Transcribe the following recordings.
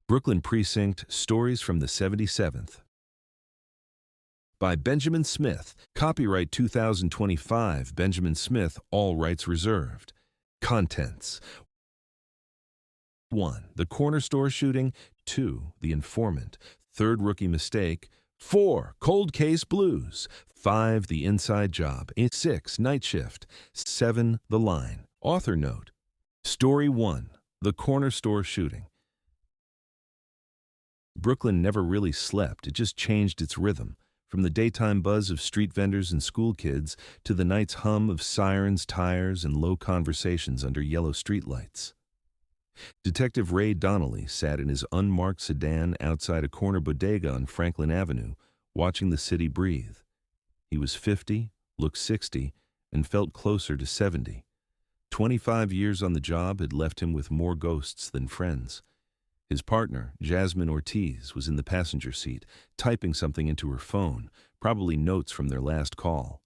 Brooklyn Precinct, Stories from the 77th. By Benjamin Smith. Copyright 2025. Benjamin Smith. All rights reserved. Contents. 1. The corner store shooting. 2. The informant. 3rd rookie mistake. 4. Cold case blues. 5. The inside job. 6. Night shift. 7. The line. Author note. Story 1. The corner store shooting. Brooklyn never really slept. It just changed its rhythm, from the daytime buzz of street vendors and school kids to the night's hum of sirens, tires, and low conversations under yellow streetlights. Detective Ray Donnelly sat in his unmarked sedan outside a corner bodega on Franklin Avenue, watching the city breathe. He was 50, looked 60, and felt closer to 70. 25 years on the job had left him with more ghosts than friends. His partner, Jasmine Ortiz, was in the passenger seat, typing something into her phone, probably notes from their last call.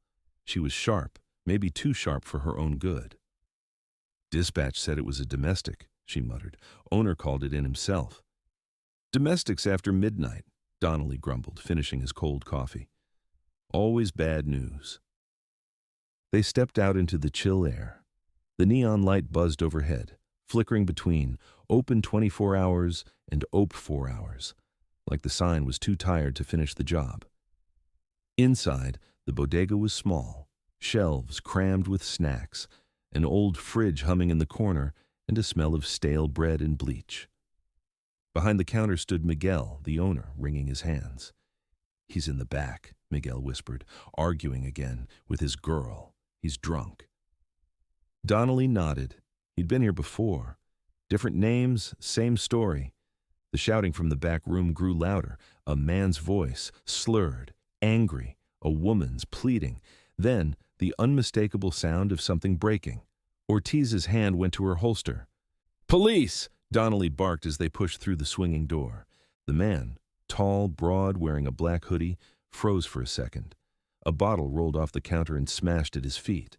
She was sharp, maybe too sharp for her own good. Dispatch said it was a domestic, she muttered. Owner called it in himself. Domestics after midnight, Donnelly grumbled, finishing his cold coffee. Always bad news. They stepped out into the chill air. The neon light buzzed overhead, flickering between open 24 hours and ope 4 hours, like the sign was too tired to finish the job. Inside, the bodega was small, shelves crammed with snacks, an old fridge humming in the corner, and a smell of stale bread and bleach. Behind the counter stood Miguel, the owner, wringing his hands. "He's in the back," Miguel whispered, arguing again with his girl. "He's drunk." Donnelly nodded. He'd been here before. Different names, same story. The shouting from the back room grew louder, a man's voice, slurred, angry, a woman's pleading, then the unmistakable sound of something breaking. Ortiz's hand went to her holster. "Police!" Donnelly barked as they pushed through the swinging door. The man, tall, broad, wearing a black hoodie, froze for a second. A bottle rolled off the counter and smashed at his feet.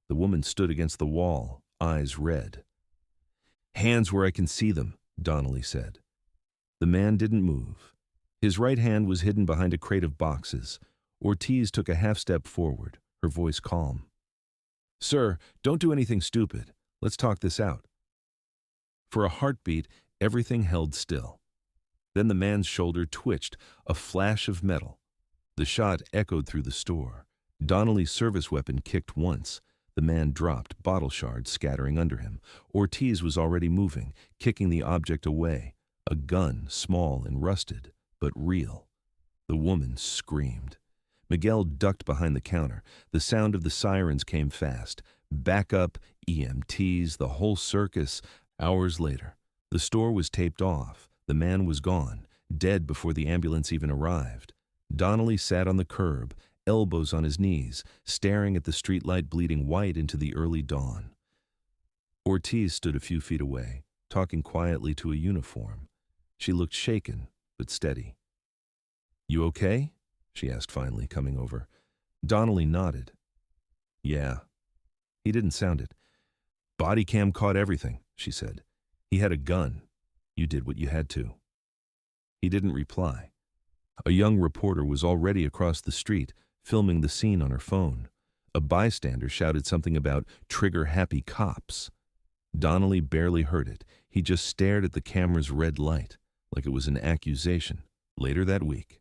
The woman stood against the wall, eyes red. "Hands where I can see them," Donnelly said. The man didn't move. His right hand was hidden behind a crate of boxes. Ortiz took a half-step forward, her voice calm. "Sir, don't do anything stupid. Let's talk this out." For a heartbeat, everything held still. Then the man's shoulder twitched, a flash of metal. The shot echoed through the store. Donnelly's service weapon kicked once. The man dropped, bottle shards scattering under him. Ortiz was already moving, kicking the object away. A gun, small and rusted, but real. The woman screamed. Miguel ducked behind the counter. The sound of the sirens came fast. Backup, EMTs, the whole circus. Hours later, the store was taped off. The man was gone, dead before the ambulance even arrived. Donnelly sat on the curb, elbows on his knees, staring at the streetlight bleeding white into the early dawn. Ortiz stood a few feet away, talking quietly to a uniform. She looked shaken, but steady. "You okay?" she asked finally, coming over. Donnelly nodded. "Yeah." He didn't sound it. "Body cam caught everything," she said. "He had a gun. You did what you had to." He didn't reply. A young reporter was already across the street, filming the scene on her phone. A bystander shouted something about trigger-happy cops. Donnelly barely heard it. He just stared at the camera's red light, like it was an accusation. Later that week,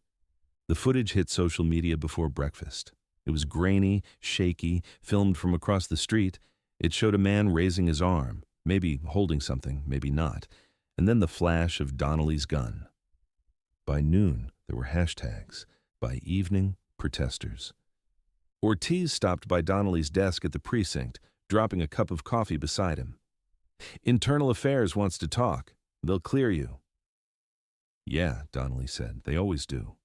the footage hit social media before breakfast. It was grainy, shaky, filmed from across the street. It showed a man raising his arm, maybe holding something, maybe not, and then the flash of Donnelly's gun. By noon, there were hashtags. By evening, protesters. Ortiz stopped by Donnelly's desk at the precinct, dropping a cup of coffee beside him. "Internal Affairs wants to talk. They'll clear you." "Yeah," Donnelly said. "They always do."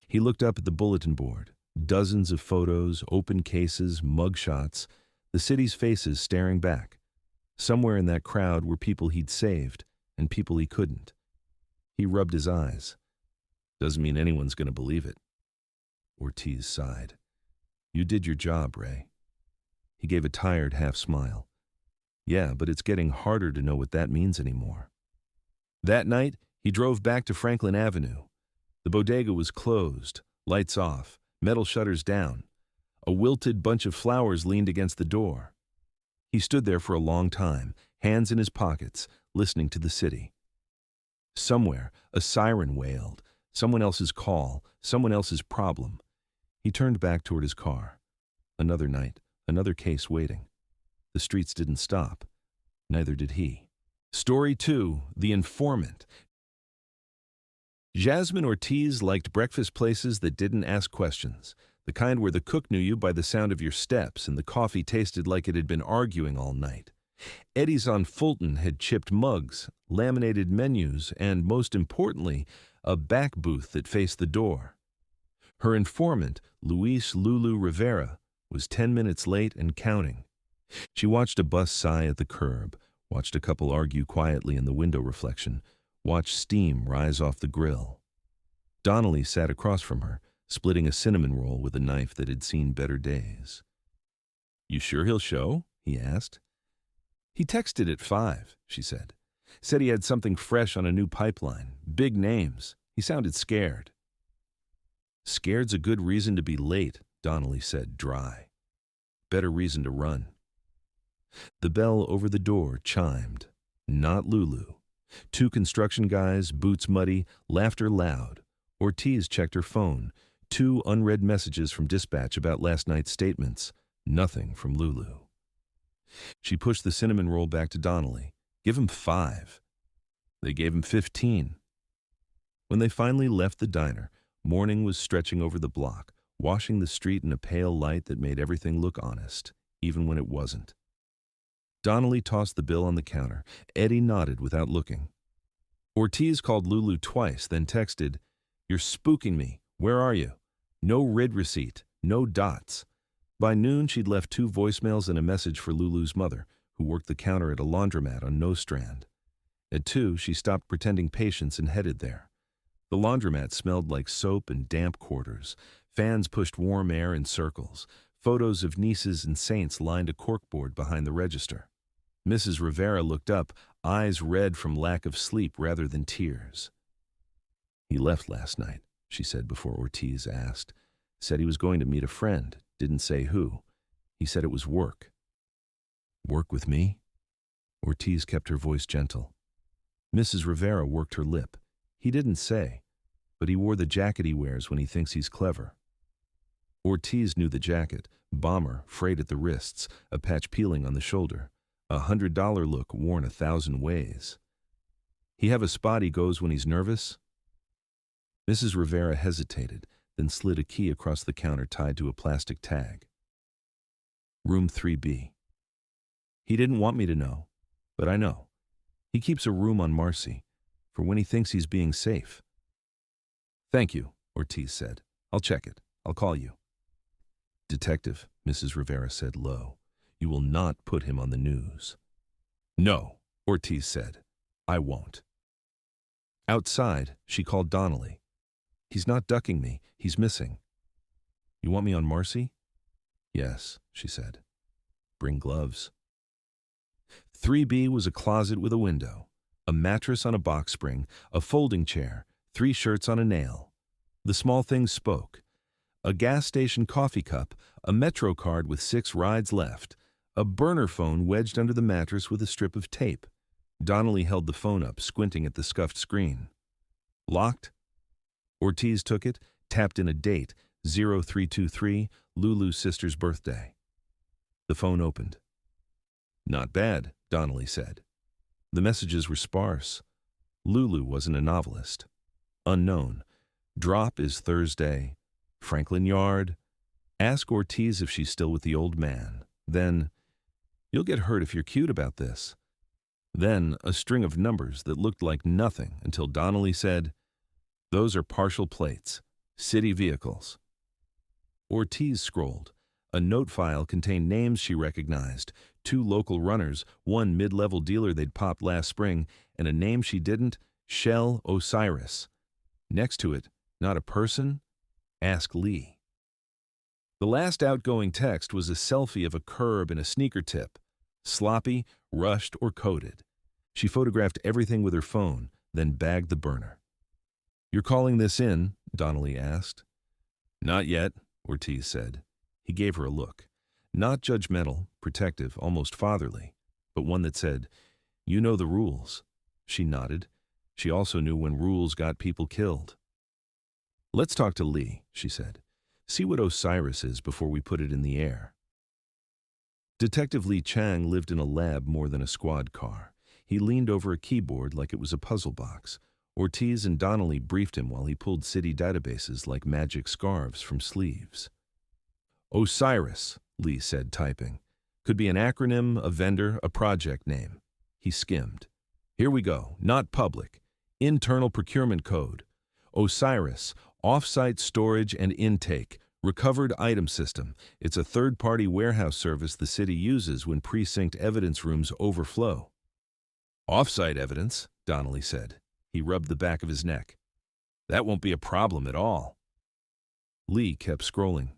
He looked up at the bulletin board. Dozens of photos, open cases, mugshots, the city's faces staring back. Somewhere in that crowd were people he'd saved and people he couldn't. He rubbed his eyes. "Doesn't mean anyone's going to believe it." Ortiz sighed. "You did your job, Ray." He gave a tired half-smile. "Yeah, but it's getting harder to know what that means anymore." That night, He drove back to Franklin Avenue. The bodega was closed, lights off, metal shutters down. A wilted bunch of flowers leaned against the door. He stood there for a long time, hands in his pockets, listening to the city. Somewhere, a siren wailed, someone else's call, someone else's problem. He turned back toward his car. Another night, another case waiting. The streets didn't stop. Neither did he. Story 2, The Informant. Jasmine Ortiz liked breakfast places that didn't ask questions, the kind where the cook knew you by the sound of your steps and the coffee tasted like it had been arguing all night. Eddie's on Fulton had chipped mugs, laminated menus, and, most importantly, a back booth that faced the door. Her informant, Luis Lulu Rivera, was 10 minutes late and counting. She watched a bus sigh at the curb, watched a couple argue quietly in the window reflection, watched steam rise off the grill. Donnelly sat across from her, splitting a cinnamon roll with a knife that had seen better days. "You sure he'll show?" he asked. "He texted at 5, she said. Said he had something fresh on a new pipeline, big names. He sounded scared." "Scared's a good reason to be late," Donnelly said, dry. "Better reason to run." The bell over the door chimed. Not Lulu. 2 construction guys, boots muddy, laughter loud. Ortiz checked her phone. 2 unread messages from dispatch about last night's statements. Nothing from Lulu. She pushed the cinnamon roll back to Donnelly. "Give him 5. They gave him 15. When they finally left the diner, morning was stretching over the block, washing the street in a pale light that made everything look honest, even when it wasn't. Donnelly tossed the bill on the counter. Eddie nodded without looking. Ortiz called Lulu twice, then texted, "You're spooking me. Where are you? No RID receipt. No dots." By noon, she'd left 2 voicemails and a message for Lulu's mother, who worked the counter at a laundromat on Nostrand. At 2, she stopped pretending patience and headed there. The laundromat smelled like soap and damp quarters. Fans pushed warm air in circles. Photos of nieces and saints lined a corkboard behind the register. Mrs. Rivera looked up, eyes red from lack of sleep rather than tears. "He left last night," she said before Ortiz asked. "Said he was going to meet a friend. Didn't say who. He said it was work." "Work with me?" Ortiz kept her voice gentle. Mrs. Rivera worked her lip. "He didn't say, but he wore the jacket he wears when he thinks he's clever." Ortiz knew the jacket, bomber, frayed at the wrists, a patch peeling on the shoulder. A $100 look worn 1,000 ways. "He have a spot he goes when he's nervous?" Mrs. Rivera hesitated, then slid a key across the counter tied to a plastic tag. "Room 3B. He didn't want me to know, but I know. He keeps a room on Marcy, for when he thinks he's being safe." "Thank you," Ortiz said. "I'll check it. I'll call you." "Detective," Mrs. Rivera said low, "you will not put him on the news." "No," Ortiz said. "I won't." Outside, she called Donnelly. "He's not ducking me. He's missing." "You want me on Marcy?" "Yes," she said. "Bring gloves." 3B was a closet with a window, a mattress on a box spring, a folding chair, 3 shirts on a nail. The small things spoke. A gas station coffee cup, a Metro card with 6 rides left, a burner phone wedged under the mattress with a strip of tape. Donnelly held the phone up, squinting at the scuffed screen. "Locked?" Ortiz took it, tapped in a date, 0323, Lulu's sister's birthday. The phone opened. "Not bad," Donnelly said. The messages were sparse. Lulu wasn't a novelist. Unknown. Drop is Thursday. Franklin Yard. Ask Ortiz if she's still with the old man. Then, "You'll get hurt if you're cute about this." Then a string of numbers that looked like nothing until Donnelly said, "Those are partial plates. City vehicles." Ortiz scrolled. A note file contained names she recognized, 2 local runners, 1 mid-level dealer they'd popped last spring, and a name she didn't, Shell Osiris. Next to it, not a person, Ask Lee. The last outgoing text was a selfie of a curb and a sneaker tip. Sloppy, rushed, or coded. She photographed everything with her phone, then bagged the burner. "You're calling this in?" Donnelly asked. "Not yet," Ortiz said. He gave her a look. Not judgmental, protective, almost fatherly, but one that said, "You know the rules." She nodded. She also knew when rules got people killed. "Let's talk to Lee," she said. "See what Osiris is before we put it in the air." Detective Lee Chang lived in a lab more than a squad car. He leaned over a keyboard like it was a puzzle box. Ortiz and Donnelly briefed him while he pulled city databases like magic scarves from sleeves. "Osiris," Lee said, typing. "Could be an acronym, a vendor, a project name." He skimmed. "Here we go. Not public. Internal procurement code. Osiris, off-site storage and intake. Recovered item system. It's a third-party warehouse service the city uses when precinct evidence rooms overflow." "Off-site evidence," Donnelly said. He rubbed the back of his neck. "That won't be a problem at all." Lee kept scrolling.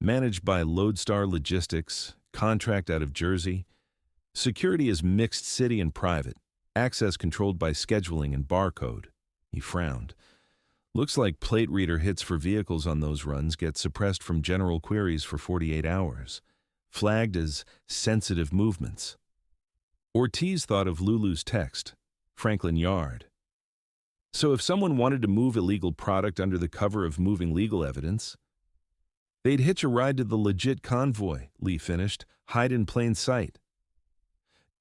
"Managed by Lodestar Logistics, contract out of Jersey. Security is mixed city and private. Access controlled by scheduling and barcode." He frowned. "Looks like plate reader hits for vehicles on those runs get suppressed from general queries for 48 hours. Flagged as sensitive movements." Ortiz thought of Lulu's text, Franklin Yard. So if someone wanted to move illegal product under the cover of moving legal evidence, they'd hitch a ride to the legit convoy, Lee finished, hide in plain sight.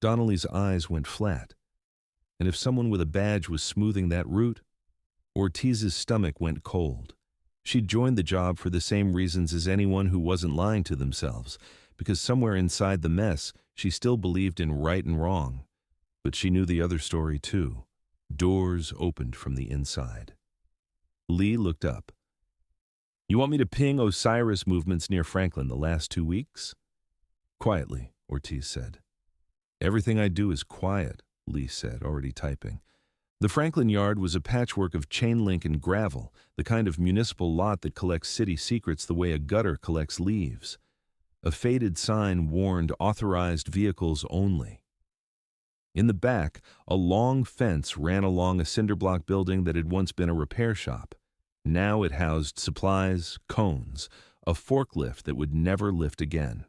Donnelly's eyes went flat. And if someone with a badge was smoothing that route, Ortiz's stomach went cold. She'd joined the job for the same reasons as anyone who wasn't lying to themselves, because somewhere inside the mess, she still believed in right and wrong. But she knew the other story too. Doors opened from the inside. Lee looked up. "You want me to ping Osiris movements near Franklin the last 2 weeks?" "Quietly," Ortiz said. "Everything I do is quiet," Lee said, already typing. The Franklin Yard was a patchwork of chain link and gravel, the kind of municipal lot that collects city secrets the way a gutter collects leaves. A faded sign warned authorized vehicles only. In the back, a long fence ran along a cinderblock building that had once been a repair shop. Now it housed supplies, cones, a forklift that would never lift again.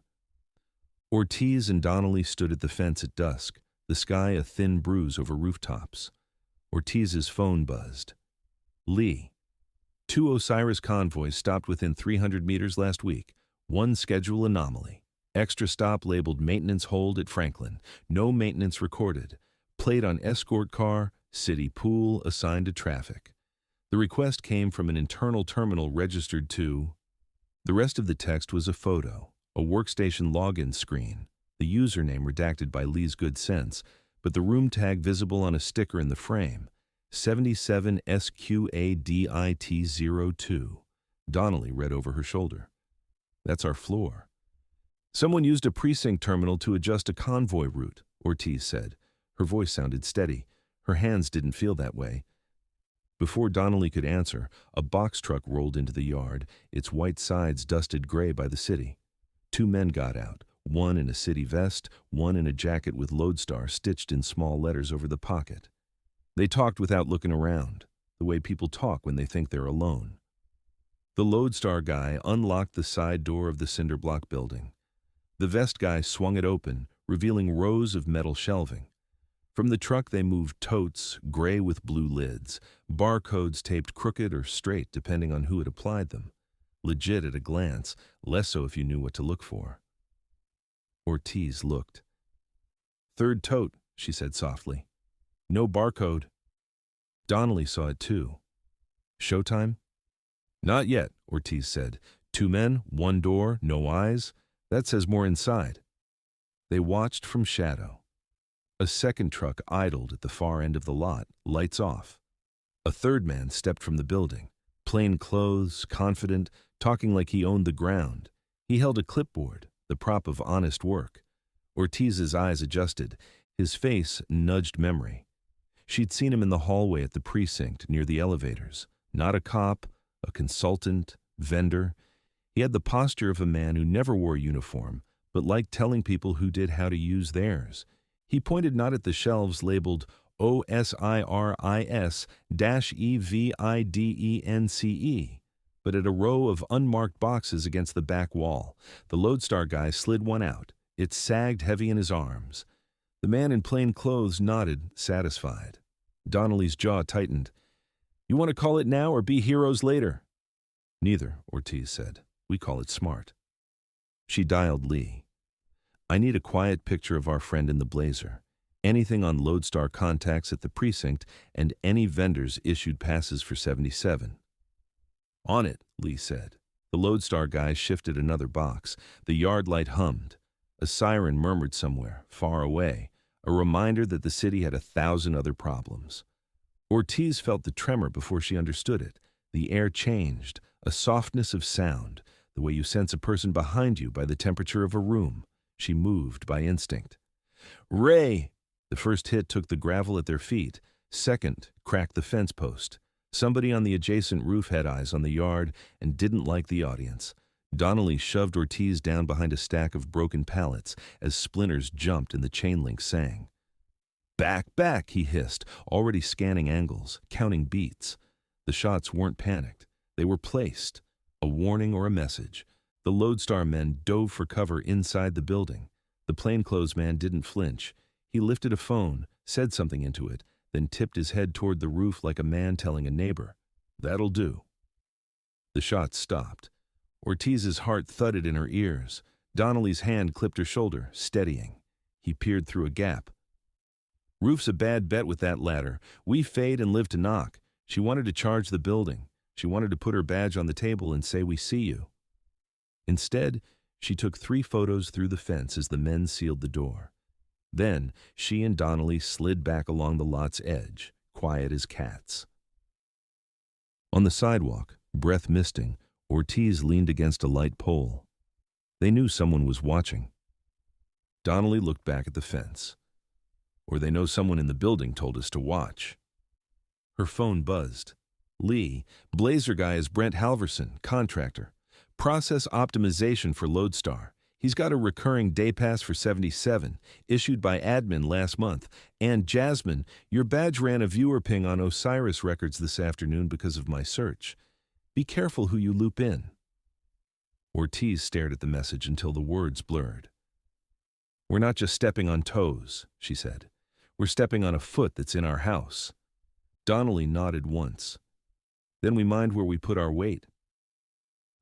Ortiz and Donnelly stood at the fence at dusk, the sky a thin bruise over rooftops. Ortiz's phone buzzed. "Lee, 2 Osiris convoys stopped within 300 meters last week. 1 schedule anomaly. Extra stop labeled maintenance hold at Franklin. No maintenance recorded. Plate on escort car, city pool assigned to traffic." The request came from an internal terminal registered to... The rest of the text was a photo, a workstation login screen, the username redacted by Lee's good sense, but the room tag visible on a sticker in the frame, 77 SQADIT02. Donnelly read over her shoulder. "That's our floor." "Someone used a precinct terminal to adjust a convoy route," Ortiz said. Her voice sounded steady. Her hands didn't feel that way. Before Donnelly could answer, a box truck rolled into the yard, its white sides dusted gray by the city. 2 men got out, one in a city vest, one in a jacket with Lodestar stitched in small letters over the pocket. They talked without looking around, the way people talk when they think they're alone. The Lodestar guy unlocked the side door of the cinderblock building. The vest guy swung it open, revealing rows of metal shelving. From the truck they moved totes, gray with blue lids, barcodes taped crooked or straight depending on who had applied them. Legit at a glance, less so if you knew what to look for. Ortiz looked. "Third tote," she said softly. "No barcode." Donnelly saw it too. "Showtime?" "Not yet," Ortiz said. 2 men, 1 door, no eyes. That says more inside." They watched from shadow. A second truck idled at the far end of the lot, lights off. A third man stepped from the building, plain clothes, confident, talking like he owned the ground. He held a clipboard, the prop of honest work. Ortiz's eyes adjusted. His face nudged memory. She'd seen him in the hallway at the precinct near the elevators. Not a cop, a consultant, vendor. He had the posture of a man who never wore a uniform, but liked telling people who did how to use theirs. He pointed not at the shelves labeled OSIRIS-EVIDENCE, but at a row of unmarked boxes against the back wall. The Lodestar guy slid one out. It sagged heavy in his arms. The man in plain clothes nodded, satisfied. Donnelly's jaw tightened. "You want to call it now or be heroes later?" "Neither," Ortiz said. "We call it smart." She dialed Lee. "I need a quiet picture of our friend in the blazer. Anything on Lodestar contacts at the precinct and any vendors issued passes for 77. "On it," Lee said. The Lodestar guy shifted another box. The yard light hummed. A siren murmured somewhere, far away, a reminder that the city had 1,000 other problems. Ortiz felt the tremor before she understood it. The air changed, a softness of sound, the way you sense a person behind you by the temperature of a room. She moved by instinct. "Ray!" The first hit took the gravel at their feet. Second, cracked the fence post. Somebody on the adjacent roof had eyes on the yard and didn't like the audience. Donnelly shoved Ortiz down behind a stack of broken pallets as splinters jumped and the chain link sang. "Back, back," he hissed, already scanning angles, counting beats. The shots weren't panicked. They were placed. A warning or a message. The Lodestar men dove for cover inside the building. The plainclothes man didn't flinch. He lifted a phone, said something into it, then tipped his head toward the roof like a man telling a neighbor. "That'll do." The shots stopped. Ortiz's heart thudded in her ears. Donnelly's hand clipped her shoulder, steadying. He peered through a gap. "Roof's a bad bet with that ladder. We fade and live to knock." She wanted to charge the building. She wanted to put her badge on the table and say, "We see you." Instead, she took 3 photos through the fence as the men sealed the door. Then, she and Donnelly slid back along the lot's edge, quiet as cats. On the sidewalk, breath misting, Ortiz leaned against a light pole. They knew someone was watching. Donnelly looked back at the fence. "Or they know someone in the building told us to watch." Her phone buzzed. "Lee, blazer guy is Brent Halverson, contractor. Process optimization for Lodestar. He's got a recurring day pass for 77, issued by admin last month. And Jasmine, your badge ran a viewer ping on Osiris records this afternoon because of my search. Be careful who you loop in." Ortiz stared at the message until the words blurred. "We're not just stepping on toes," she said. "We're stepping on a foot that's in our house." Donnelly nodded once. "Then we mind where we put our weight."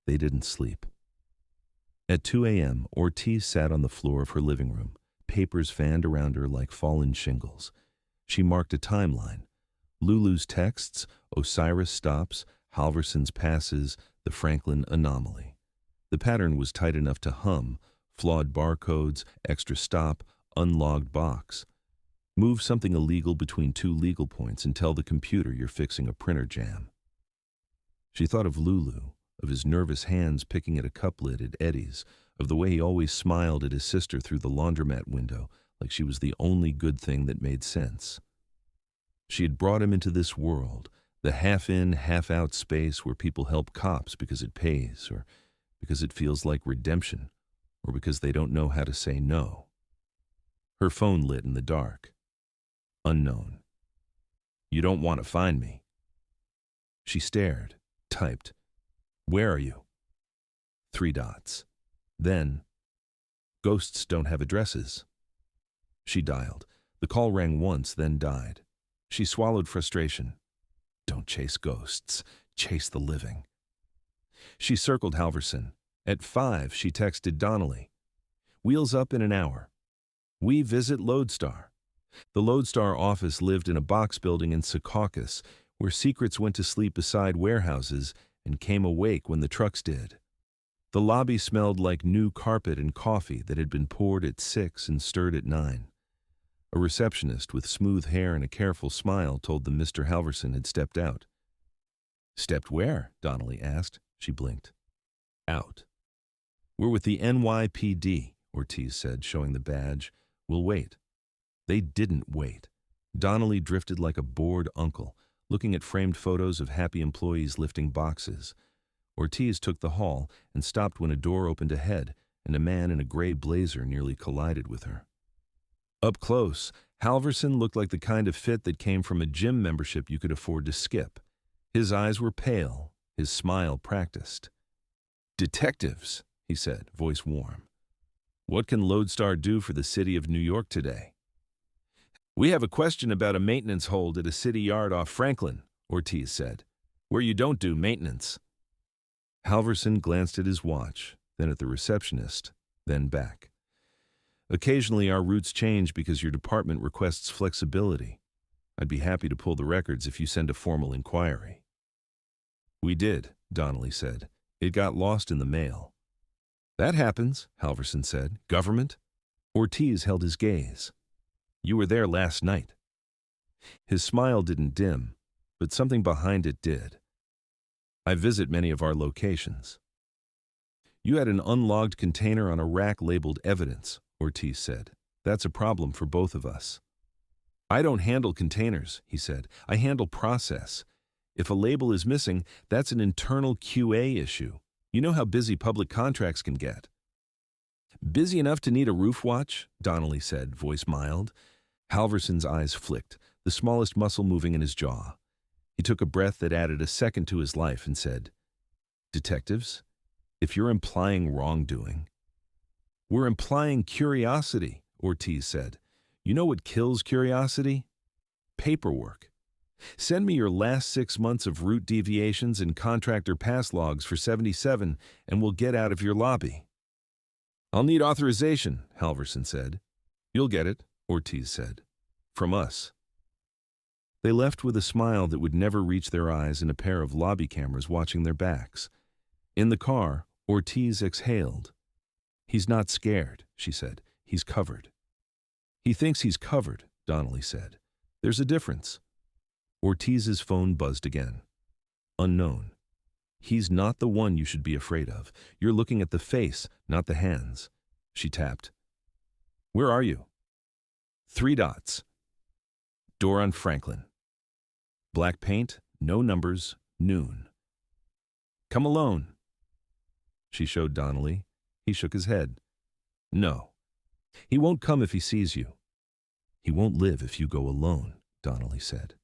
They didn't sleep. At 2 a.m., Ortiz sat on the floor of her living room, papers fanned around her like fallen shingles. She marked a timeline. Lulu's texts, Osiris stops, Halverson's passes, the Franklin anomaly. The pattern was tight enough to hum, flawed barcodes, extra stop, unlogged box. Move something illegal between 2 legal points and tell the computer you're fixing a printer jam. She thought of Lulu, of his nervous hands picking at a cup lid at Eddie's, of the way he always smiled at his sister through the laundromat window like she was the only good thing that made sense. She had brought him into this world, the half-in, half-out space where people help cops because it pays, or because it feels like redemption, or because they don't know how to say no. Her phone lit in the dark. Unknown. "You don't want to find me." She stared, typed, "Where are you?" 3 dots. Then, "Ghosts don't have addresses." She dialed. The call rang once, then died. She swallowed frustration. Don't chase ghosts. Chase the living. She circled Halverson. At 5, she texted Donnelly. "Wheels up in an hour. We visit Lodestar." The Lodestar office lived in a box building in Secaucus, where secrets went to sleep beside warehouses and came awake when the trucks did. The lobby smelled like new carpet and coffee that had been poured at 6 and stirred at 9. A receptionist with smooth hair and a careful smile told them Mr. Halverson had stepped out. "Stepped where?" Donnelly asked. She blinked. "Out." "We're with the NYPD," Ortiz said, showing the badge. "We'll wait." They didn't wait. Donnelly drifted like a bored uncle, looking at framed photos of happy employees lifting boxes. Ortiz took the hall and stopped when a door opened ahead, and a man in a gray blazer nearly collided with her. Up close, Halverson looked like the kind of fit that came from a gym membership you could afford to skip. His eyes were pale, his smile practiced. "Detectives," he said, voice warm. "What can Lodestar do for the city of New York today?" "We have a question about a maintenance hold at a city yard off Franklin," Ortiz said, "where you don't do maintenance." Halverson glanced at his watch, then at the receptionist, then back. "Occasionally our routes change because your department requests flexibility. I'd be happy to pull the records if you send a formal inquiry." "We did," Donnelly said. "It got lost in the mail." "That happens," Halverson said. "Government?" Ortiz held his gaze. "You were there last night." His smile didn't dim, but something behind it did. "I visit many of our locations." "You had an unlogged container on a rack labeled evidence," Ortiz said. "That's a problem for both of us." "I don't handle containers," he said. "I handle process. If a label is missing, that's an internal QA issue. You know how busy public contracts can get." "Busy enough to need a roof watch?" Donnelly said, voice mild. Halverson's eyes flicked, the smallest muscle moving in his jaw. He took a breath that added a second to his life and said, "Detectives, if you're implying wrongdoing—" "We're implying curiosity," Ortiz said. "You know what kills curiosity? Paperwork. Send me your last 6 months of route deviations and contractor pass logs for 77, and we'll get out of your lobby." "I'll need authorization," Halverson said. "You'll get it," Ortiz said. "From us." They left with a smile that would never reach their eyes and a pair of lobby cameras watching their backs. In the car, Ortiz exhaled. "He's not scared," she said. "He's covered." "He thinks he's covered," Donnelly said. "There's a difference." Ortiz's phone buzzed again. "Unknown. He's not the one you should be afraid of. You're looking at the face, not the hands." She tapped. "Where are you?" 3 dots. Door on Franklin. Black paint, no numbers, noon. "Come alone." She showed Donnelly. He shook his head. "No. He won't come if he sees you." "He won't live if you go alone," Donnelly said.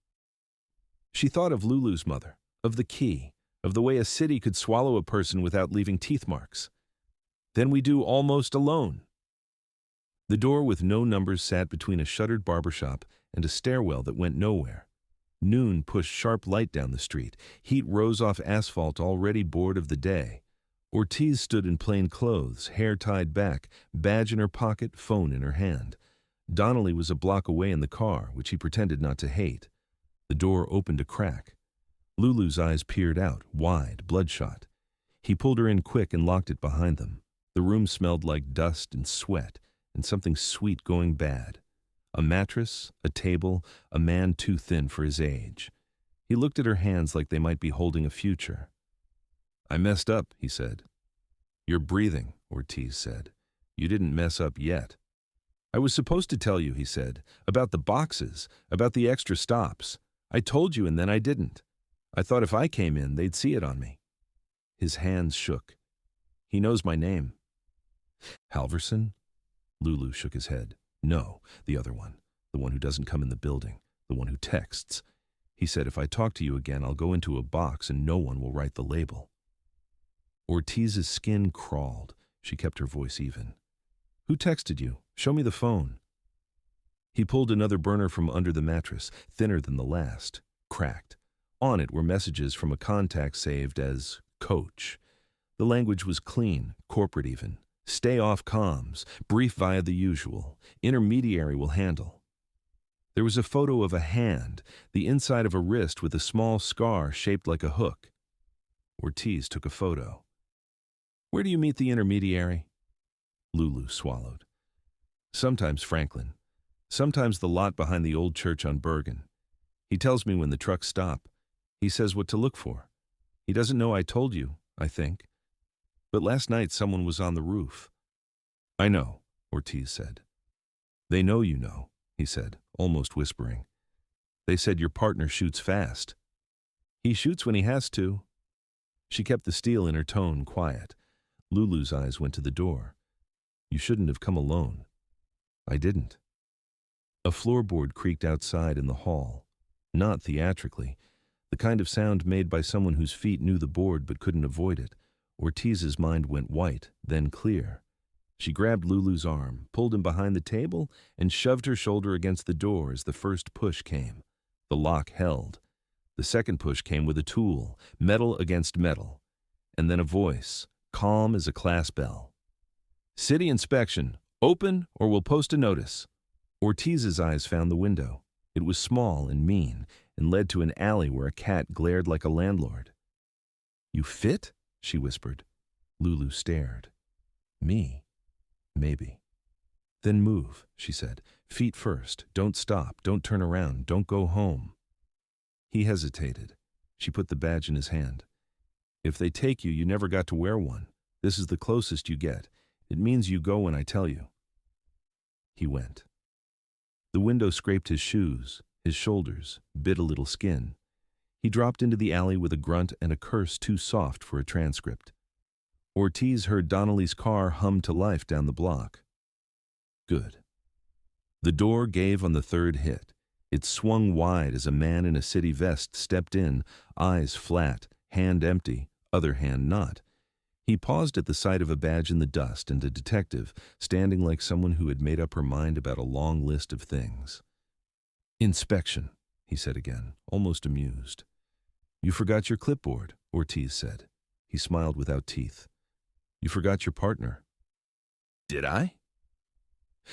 She thought of Lulu's mother, of the key, of the way a city could swallow a person without leaving teeth marks. "Then we do almost alone." The door with no numbers sat between a shuttered barbershop and a stairwell that went nowhere. Noon pushed sharp light down the street. Heat rose off asphalt already bored of the day. Ortiz stood in plain clothes, hair tied back, badge in her pocket, phone in her hand. Donnelly was a block away in the car, which he pretended not to hate. The door opened a crack. Lulu's eyes peered out, wide, bloodshot. He pulled her in quick and locked it behind them. The room smelled like dust and sweat and something sweet going bad. A mattress, a table, a man too thin for his age. He looked at her hands like they might be holding a future. "I messed up," he said. "You're breathing," Ortiz said. "You didn't mess up yet." "I was supposed to tell you," he said, "about the boxes, about the extra stops. I told you and then I didn't. I thought if I came in, they'd see it on me." His hands shook. "He knows my name." "Halverson?" Lulu shook his head. "No, the other one. The one who doesn't come in the building. The one who texts. He said if I talk to you again, I'll go into a box and no one will write the label." Ortiz's skin crawled. She kept her voice even. "Who texted you? Show me the phone." He pulled another burner from under the mattress, thinner than the last, cracked. On it were messages from a contact saved as Coach. The language was clean, corporate even. "Stay off comms. Brief via the usual. Intermediary will handle." There was a photo of a hand, the inside of a wrist with a small scar shaped like a hook. Ortiz took a photo. "Where do you meet the intermediary?" Lulu swallowed. "Sometimes Franklin. Sometimes the lot behind the old church on Bergen. He tells me when the trucks stop. He says what to look for. He doesn't know I told you, I think. But last night someone was on the roof." "I know," Ortiz said. "They know you know," he said, almost whispering. "They said your partner shoots fast." "He shoots when he has to." She kept the steel in her tone quiet. Lulu's eyes went to the door. "You shouldn't have come alone." "I didn't." A floorboard creaked outside in the hall. Not theatrically. The kind of sound made by someone whose feet knew the board but couldn't avoid it. Ortiz's mind went white, then clear. She grabbed Lulu's arm, pulled him behind the table, and shoved her shoulder against the door as the first push came. The lock held. The second push came with a tool, metal against metal. And then a voice, calm as a class bell. "City inspection. Open or we'll post a notice." Ortiz's eyes found the window. It was small and mean, and led to an alley where a cat glared like a landlord. "You fit?" she whispered. Lulu stared. "Me? Maybe." "Then move," she said. "Feet first. Don't stop. Don't turn around. Don't go home." He hesitated. She put the badge in his hand. "If they take you, you never got to wear one. This is the closest you get. It means you go when I tell you." He went. The window scraped his shoes, his shoulders, bit a little skin. He dropped into the alley with a grunt and a curse too soft for a transcript. Ortiz heard Donnelly's car hum to life down the block. Good. The door gave on the third hit. It swung wide as a man in a city vest stepped in, eyes flat, hand empty, other hand not. He paused at the sight of a badge in the dust and a detective, standing like someone who had made up her mind about a long list of things. "Inspection," he said again, almost amused. "You forgot your clipboard," Ortiz said. He smiled without teeth. "You forgot your partner." "Did I?"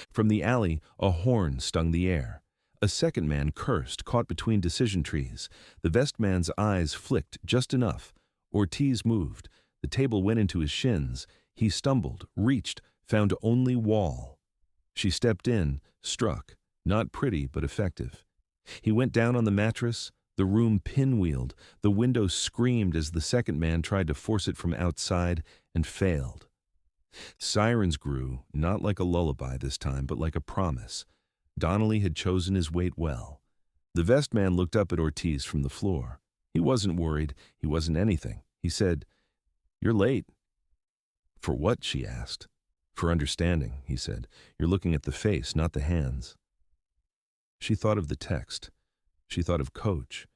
From the alley, a horn stung the air. A second man cursed, caught between decision trees. The vest man's eyes flicked just enough. Ortiz moved. The table went into his shins. He stumbled, reached, found only wall. She stepped in, struck. Not pretty, but effective. He went down on the mattress. The room pinwheeled. The window screamed as the second man tried to force it from outside and failed. Sirens grew, not like a lullaby this time, but like a promise. Donnelly had chosen his weight well. The vest man looked up at Ortiz from the floor. He wasn't worried. He wasn't anything. He said, "You're late." "For what?" she asked. "For understanding," he said. "You're looking at the face, not the hands." She thought of the text. She thought of Coach.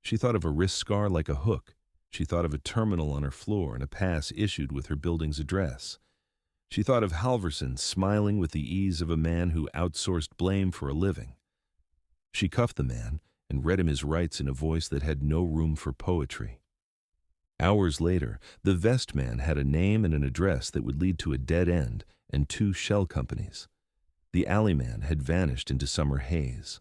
She thought of a wrist scar like a hook. She thought of a terminal on her floor and a pass issued with her building's address. She thought of Halverson smiling with the ease of a man who outsourced blame for a living. She cuffed the man and read him his rights in a voice that had no room for poetry. Hours later, the vest man had a name and an address that would lead to a dead end and 2 shell companies. The alleyman had vanished into summer haze.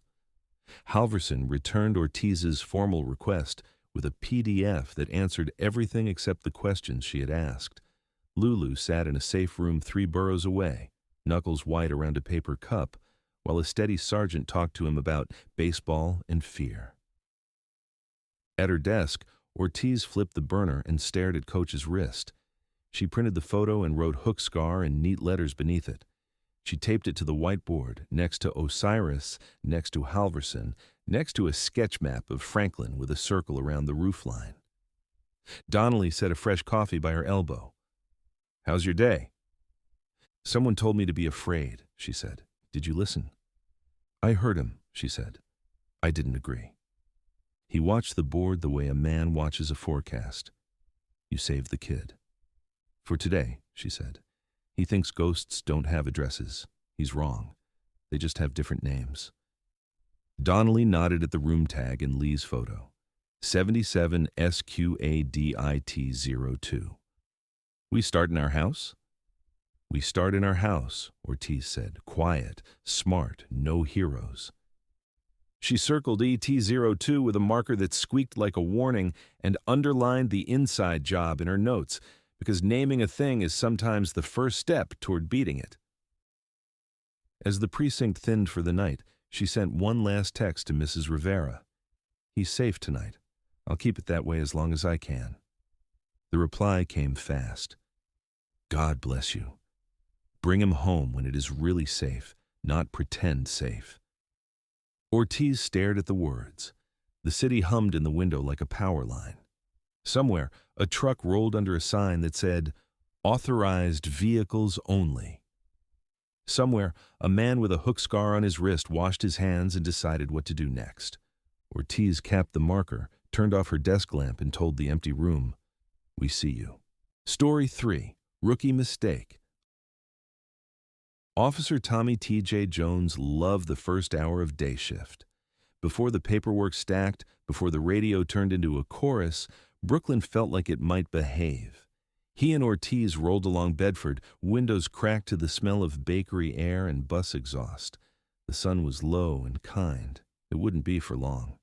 Halverson returned Ortiz's formal request with a PDF that answered everything except the questions she had asked. Lulu sat in a safe room 3 boroughs away, knuckles white around a paper cup, while a steady sergeant talked to him about baseball and fear. At her desk, Ortiz flipped the burner and stared at Coach's wrist. She printed the photo and wrote hook scar in neat letters beneath it. She taped it to the whiteboard, next to Osiris, next to Halverson, next to a sketch map of Franklin with a circle around the roofline. Donnelly set a fresh coffee by her elbow. "How's your day?" "Someone told me to be afraid," she said. "Did you listen?" "I heard him," she said. I didn't agree. He watched the board the way a man watches a forecast. "You saved the kid." "For today," she said. "He thinks ghosts don't have addresses. He's wrong. They just have different names." Donnelly nodded at the room tag in Lee's photo. 77 SQADIT02. "We start in our house?" "We start in our house," Ortiz said. "Quiet, smart, no heroes." She circled ET02 with a marker that squeaked like a warning and underlined the inside job in her notes, because naming a thing is sometimes the first step toward beating it. As the precinct thinned for the night, she sent one last text to Mrs. Rivera. "He's safe tonight. I'll keep it that way as long as I can." The reply came fast. "God bless you. Bring him home when it is really safe, not pretend safe." Ortiz stared at the words. The city hummed in the window like a power line. Somewhere, a truck rolled under a sign that said, "Authorized vehicles only." Somewhere, a man with a hook scar on his wrist washed his hands and decided what to do next. Ortiz capped the marker, turned off her desk lamp, and told the empty room, "We see you." Story 3. Rookie Mistake. Officer Tommy T.J. Jones loved the first hour of day shift. Before the paperwork stacked, before the radio turned into a chorus, Brooklyn felt like it might behave. He and Ortiz rolled along Bedford, windows cracked to the smell of bakery air and bus exhaust. The sun was low and kind. It wouldn't be for long.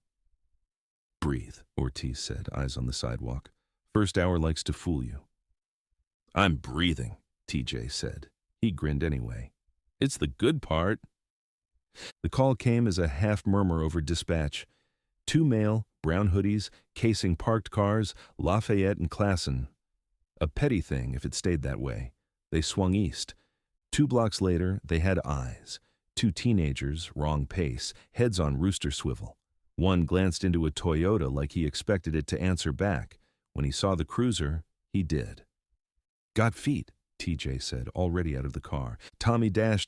"Breathe," Ortiz said, eyes on the sidewalk. "First hour likes to fool you." "I'm breathing," TJ said. He grinned anyway. "It's the good part." The call came as a half-murmur over dispatch. 2 male, brown hoodies, casing parked cars, Lafayette and Classen. A petty thing if it stayed that way. They swung east. 2 blocks later, they had eyes. 2 teenagers, wrong pace, heads on rooster swivel. One glanced into a Toyota like he expected it to answer back. When he saw the cruiser, he did. "Got feet," TJ said, already out of the car. Tommy dash.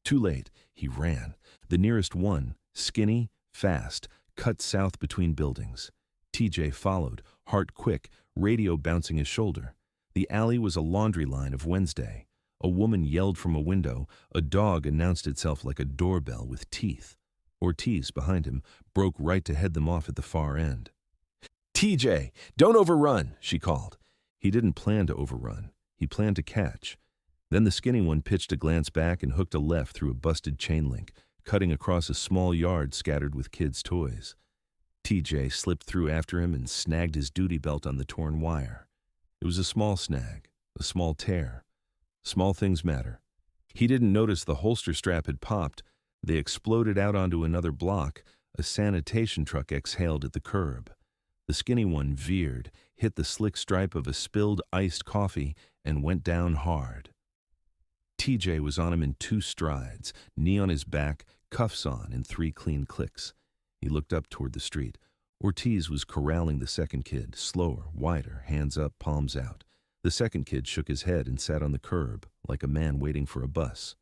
Too late. He ran. The nearest one, skinny, fast, cut south between buildings. TJ followed, heart quick, radio bouncing his shoulder. The alley was a laundry line of Wednesday. A woman yelled from a window. A dog announced itself like a doorbell with teeth. Ortiz, behind him, broke right to head them off at the far end. "TJ, don't overrun," she called. He didn't plan to overrun. He planned to catch. Then the skinny one pitched a glance back and hooked a left through a busted chain link, cutting across a small yard scattered with kids' toys. TJ slipped through after him and snagged his duty belt on the torn wire. It was a small snag, a small tear. Small things matter. He didn't notice the holster strap had popped. They exploded out onto another block. A sanitation truck exhaled at the curb. The skinny one veered, hit the slick stripe of a spilled iced coffee, and went down hard. TJ was on him in 2 strides, knee on his back, cuffs on in 3 clean clicks. He looked up toward the street. Ortiz was corralling the second kid, slower, wider, hands up, palms out. The second kid shook his head and sat on the curb, like a man waiting for a bus.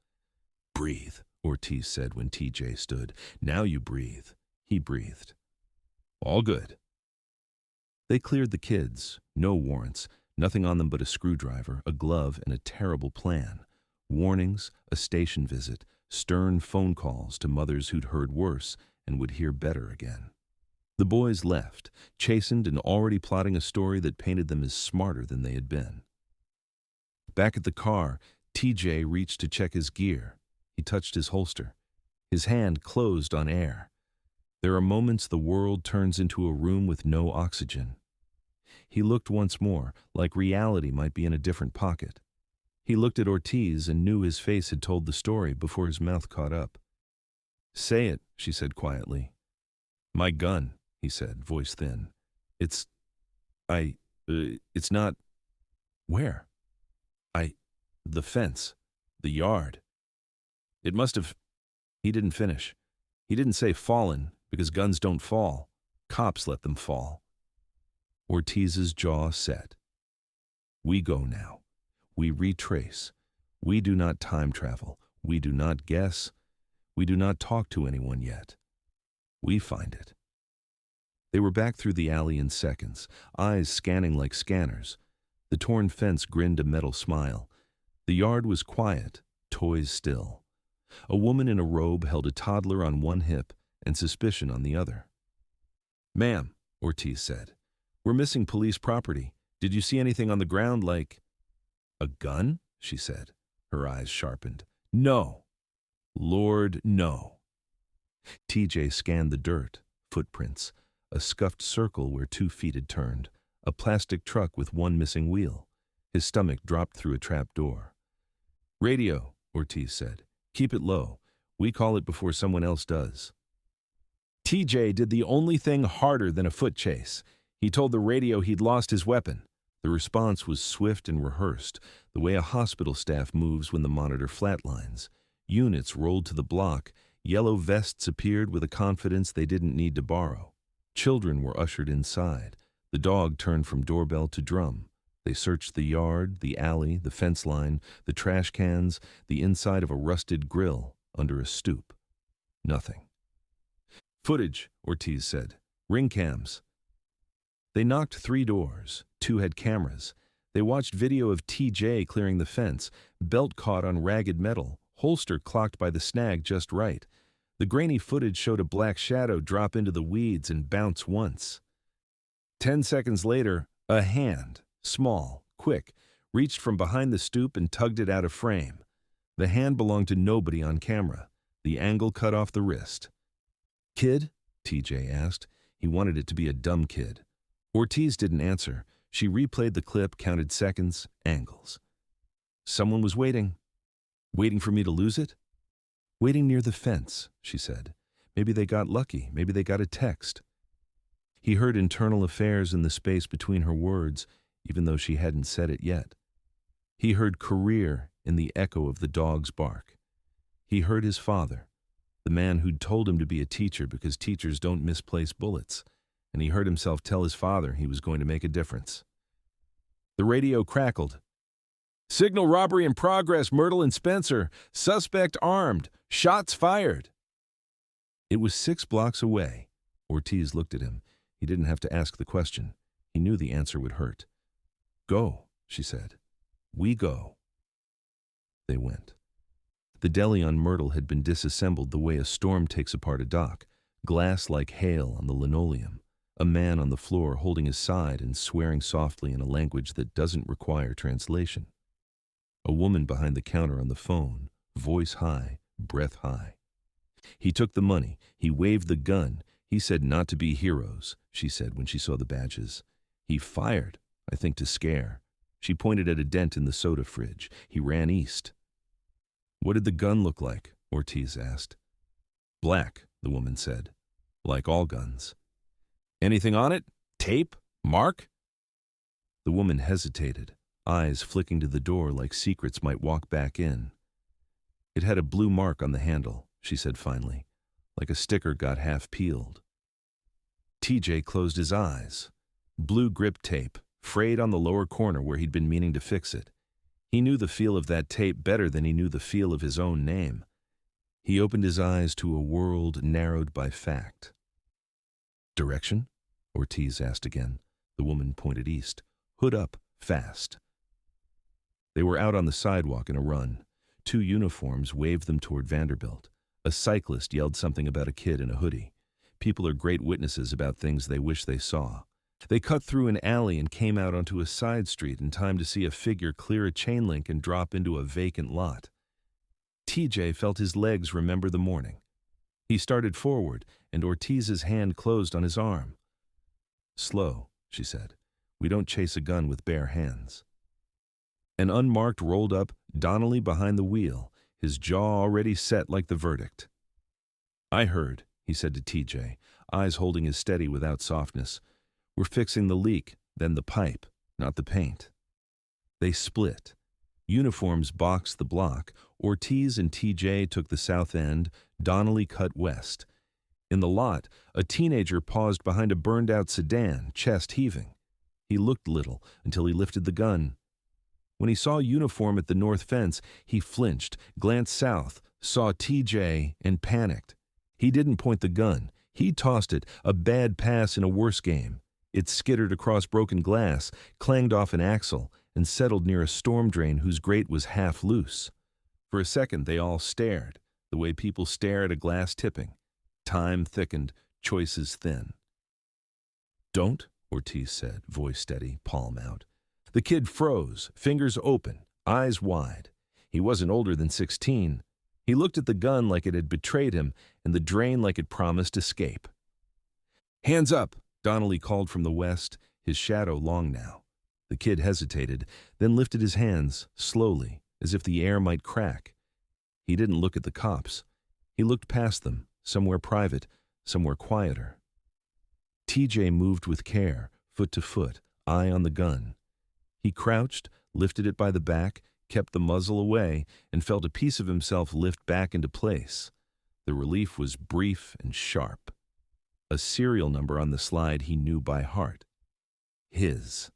"Breathe," Ortiz said when TJ stood. "Now you breathe." He breathed. "All good." They cleared the kids. No warrants. Nothing on them but a screwdriver, a glove, and a terrible plan. Warnings, a station visit, stern phone calls to mothers who'd heard worse and would hear better again. The boys left, chastened and already plotting a story that painted them as smarter than they had been. Back at the car, TJ reached to check his gear. He touched his holster. His hand closed on air. There are moments the world turns into a room with no oxygen. He looked once more, like reality might be in a different pocket. He looked at Ortiz and knew his face had told the story before his mouth caught up. "Say it," she said quietly. "My gun," he said, voice thin. It's not." "Where?" The fence. The yard. It must have." He didn't finish. He didn't say fallen, because guns don't fall. Cops let them fall. Ortiz's jaw set. "We go now. We retrace. We do not time travel. We do not guess. We do not talk to anyone yet. We find it." They were back through the alley in seconds, eyes scanning like scanners. The torn fence grinned a metal smile. The yard was quiet, toys still. A woman in a robe held a toddler on one hip and suspicion on the other. "Ma'am," Ortiz said, "we're missing police property. Did you see anything on the ground like—" "A gun?" she said, her eyes sharpened. "No. Lord, no." TJ scanned the dirt, footprints, a scuffed circle where 2 feet had turned, a plastic truck with 1 missing wheel. His stomach dropped through a trap door. "Radio," Ortiz said. "Keep it low. We call it before someone else does." TJ did the only thing harder than a foot chase. He told the radio he'd lost his weapon. The response was swift and rehearsed, the way a hospital staff moves when the monitor flatlines. Units rolled to the block. Yellow vests appeared with a confidence they didn't need to borrow. Children were ushered inside. The dog turned from doorbell to drum. They searched the yard, the alley, the fence line, the trash cans, the inside of a rusted grill, under a stoop. Nothing. Footage, Ortiz said. Ring cams. They knocked 3 doors. 2 had cameras. They watched video of TJ clearing the fence, belt caught on ragged metal, holster clocked by the snag just right. The grainy footage showed a black shadow drop into the weeds and bounce once. 10 seconds later, a hand, small, quick, reached from behind the stoop and tugged it out of frame. The hand belonged to nobody on camera. The angle cut off the wrist. "Kid?" TJ asked. He wanted it to be a dumb kid. Ortiz didn't answer. She replayed the clip, counted seconds, angles. "Someone was waiting. Waiting for me to lose it?" "Waiting near the fence," she said. "Maybe they got lucky. Maybe they got a text." He heard internal affairs in the space between her words, even though she hadn't said it yet. He heard career in the echo of the dog's bark. He heard his father, the man who'd told him to be a teacher because teachers don't misplace bullets, and he heard himself tell his father he was going to make a difference. The radio crackled. "Signal robbery in progress, Myrtle and Spencer. Suspect armed. Shots fired." It was 6 blocks away. Ortiz looked at him. He didn't have to ask the question. He knew the answer would hurt. "Go," she said. "We go." They went. The deli on Myrtle had been disassembled the way a storm takes apart a dock, glass like hail on the linoleum, a man on the floor holding his side and swearing softly in a language that doesn't require translation. A woman behind the counter on the phone, voice high, breath high. He took the money. He waved the gun. He said not to be heroes, she said when she saw the badges. He fired, I think to scare. She pointed at a dent in the soda fridge. He ran east. "What did the gun look like?" Ortiz asked. "Black," the woman said. "Like all guns." "Anything on it? Tape? Mark?" The woman hesitated, eyes flicking to the door like secrets might walk back in. "It had a blue mark on the handle," she said finally, like a sticker got half peeled. TJ closed his eyes. Blue grip tape, frayed on the lower corner where he'd been meaning to fix it. He knew the feel of that tape better than he knew the feel of his own name. He opened his eyes to a world narrowed by fact. "Direction?" Ortiz asked again. The woman pointed east. "Hood up, fast." They were out on the sidewalk in a run. 2 uniforms waved them toward Vanderbilt. A cyclist yelled something about a kid in a hoodie. People are great witnesses about things they wish they saw. They cut through an alley and came out onto a side street in time to see a figure clear a chain link and drop into a vacant lot. TJ felt his legs remember the morning. He started forward, and Ortiz's hand closed on his arm. "Slow," she said. "We don't chase a gun with bare hands." An unmarked rolled up, Donnelly behind the wheel, his jaw already set like the verdict. "I heard," he said to TJ, eyes holding his steady without softness. "We're fixing the leak, then the pipe, not the paint." They split. Uniforms boxed the block. Ortiz and TJ took the south end. Donnelly cut west. In the lot, a teenager paused behind a burned-out sedan, chest heaving. He looked little until he lifted the gun. When he saw a uniform at the north fence, he flinched, glanced south, saw TJ, and panicked. He didn't point the gun. He tossed it, a bad pass in a worse game. It skittered across broken glass, clanged off an axle, and settled near a storm drain whose grate was half loose. For a second they all stared, the way people stare at a glass tipping. Time thickened, choices thin. "Don't," Ortiz said, voice steady, palm out. The kid froze, fingers open, eyes wide. He wasn't older than 16. He looked at the gun like it had betrayed him, and the drain like it promised escape. "Hands up," Donnelly called from the west, his shadow long now. The kid hesitated, then lifted his hands, slowly, as if the air might crack. He didn't look at the cops. He looked past them, somewhere private, somewhere quieter. TJ moved with care, foot to foot, eye on the gun. He crouched, lifted it by the back, kept the muzzle away, and felt a piece of himself lift back into place. The relief was brief and sharp. A serial number on the slide he knew by heart. His.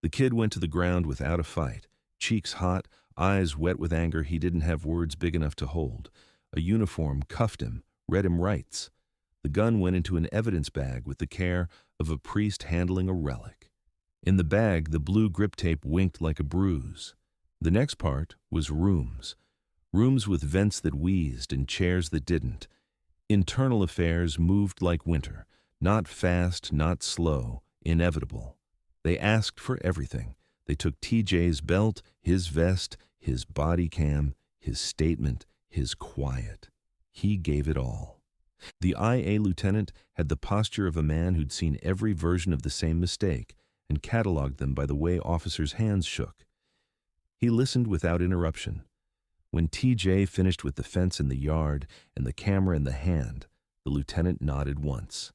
The kid went to the ground without a fight, cheeks hot, eyes wet with anger he didn't have words big enough to hold. A uniform cuffed him, read him rights. The gun went into an evidence bag with the care of a priest handling a relic. In the bag, the blue grip tape winked like a bruise. The next part was rooms. Rooms with vents that wheezed and chairs that didn't. Internal affairs moved like winter, not fast, not slow, inevitable. They asked for everything. They took TJ's belt, his vest, his body cam, his statement, his quiet. He gave it all. The IA lieutenant had the posture of a man who'd seen every version of the same mistake and cataloged them by the way officers' hands shook. He listened without interruption. When TJ finished with the fence in the yard and the camera in the hand, the lieutenant nodded once.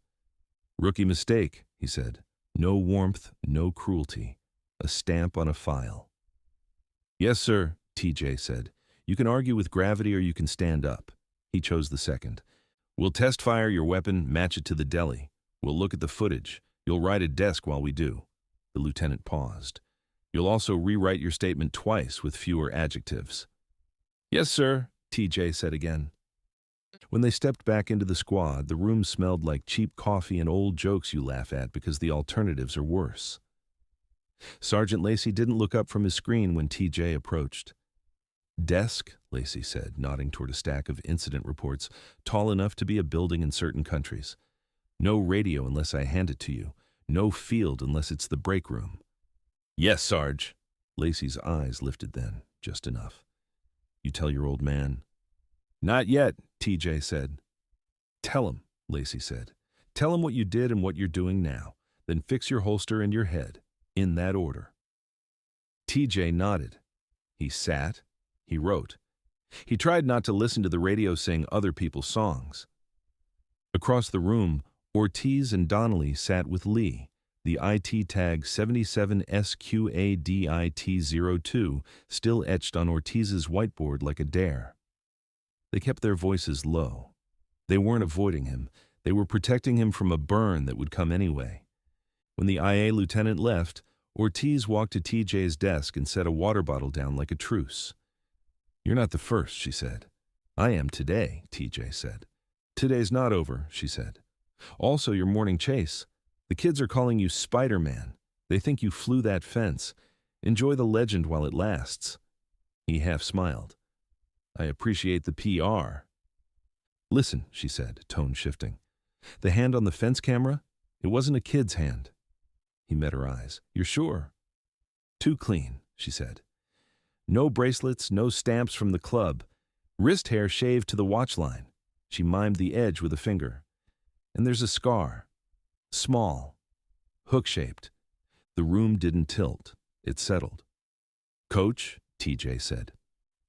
"Rookie mistake," he said. "No warmth, no cruelty. A stamp on a file." "Yes, sir," TJ said. "You can argue with gravity or you can stand up." He chose the second. "We'll test fire your weapon, match it to the deli. We'll look at the footage. You'll write a desk while we do." The lieutenant paused. "You'll also rewrite your statement twice with fewer adjectives." "Yes, sir," TJ said again. When they stepped back into the squad, the room smelled like cheap coffee and old jokes you laugh at because the alternatives are worse. Sergeant Lacey didn't look up from his screen when TJ approached. "Desk," Lacey said, nodding toward a stack of incident reports, tall enough to be a building in certain countries. "No radio unless I hand it to you. No field unless it's the break room." "Yes, Sarge." Lacey's eyes lifted then, just enough. "You tell your old man?" "Not yet," TJ said. "Tell him," Lacey said. "Tell him what you did and what you're doing now. Then fix your holster and your head. In that order." TJ nodded. He sat. He wrote. He tried not to listen to the radio sing other people's songs. Across the room, Ortiz and Donnelly sat with Lee, the IT tag 77SQADIT02 still etched on Ortiz's whiteboard like a dare. They kept their voices low. They weren't avoiding him. They were protecting him from a burn that would come anyway. When the IA lieutenant left, Ortiz walked to TJ's desk and set a water bottle down like a truce. "You're not the first," she said. "I am today," TJ said. "Today's not over," she said. "Also your morning chase. The kids are calling you Spider-Man. They think you flew that fence. Enjoy the legend while it lasts." He half smiled. "I appreciate the PR." "Listen," she said, tone shifting. "The hand on the fence camera? It wasn't a kid's hand." He met her eyes. "You're sure?" "Too clean," she said. "No bracelets, no stamps from the club. Wrist hair shaved to the watch line." She mimed the edge with a finger. "And there's a scar. Small. Hook-shaped." The room didn't tilt. It settled. "Coach," TJ said.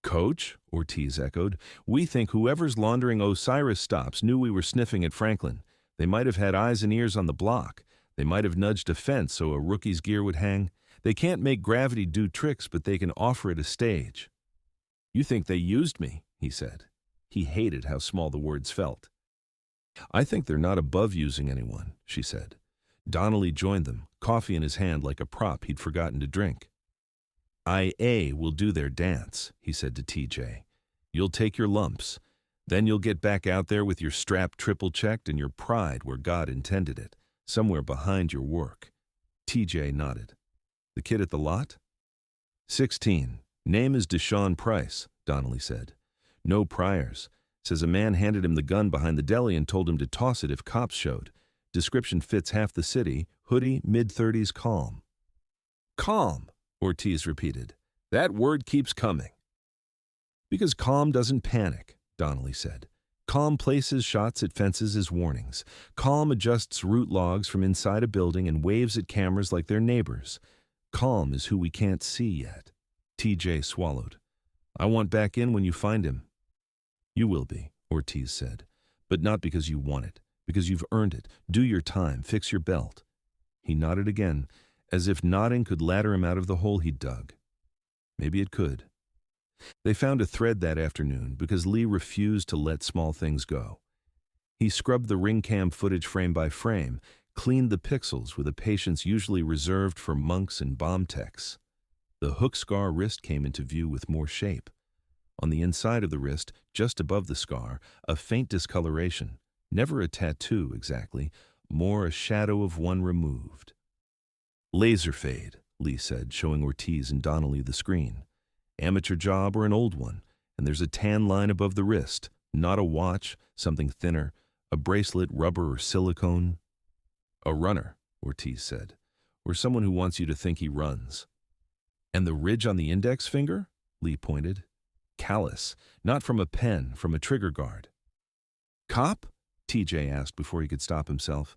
"Coach?" Ortiz echoed. "We think whoever's laundering Osiris stops knew we were sniffing at Franklin. They might have had eyes and ears on the block. They might have nudged a fence so a rookie's gear would hang. They can't make gravity do tricks, but they can offer it a stage." "You think they used me," he said. He hated how small the words felt. "I think they're not above using anyone," she said. Donnelly joined them, coffee in his hand like a prop he'd forgotten to drink. "IA will do their dance," he said to TJ. "You'll take your lumps. Then you'll get back out there with your strap triple-checked and your pride where God intended it, somewhere behind your work." TJ nodded. "The kid at the lot?" 16. "Name is Deshaun Price," Donnelly said. "No priors. Says a man handed him the gun behind the deli and told him to toss it if cops showed. Description fits half the city. Hoodie, mid-30s, calm." "Calm," Ortiz repeated. "That word keeps coming." "Because calm doesn't panic," Donnelly said. "Calm places shots at fences as warnings. Calm adjusts route logs from inside a building and waves at cameras like they're neighbors. Calm is who we can't see yet." TJ swallowed. "I want back in when you find him." "You will be," Ortiz said. "But not because you want it, because you've earned it. Do your time, fix your belt." He nodded again, as if nodding could ladder him out of the hole he'd dug. Maybe it could. They found a thread that afternoon because Lee refused to let small things go. He scrubbed the ring cam footage frame by frame, cleaned the pixels with a patience usually reserved for monks and bomb techs. The hook scar wrist came into view with more shape. On the inside of the wrist, just above the scar, a faint discoloration. Never a tattoo, exactly, more a shadow of one removed. Laser fade, Lee said, showing Ortiz and Donnelly the screen. Amateur job or an old one, and there's a tan line above the wrist. Not a watch, something thinner, a bracelet, rubber or silicone. A runner, Ortiz said, or someone who wants you to think he runs. And the ridge on the index finger? Lee pointed. Callus, not from a pen, from a trigger guard. Cop? TJ asked before he could stop himself.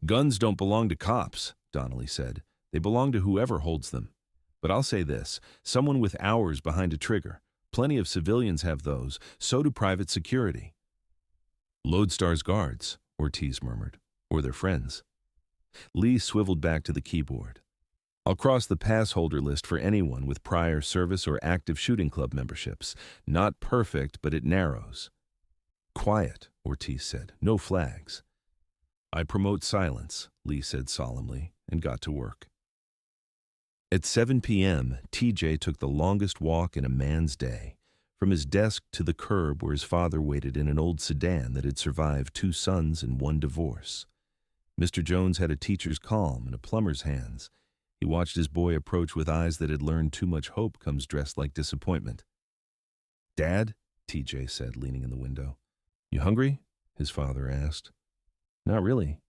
Guns don't belong to cops, Donnelly said. They belong to whoever holds them. But I'll say this, someone with hours behind a trigger. Plenty of civilians have those, so do private security. Lodestar's guards, Ortiz murmured, or their friends. Lee swiveled back to the keyboard. I'll cross the pass holder list for anyone with prior service or active shooting club memberships. Not perfect, but it narrows. Quiet, Ortiz said. No flags. I promote silence, Lee said solemnly, and got to work. At 7 p.m., TJ took the longest walk in a man's day, from his desk to the curb where his father waited in an old sedan that had survived 2 sons and 1 divorce. Mr. Jones had a teacher's calm and a plumber's hands. He watched his boy approach with eyes that had learned too much hope comes dressed like disappointment. Dad, TJ said, leaning in the window. You hungry? His father asked. Not really.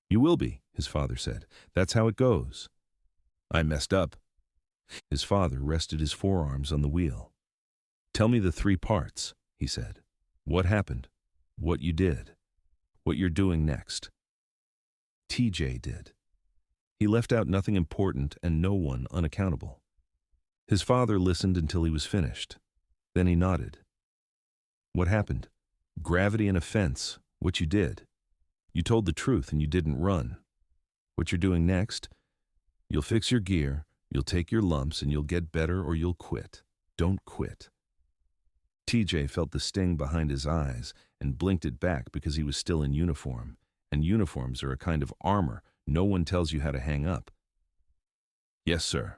You will be, his father said. That's how it goes. I messed up. His father rested his forearms on the wheel. Tell me the 3 parts, he said. What happened? What you did? What you're doing next? TJ did. He left out nothing important and no one unaccountable. His father listened until he was finished. Then he nodded. What happened? Gravity and offense. What you did. You told the truth and you didn't run. What you're doing next? You'll fix your gear, you'll take your lumps, and you'll get better or you'll quit. Don't quit. TJ felt the sting behind his eyes and blinked it back because he was still in uniform, and uniforms are a kind of armor no one tells you how to hang up. Yes, sir.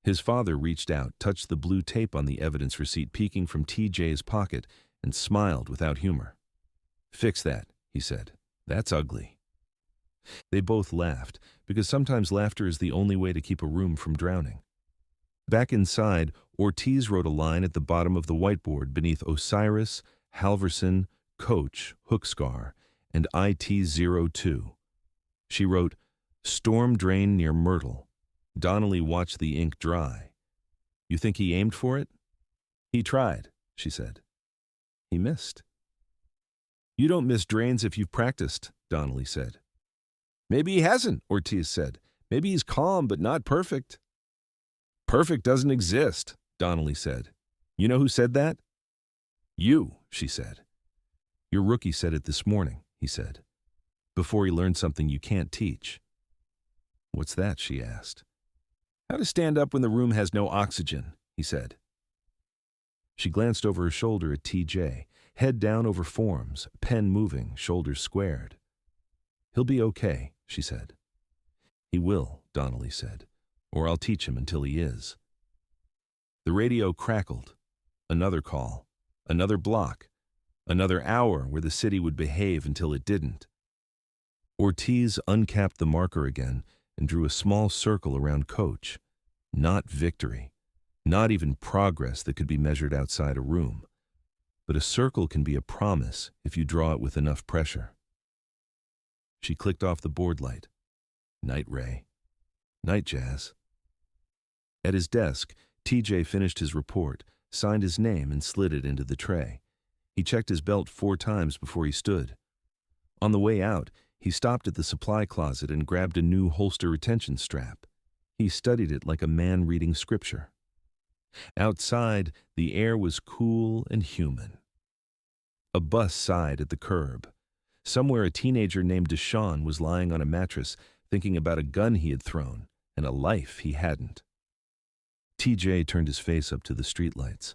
His father reached out, touched the blue tape on the evidence receipt peeking from TJ's pocket, and smiled without humor. Fix that, he said. That's ugly. They both laughed, because sometimes laughter is the only way to keep a room from drowning. Back inside, Ortiz wrote a line at the bottom of the whiteboard beneath Osiris, Halverson, Coach, Hookscar, and IT-02. She wrote, Storm drain near Myrtle. Donnelly watched the ink dry. You think he aimed for it? He tried, she said. He missed. You don't miss drains if you've practiced, Donnelly said. Maybe he hasn't, Ortiz said. Maybe he's calm, but not perfect. Perfect doesn't exist, Donnelly said. You know who said that? You, she said. Your rookie said it this morning, he said. Before he learned something you can't teach. What's that, she asked. How to stand up when the room has no oxygen, he said. She glanced over her shoulder at TJ, head down over forms, pen moving, shoulders squared. He'll be okay, she said. He will, Donnelly said, or I'll teach him until he is. The radio crackled. Another call. Another block. Another hour where the city would behave until it didn't. Ortiz uncapped the marker again and drew a small circle around Coach. Not victory. Not even progress that could be measured outside a room. But a circle can be a promise if you draw it with enough pressure. She clicked off the board light. Night, Ray. Night, Jazz. At his desk, TJ finished his report, signed his name, and slid it into the tray. He checked his belt 4 times before he stood. On the way out, he stopped at the supply closet and grabbed a new holster retention strap. He studied it like a man reading scripture. Outside, the air was cool and human. A bus sighed at the curb. Somewhere a teenager named Deshaun was lying on a mattress, thinking about a gun he had thrown and a life he hadn't. TJ turned his face up to the streetlights.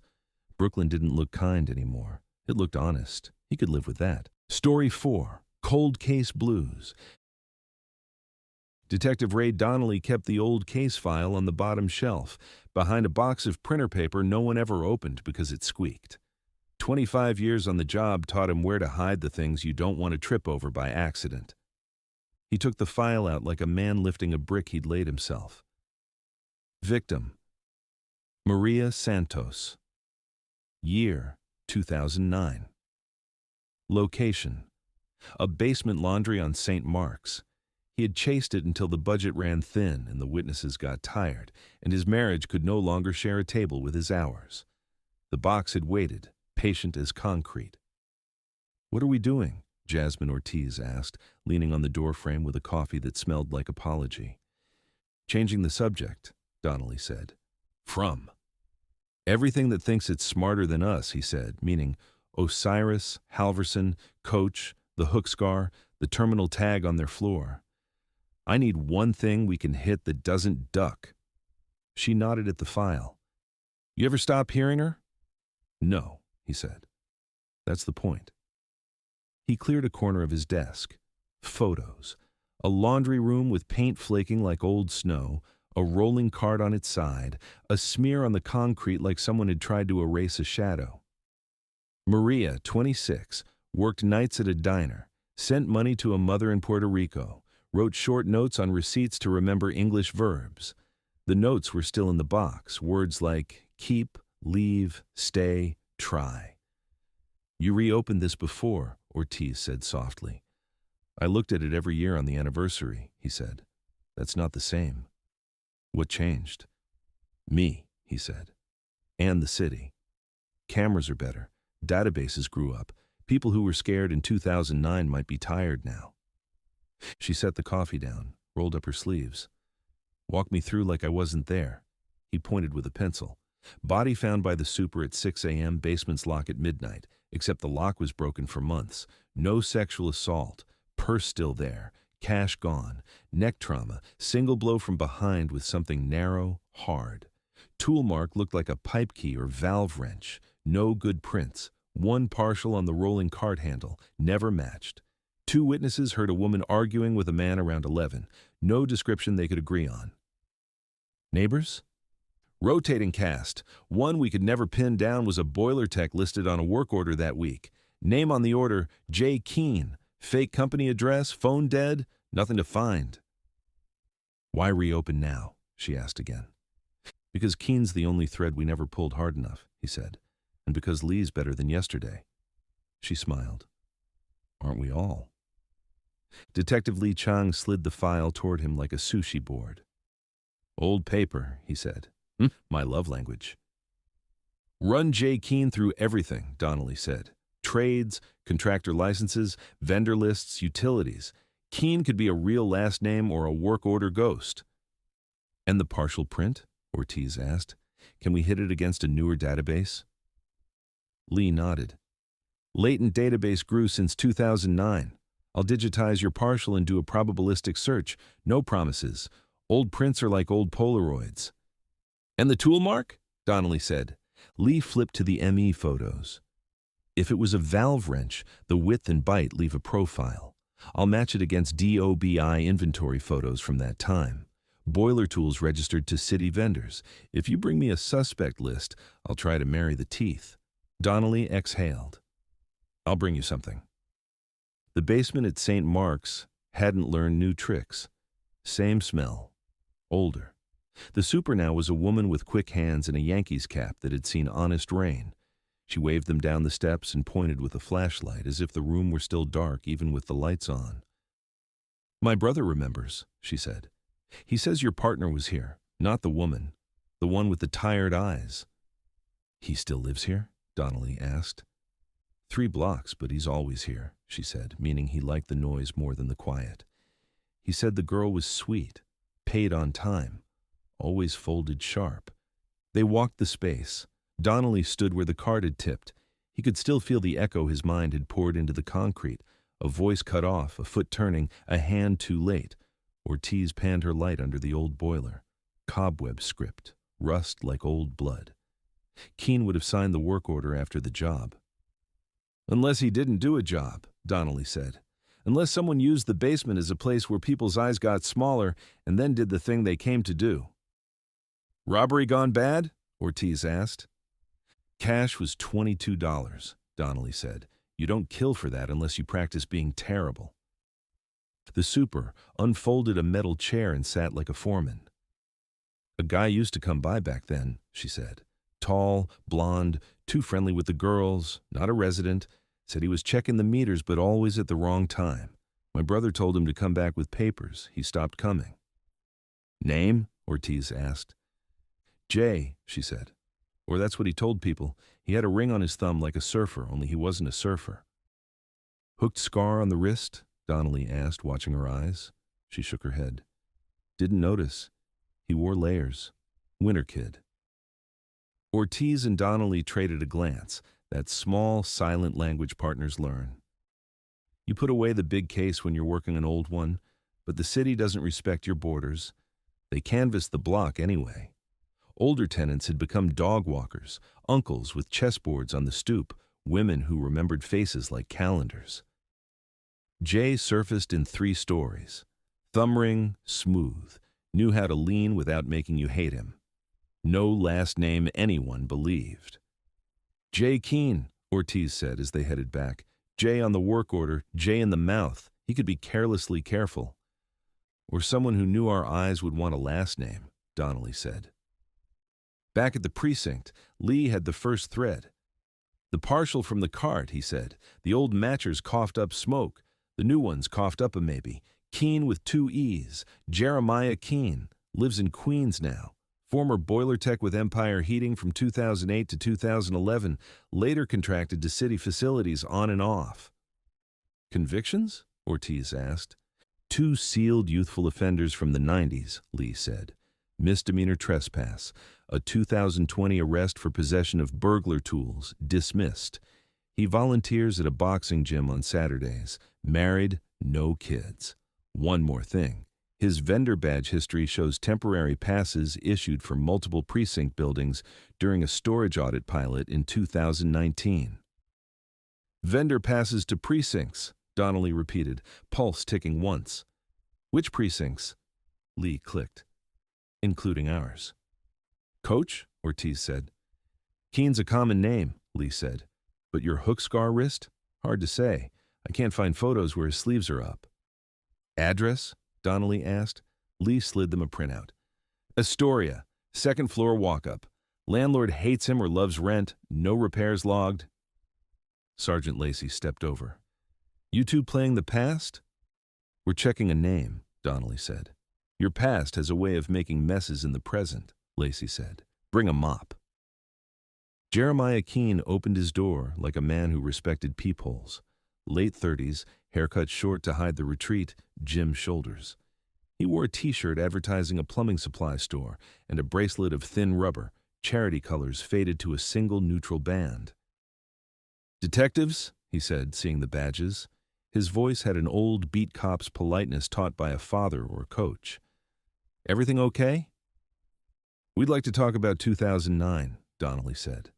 Brooklyn didn't look kind anymore. It looked honest. He could live with that. Story 4. Cold Case Blues. Detective Ray Donnelly kept the old case file on the bottom shelf, behind a box of printer paper no one ever opened because it squeaked. 25 years on the job taught him where to hide the things you don't want to trip over by accident. He took the file out like a man lifting a brick he'd laid himself. Victim: Maria Santos. Year: 2009. Location: a basement laundry on St. Mark's. He had chased it until the budget ran thin and the witnesses got tired, and his marriage could no longer share a table with his hours. The box had waited, patient as concrete. "What are we doing?" Jasmine Ortiz asked, leaning on the doorframe with a coffee that smelled like apology. "Changing the subject," Donnelly said. "From everything that thinks it's smarter than us," he said, meaning Osiris, Halverson, Coach, the hook scar, the terminal tag on their floor. "I need one thing we can hit that doesn't duck." She nodded at the file. "You ever stop hearing her?" "No," he said. "That's the point." He cleared a corner of his desk. Photos. A laundry room with paint flaking like old snow, a rolling cart on its side, a smear on the concrete like someone had tried to erase a shadow. Maria, 26, worked nights at a diner, sent money to a mother in Puerto Rico, wrote short notes on receipts to remember English verbs. The notes were still in the box, words like keep, leave, stay, try. "You reopened this before," Ortiz said softly. "I looked at it every year on the anniversary," he said. "That's not the same." "What changed?" "Me," he said. "And the city. Cameras are better. Databases grew up. People who were scared in 2009 might be tired now." She set the coffee down, rolled up her sleeves. "Walk me through like I wasn't there." He pointed with a pencil. "Body found by the super at 6 a.m., basement's lock at midnight, except the lock was broken for months. No sexual assault. Purse still there. Cash gone. Neck trauma. Single blow from behind with something narrow, hard. Tool mark looked like a pipe key or valve wrench. No good prints. One partial on the rolling cart handle. Never matched. 2 witnesses heard a woman arguing with a man around 11. No description they could agree on. Neighbors? Rotating cast. One we could never pin down was a boiler tech listed on a work order that week. Name on the order, J. Keene. Fake company address, phone dead, nothing to find." "Why reopen now?" she asked again. "Because Keene's the only thread we never pulled hard enough," he said. "And because Lee's better than yesterday." She smiled. "Aren't we all?" Detective Lee Chang slid the file toward him like a sushi board. "Old paper," he said. My love language." "Run J. Keene through everything," Donnelly said. "Trades, contractor licenses, vendor lists, utilities. Keene could be a real last name or a work order ghost." "And the partial print?" Ortiz asked. "Can we hit it against a newer database?" Lee nodded. "Latent database grew since 2009. I'll digitize your partial and do a probabilistic search. No promises. Old prints are like old Polaroids." "And the tool mark?" Donnelly said. Lee flipped to the ME photos. "If it was a valve wrench, the width and bite leave a profile. I'll match it against DOBI inventory photos from that time. Boiler tools registered to city vendors. If you bring me a suspect list, I'll try to marry the teeth." Donnelly exhaled. "I'll bring you something." The basement at St. Mark's hadn't learned new tricks. Same smell. Older. The super now was a woman with quick hands and a Yankees cap that had seen honest rain. She waved them down the steps and pointed with a flashlight as if the room were still dark even with the lights on. "My brother remembers," she said. "He says your partner was here, not the woman, the one with the tired eyes." "He still lives here?" Donnelly asked. 3 blocks, but he's always here," she said, meaning he liked the noise more than the quiet. "He said the girl was sweet, paid on time, always folded sharp." They walked the space. Donnelly stood where the cart had tipped. He could still feel the echo his mind had poured into the concrete. A voice cut off, a foot turning, a hand too late. Ortiz panned her light under the old boiler. Cobweb script, rust like old blood. Keene would have signed the work order after the job. "Unless he didn't do a job," Donnelly said. Unless someone used the basement as a place where people's eyes got smaller and then did the thing they came to do. Robbery gone bad? Ortiz asked. Cash was $22, Donnelly said. You don't kill for that unless you practice being terrible. The super unfolded a metal chair and sat like a foreman. A guy used to come by back then, she said. Tall, blonde, too friendly with the girls, not a resident. Said he was checking the meters but always at the wrong time. My brother told him to come back with papers. He stopped coming. Name? Ortiz asked. Jay, she said. Or that's what he told people. He had a ring on his thumb like a surfer, only he wasn't a surfer. Hooked scar on the wrist? Donnelly asked, watching her eyes. She shook her head. Didn't notice. He wore layers. Winter kid. Ortiz and Donnelly traded a glance, that small, silent language partners learn. You put away the big case when you're working an old one, but the city doesn't respect your borders. They canvass the block anyway. Older tenants had become dog walkers, uncles with chessboards on the stoop, women who remembered faces like calendars. Jay surfaced in 3 stories. Thumb ring, smooth, knew how to lean without making you hate him. No last name anyone believed. Jay Keene, Ortiz said as they headed back. Jay on the work order, Jay in the mouth. He could be carelessly careful. Or someone who knew our eyes would want a last name, Donnelly said. Back at the precinct, Lee had the first thread. The partial from the cart, he said. The old matchers coughed up smoke. The new ones coughed up a maybe. Keene with 2 E's. Jeremiah Keene. Lives in Queens now. Former boiler tech with Empire Heating from 2008 to 2011. Later contracted to city facilities on and off. Convictions? Ortiz asked. 2 sealed youthful offenders from the 90s, Lee said. Misdemeanor trespass. A 2020 arrest for possession of burglar tools, dismissed. He volunteers at a boxing gym on Saturdays. Married, no kids. One more thing. His vendor badge history shows temporary passes issued for multiple precinct buildings during a storage audit pilot in 2019. Vendor passes to precincts, Donnelly repeated, pulse ticking once. Which precincts? Lee clicked. Including ours. Coach? Ortiz said. Keene's a common name, Lee said. But your hook scar wrist? Hard to say. I can't find photos where his sleeves are up. Address? Donnelly asked. Lee slid them a printout. Astoria, 2nd floor walk-up. Landlord hates him or loves rent. No repairs logged. Sergeant Lacey stepped over. You 2 playing the past? We're checking a name, Donnelly said. Your past has a way of making messes in the present, Lacey said. Bring a mop. Jeremiah Keene opened his door like a man who respected peepholes. Late 30s, haircut short to hide the retreat, gym shoulders. He wore a T-shirt advertising a plumbing supply store and a bracelet of thin rubber, charity colors faded to a single neutral band. Detectives, he said, seeing the badges. His voice had an old beat cop's politeness taught by a father or a coach. Everything okay? We'd like to talk about 2009, Donnelly said.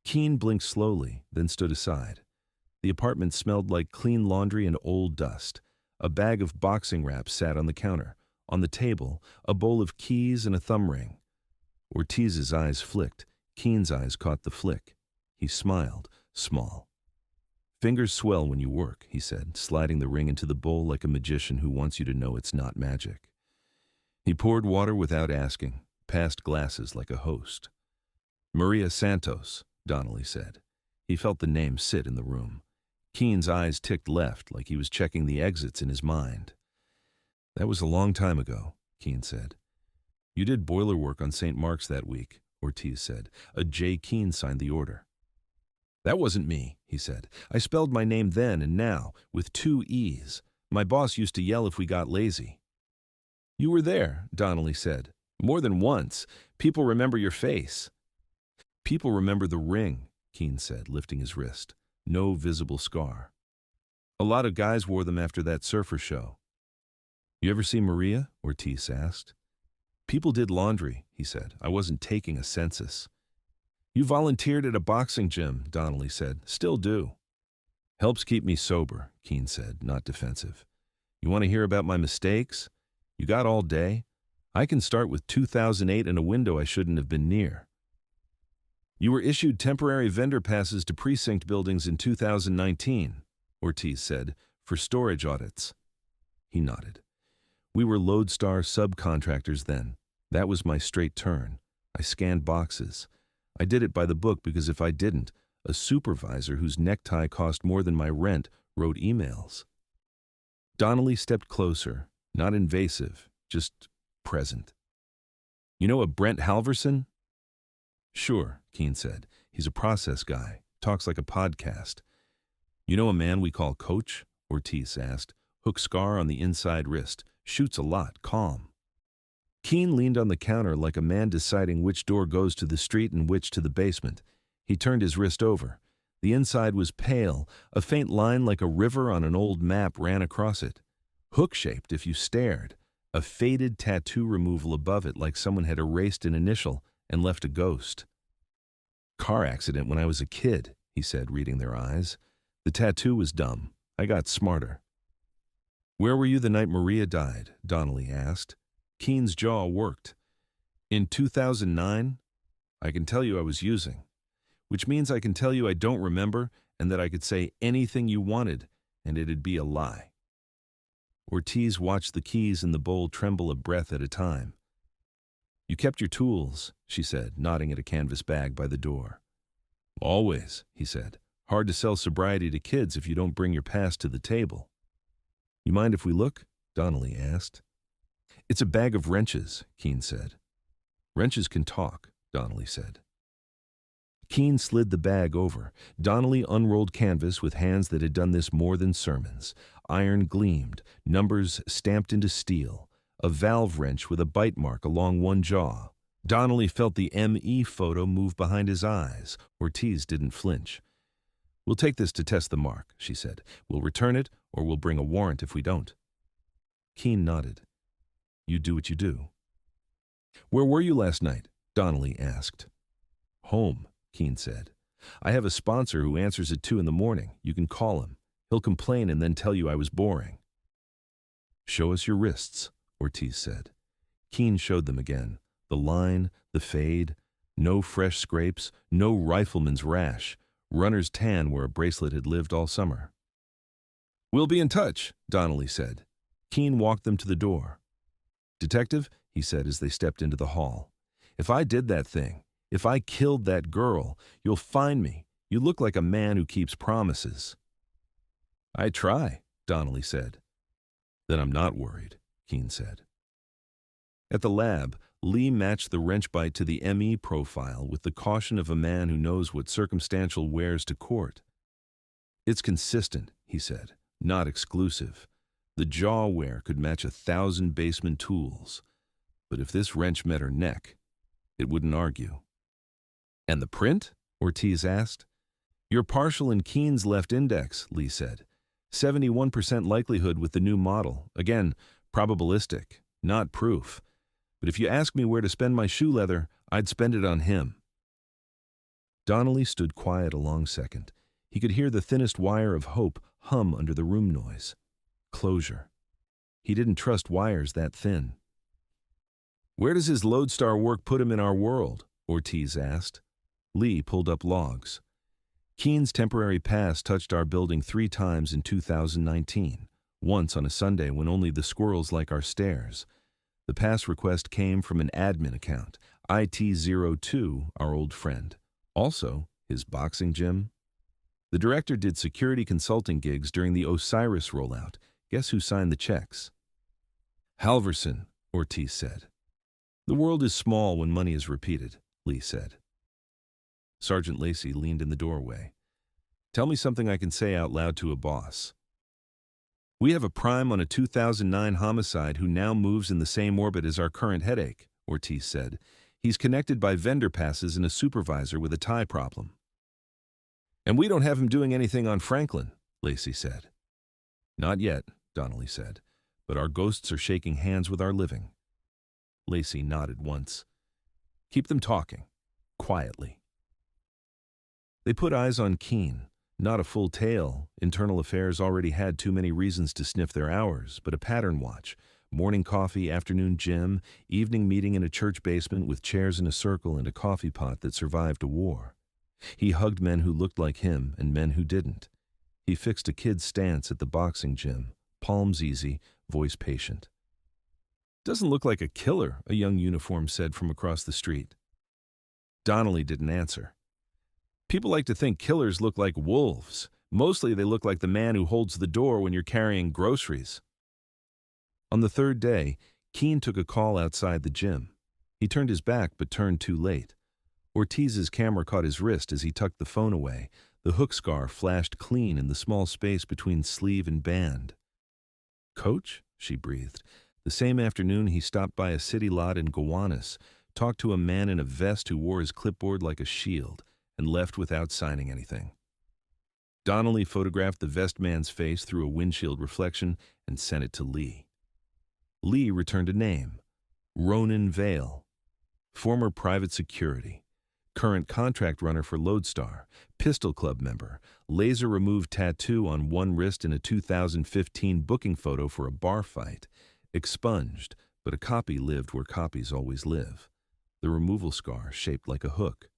Keene blinked slowly, then stood aside. The apartment smelled like clean laundry and old dust. A bag of boxing wraps sat on the counter. On the table, a bowl of keys and a thumb ring. Ortiz's eyes flicked. Keene's eyes caught the flick. He smiled, small. Fingers swell when you work, he said, sliding the ring into the bowl like a magician who wants you to know it's not magic. He poured water without asking, passed glasses like a host. Maria Santos, Donnelly said. He felt the name sit in the room. Keene's eyes ticked left like he was checking the exits in his mind. That was a long time ago, Keene said. You did boiler work on St. Mark's that week, Ortiz said. A J. Keene signed the order. That wasn't me, he said. I spelled my name then and now, with 2 E's. My boss used to yell if we got lazy. You were there, Donnelly said. More than once. People remember your face. People remember the ring, Keene said, lifting his wrist. No visible scar. A lot of guys wore them after that surfer show. You ever see Maria? Ortiz asked. People did laundry, he said. I wasn't taking a census. You volunteered at a boxing gym, Donnelly said. Still do. Helps keep me sober, Keene said, not defensive. You want to hear about my mistakes? You got all day? I can start with 2008 and a window I shouldn't have been near. You were issued temporary vendor passes to Precinct buildings in 2019, Ortiz said, for storage audits. He nodded. We were Lodestar subcontractors then. That was my straight turn. I scanned boxes. I did it by the book because if I didn't, a supervisor whose necktie cost more than my rent wrote emails. Donnelly stepped closer, not invasive, just present. You know a Brent Halverson? Sure, Keene said. He's a process guy, talks like a podcast. You know a man we call Coach? Ortiz asked. Hook scar on the inside wrist, shoots a lot, calm. Keene leaned on the counter like a man deciding which door goes to the street and which to the basement. He turned his wrist over. The inside was pale, a faint line like a river on an old map ran across it. Hook-shaped if you stared, a faded tattoo removal above it like someone had erased an initial and left a ghost. Car accident when I was a kid, he said, reading their eyes. The tattoo was dumb. I got smarter. Where were you the night Maria died? Donnelly asked. Keene's jaw worked. In 2009? I can tell you I was using. Which means I can tell you I don't remember and that I could say anything you wanted and it'd be a lie. Ortiz watched the keys in the bowl tremble a breath at a time. You kept your tools, she said, nodding at a canvas bag by the door. Always, he said. Hard to sell sobriety to kids if you don't bring your past to the table. You mind if we look? Donnelly asked. It's a bag of wrenches, Keene said. Wrenches can talk, Donnelly said. Keene slid the bag over. Donnelly unrolled canvas with hands that had done this more than sermons. Iron gleamed, numbers stamped into steel, a valve wrench with a bite mark along one jaw. Donnelly felt the ME photo move behind his eyes. Ortiz didn't flinch. We'll take this to test the mark, she said. We'll return it, or we'll bring a warrant if we don't. Keene nodded. You do what you do. Where were you last night? Donnelly asked. Home, Keene said. I have a sponsor who answers at 2 a.m. You can call him. He'll complain and then tell you I was boring. Show us your wrists, Ortiz said. Keene showed them again. The line, the fade, no fresh scrapes, no rifleman's rash, runner's tan where a bracelet had lived all summer. We'll be in touch, Donnelly said. Keene walked them to the door. Detective, he said as they stepped into the hall, if I did that thing, if I killed that girl, you'll find me. You look like a man who keeps promises. I try, Donnelly said. Then I'm not worried, Keene said. At the lab, Lee matched the wrench bite to the ME profile with the caution of a man who knows what circumstantial wears to court. It's consistent, he said, not exclusive. The jaw wear could match 1,000 basement tools. But if this wrench met her neck, it wouldn't argue. And the print? Ortiz asked. You're partial in Keene's left index, Lee said. 71% likelihood with the new model. Again, probabilistic, not proof. But if you ask me where to spend my shoe leather, I'd spend it on him. Donnelly stood quiet a long second. He could hear the thinnest wire of hope hum under the room noise. Closure. He didn't trust wires that thin. Where does his lodestar work put him in our world? Ortiz asked. Lee pulled up logs. Keene's temporary pass touched our building 3 times in 2019, once on a Sunday when only the squirrels like our stairs. The pass request came from an admin account, IT02, our old friend. Also, his boxing gym. The director did security consulting gigs during the Osiris rollout. Guess who signed the checks? Halverson, Ortiz said. The world is small when money is repeated, Lee said. Sergeant Lacey leaned in the doorway. Tell me something I can say out loud to a boss. We have a prime on a 2009 homicide who now moves in the same orbit as our current headache, Ortiz said. He's connected by vendor passes and a supervisor with a tie problem. And we don't have him doing anything on Franklin, Lacey said. Not yet, Donnelly said, but our ghosts are shaking hands with our living. Lacey nodded once. Keep them talking, quietly. They put eyes on Keene. Not a full tale. Internal Affairs already had too many reasons to sniff their hours, but a pattern watch. Morning coffee, afternoon gym, evening meeting in a church basement with chairs in a circle and a coffee pot that survived a war. He hugged men who looked like him and men who didn't. He fixed a kid's stance at the boxing gym, palms easy, voice patient. "Doesn't look like a killer," a young uniform said from across the street. Donnelly didn't answer. "People like to think killers look like wolves. Mostly they look like the man who holds the door when you're carrying groceries." On the third day, Keene took a call outside the gym. He turned his back but turned too late. Ortiz's camera caught his wrist as he tucked the phone away. The hook scar flashed clean in the small space between sleeve and band. "Coach?" she breathed. The same afternoon, he stopped by a city lot in Gowanus, talked to a man in a vest who wore his clipboard like a shield, and left without signing anything. Donnelly photographed the vest man's face through a windshield reflection and sent it to Lee. Lee returned a name: Ronan Vale, former private security, current contract runner for Lodestar, Pistol Club member, laser-removed tattoo on one wrist in a 2015 booking photo for a bar fight, expunged, but a copy lived where copies always live. The removal scar shaped like a hook.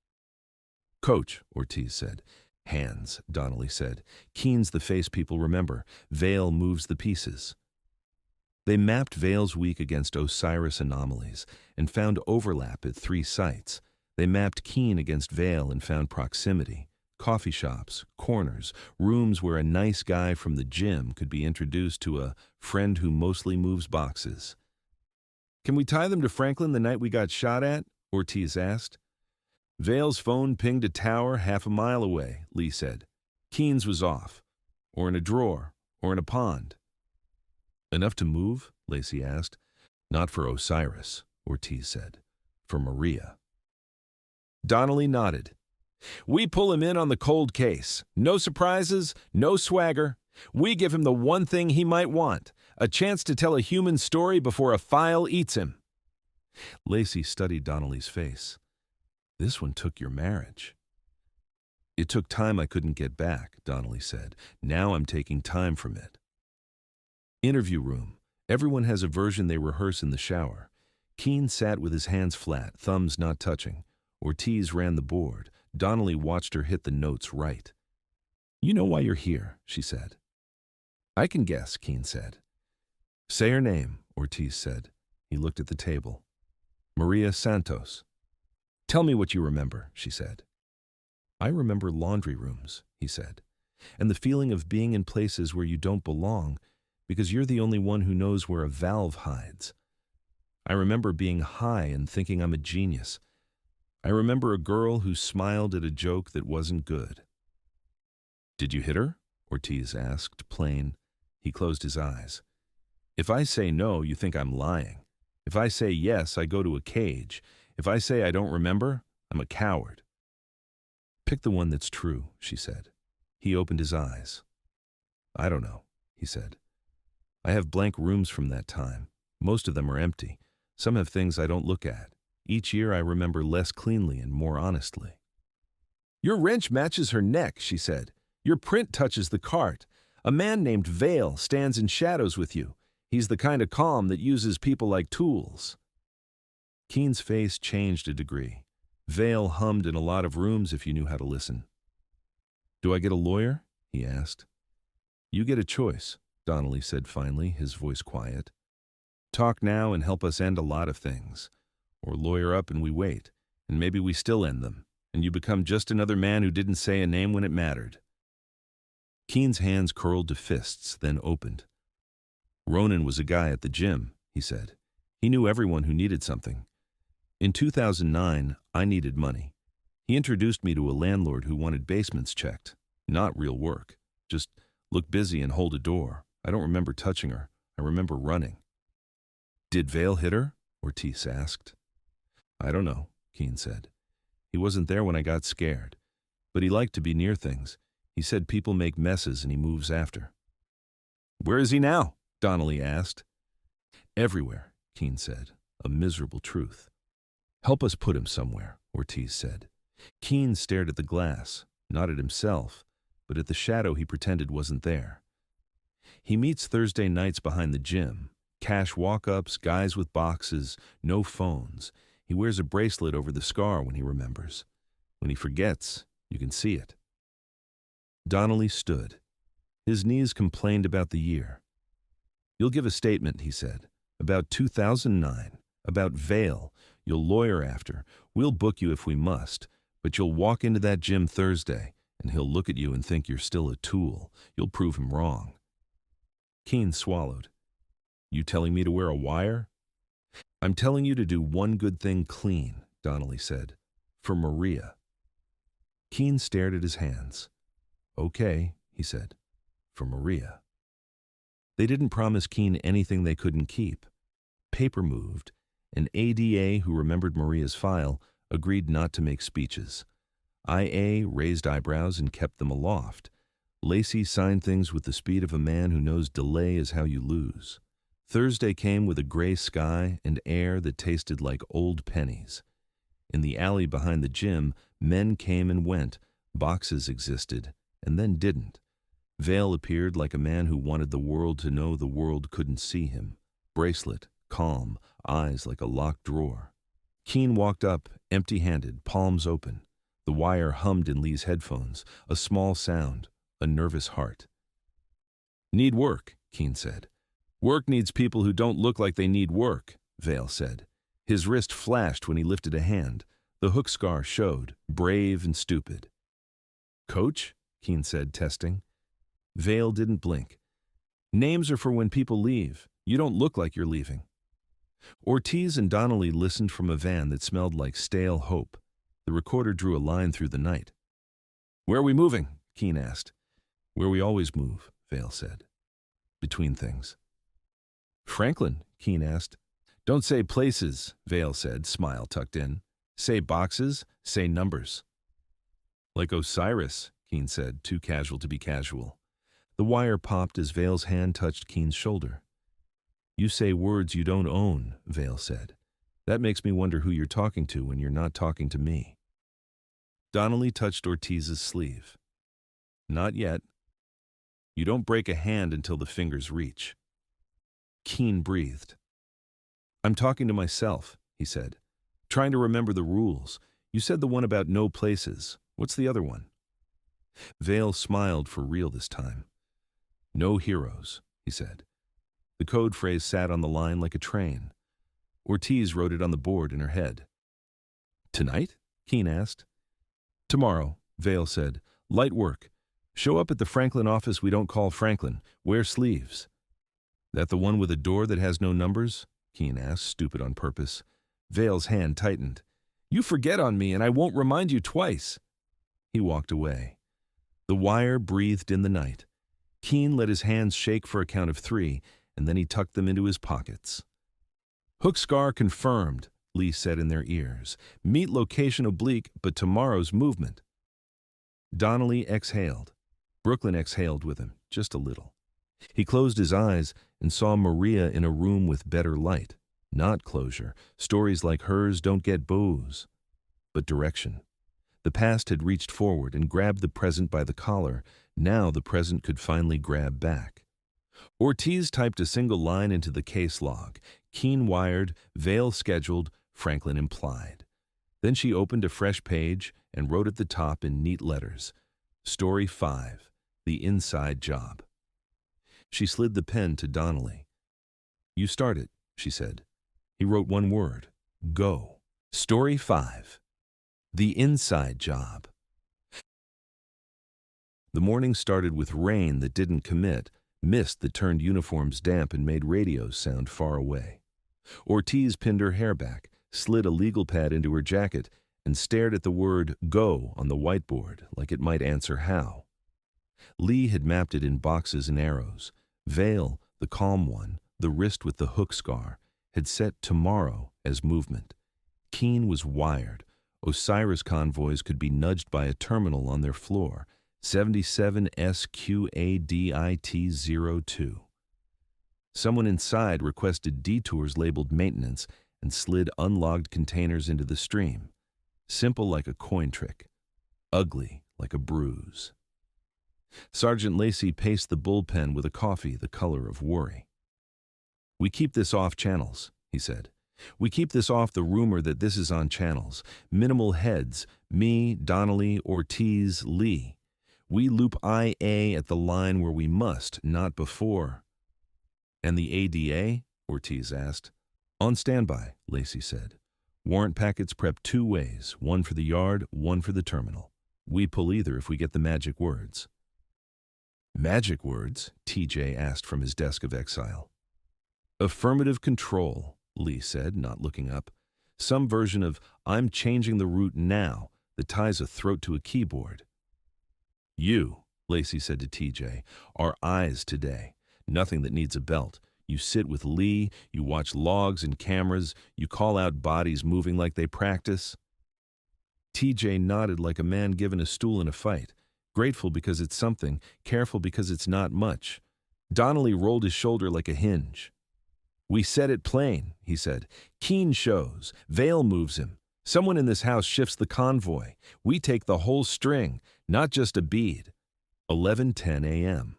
"Coach," Ortiz said. "Hands," Donnelly said. "Keene's the face people remember. Vale moves the pieces." They mapped Vale's week against Osiris anomalies and found overlap at 3 sites. They mapped Keene against Vale and found proximity. Coffee shops, corners, rooms where a nice guy from the gym could be introduced to a friend who mostly moves boxes. "Can we tie them to Franklin the night we got shot at?" Ortiz asked. "Vale's phone pinged a tower half a mile away," Lee said. "Keene's was off. Or in a drawer. Or in a pond." "Enough to move?" Lacey asked. "Not for Osiris," Ortiz said. "For Maria." Donnelly nodded. "We pull him in on the cold case. No surprises, no swagger. We give him the one thing he might want, a chance to tell a human story before a file eats him." Lacey studied Donnelly's face. "This one took your marriage." "It took time I couldn't get back," Donnelly said. "Now I'm taking time from it." Interview room. Everyone has a version they rehearse in the shower. Keene sat with his hands flat, thumbs not touching. Ortiz ran the board. Donnelly watched her hit the notes right. "You know why you're here," she said. "I can guess," Keene said. "Say her name," Ortiz said. He looked at the table. "Maria Santos." "Tell me what you remember," she said. "I remember laundry rooms," he said, "and the feeling of being in places where you don't belong because you're the only one who knows where a valve hides. I remember being high and thinking I'm a genius. I remember a girl who smiled at a joke that wasn't good." "Did you hit her?" Ortiz asked, plain. He closed his eyes. "If I say no, you think I'm lying. If I say yes, I go to a cage. If I say I don't remember, I'm a coward." "Pick the one that's true," she said. He opened his eyes. "I don't know," he said. "I have blank rooms from that time. Most of them are empty. Some have things I don't look at. Each year I remember less cleanly and more honestly." "Your wrench matches her neck," she said. "Your print touches the cart. A man named Vale stands in shadows with you. He's the kind of calm that uses people like tools." Keene's face changed a degree. Vale hummed in a lot of rooms if you knew how to listen. "Do I get a lawyer?" he asked. "You get a choice," Donnelly said finally, his voice quiet. "Talk now and help us end a lot of things. Or lawyer up and we wait, and maybe we still end them, and you become just another man who didn't say a name when it mattered." Keene's hands curled to fists, then opened. "Ronan was a guy at the gym," he said. "He knew everyone who needed something. In 2009, I needed money. He introduced me to a landlord who wanted basements checked. Not real work. Just look busy and hold a door. I don't remember touching her. I remember running." "Did Vale hit her?" Ortiz asked. "I don't know," Keene said. "He wasn't there when I got scared. But he liked to be near things. He said people make messes and he moves after." "Where is he now?" Donnelly asked. "Everywhere," Keene said. "A miserable truth." "Help us put him somewhere," Ortiz said. Keene stared at the glass, not at himself. but at the shadow he pretended wasn't there. He meets Thursday nights behind the gym. Cash walk-ups, guys with boxes, no phones. He wears a bracelet over the scar when he remembers. When he forgets, you can see it. Donnelly stood. His knees complained about the year. "You'll give a statement," he said. "About 2009. About Vale. You'll lawyer after. We'll book you if we must. But you'll walk into that gym Thursday, and he'll look at you and think you're still a tool. You'll prove him wrong." Keene swallowed. "You telling me to wear a wire?" "I'm telling you to do one good thing clean," Donnelly said. "For Maria." Keene stared at his hands. "Okay," he said. "For Maria." They didn't promise Keene anything they couldn't keep. Paper moved. An ADA who remembered Maria's file agreed not to make speeches. IA raised eyebrows and kept them aloft. Lacey signed things with the speed of a man who knows delay is how you lose. Thursday came with a gray sky and air that tasted like old pennies. In the alley behind the gym, men came and went, boxes existed, and then didn't. Vale appeared like a man who wanted the world to know the world couldn't see him. Bracelet, calm, eyes like a locked drawer. Keene walked up, empty-handed, palms open. The wire hummed in Lee's headphones, a small sound, a nervous heart. "Need work," Keene said. "Work needs people who don't look like they need work," Vale said. His wrist flashed when he lifted a hand. The hook scar showed, brave and stupid. "Coach?" Keene said, testing. Vale didn't blink. "Names are for when people leave. You don't look like you're leaving." Ortiz and Donnelly listened from a van that smelled like stale hope. The recorder drew a line through the night. "Where are we moving?" Keene asked. "Where we always move," Vale said. "Between things." "Franklin?" Keene asked. "Don't say places," Vale said, smile tucked in. "Say boxes, say numbers." "Like Osiris," Keene said, too casual to be casual. The wire popped as Vale's hand touched Keene's shoulder. "You say words you don't own," Vale said. "That makes me wonder who you're talking to when you're not talking to me." Donnelly touched Ortiz's sleeve. "Not yet. You don't break a hand until the fingers reach." Keene breathed. "I'm talking to myself," he said. "Trying to remember the rules. You said the one about no places. What's the other one?" Vale smiled for real this time. "No heroes," he said. The code phrase sat on the line like a train. Ortiz wrote it on the board in her head. "Tonight?" Keene asked. "Tomorrow," Vale said. "Light work. Show up at the Franklin office we don't call Franklin. Wear sleeves." "That the one with a door that has no numbers?" Keene asked, stupid on purpose. Vale's hand tightened. "You forget on me and I won't remind you twice." He walked away. The wire breathed in the night. Keene let his hands shake for a count of 3, and then he tucked them into his pockets. "Hook scar confirmed," Lee said in their ears. "Meet location oblique, but tomorrow's movement." Donnelly exhaled. Brooklyn exhaled with him, just a little. He closed his eyes and saw Maria in a room with better light. Not closure. Stories like hers don't get bows. But direction. The past had reached forward and grabbed the present by the collar. Now the present could finally grab back. Ortiz typed a single line into the case log. Keene wired, Vale scheduled, Franklin implied. Then she opened a fresh page and wrote at the top in neat letters, Story 5, The Inside Job. She slid the pen to Donnelly. "You start it," she said. He wrote one word, Go. Story 5, The Inside Job. The morning started with rain that didn't commit, mist that turned uniforms damp and made radios sound far away. Ortiz pinned her hair back, slid a legal pad into her jacket, and stared at the word Go on the whiteboard like it might answer how. Lee had mapped it in boxes and arrows. Vale, the calm one, the wrist with the hook scar, had set tomorrow as movement. Keene was wired. Osiris convoys could be nudged by a terminal on their floor, 77 SQADIT02. Someone inside requested detours labeled maintenance and slid unlogged containers into the stream. Simple like a coin trick. Ugly like a bruise. Sergeant Lacey paced the bullpen with a coffee the color of worry. "We keep this off channels," he said. "We keep this off the rumor that this is on channels. Minimal heads, me, Donnelly, Ortiz, Lee. We loop IA at the line where we must, not before." "And the ADA?" Ortiz asked. "On standby," Lacey said. "Warrant packets prepped 2 ways, one for the yard, one for the terminal. We pull either if we get the magic words." "Magic words?" TJ asked from his desk of exile. "Affirmative control," Lee said, not looking up. "Some version of 'I'm changing the route now' that ties a throat to a keyboard." "You," Lacey said to TJ, "are eyes today. Nothing that needs a belt. You sit with Lee, you watch logs and cameras, you call out bodies moving like they practice." TJ nodded like a man given a stool in a fight, grateful because it's something, careful because it's not much. Donnelly rolled his shoulder like a hinge. "We said it plain," he said. "Keen shows. Vale moves him. Someone in this house shifts the convoy. We take the whole string, not just a bead." 11:10 a.m.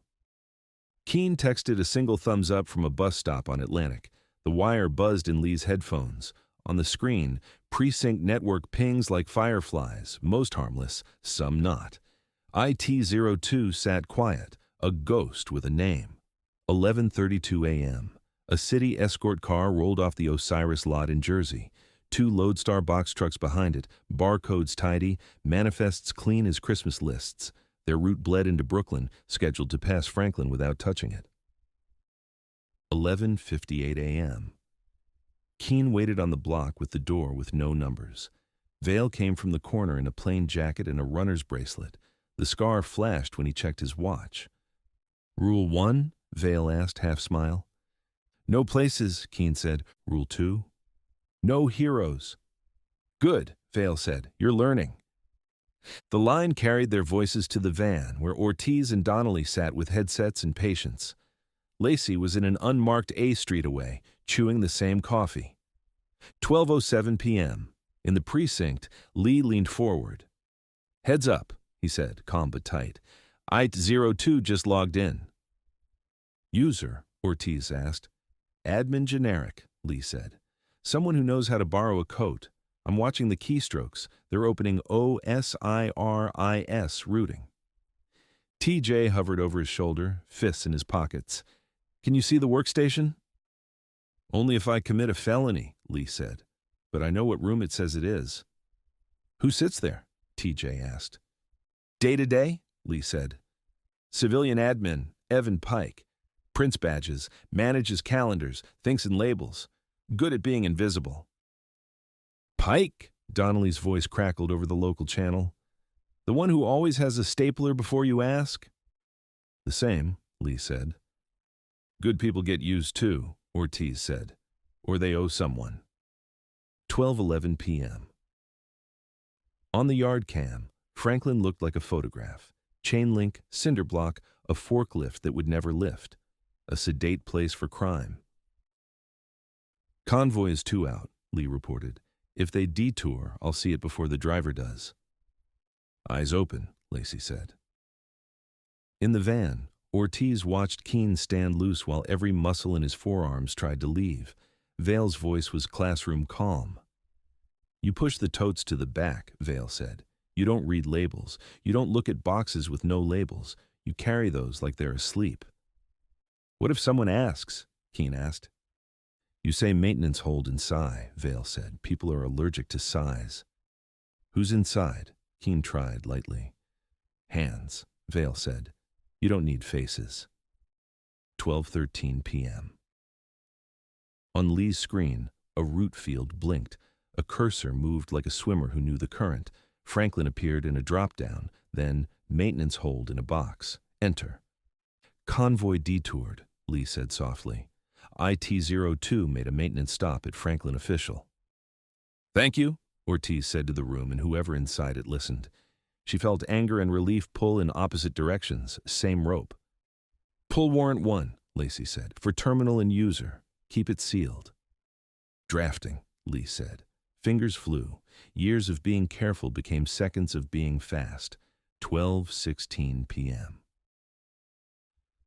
Keen texted a single thumbs up from a bus stop on Atlantic. The wire buzzed in Lee's headphones. On the screen, Precinct network pings like fireflies, most harmless, some not. IT-02 sat quiet, a ghost with a name. 11:32 a.m. A city escort car rolled off the Osiris lot in Jersey. 2 Lodestar box trucks behind it, barcodes tidy, manifests clean as Christmas lists. Their route bled into Brooklyn, scheduled to pass Franklin without touching it. 11:58 a.m. Keen waited on the block with the door with no numbers. Vale came from the corner in a plain jacket and a runner's bracelet. The scar flashed when he checked his watch. "Rule 1? Vale asked, half-smile. "No places," Keen said. "Rule 2? "No heroes." "Good," Vale said. "You're learning." The line carried their voices to the van, where Ortiz and Donnelly sat with headsets and patience. Lacey was in an unmarked A Street away, chewing the same coffee. 12:07 p.m. In the precinct, Lee leaned forward. "Heads up," he said, calm but tight. IT-02 just logged in." "User?" Ortiz asked. "Admin generic," Lee said. "Someone who knows how to borrow a coat. I'm watching the keystrokes. They're opening OSIRIS routing." TJ hovered over his shoulder, fists in his pockets. "Can you see the workstation?" "Only if I commit a felony," Lee said. "But I know what room it says it is." "Who sits there?" TJ asked. "Day-to-day," Lee said. "Civilian admin, Evan Pike. Prints badges, manages calendars, thinks in labels. Good at being invisible." "Pike?" Donnelly's voice crackled over the local channel. "The one who always has a stapler before you ask?" "The same," Lee said. "Good people get used too," Ortiz said. "Or they owe someone." 12:11 p.m. On the yard cam, Franklin looked like a photograph. Chain link, cinder block, a forklift that would never lift. A sedate place for crime. "Convoy is 2 out," Lee reported. "If they detour, I'll see it before the driver does." "Eyes open," Lacey said. In the van, Ortiz watched Keen stand loose while every muscle in his forearms tried to leave. Vale's voice was classroom calm. "You push the totes to the back," Vale said. "You don't read labels. You don't look at boxes with no labels. You carry those like they're asleep." "What if someone asks?" Keen asked. "You say maintenance hold and sigh," Vale said. "People are allergic to sighs." "Who's inside?" Keen tried lightly. "Hands," Vale said. "You don't need faces." 12:13 p.m. On Lee's screen, a route field blinked. A cursor moved like a swimmer who knew the current. Franklin appeared in a drop-down, then maintenance hold in a box. Enter. "Convoy detoured," Lee said softly. IT-02 made a maintenance stop at Franklin official. "Thank you," Ortiz said to the room, and whoever inside it listened. She felt anger and relief pull in opposite directions, same rope. "Pull warrant 1, Lacey said, "for terminal and user. Keep it sealed." "Drafting," Lee said. Fingers flew. Years of being careful became seconds of being fast. 12:16 p.m.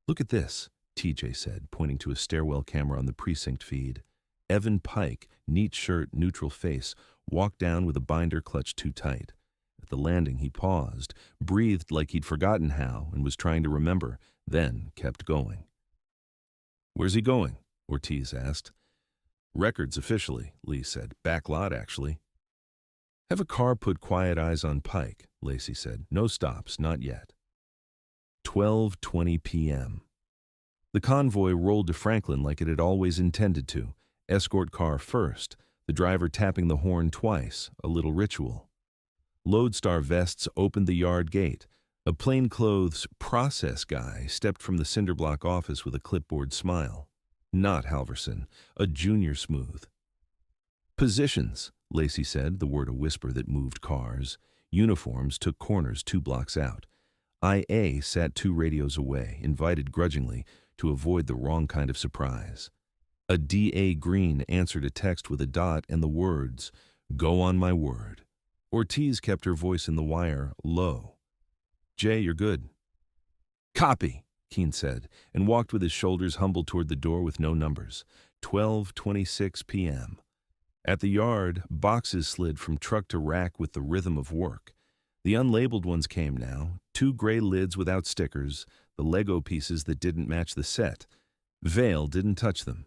Look at this, TJ said, pointing to a stairwell camera on the precinct feed. Evan Pike, neat shirt, neutral face, walked down with a binder clutched too tight. At the landing, he paused, breathed like he'd forgotten how, and was trying to remember, then kept going. "Where's he going?" Ortiz asked. "Records officially," Lee said. "Back lot, actually." "Have a car put quiet eyes on Pike," Lacey said. "No stops, not yet." 12:20 p.m. The convoy rolled to Franklin like it had always intended to. Escort car first, the driver tapping the horn twice, a little ritual. Lodestar vests opened the yard gate. A plainclothes process guy stepped from the cinderblock office with a clipboard smile. Not Halverson, a junior smooth. "Positions," Lacey said, the word a whisper that moved cars. Uniforms took corners 2 blocks out. IA sat 2 radios away, invited grudgingly, to avoid the wrong kind of surprise. A DA Green answered a text with a dot and the words, "Go on my word." Ortiz kept her voice in the wire low. "Jay, you're good." "Copy," Keene said, and walked with his shoulders humbled toward the door with no numbers. 12:26 p.m. At the yard, boxes slid from truck to rack with the rhythm of work. The unlabeled ones came now, 2 gray lids without stickers, the Lego pieces that didn't match the set. Vale didn't touch them.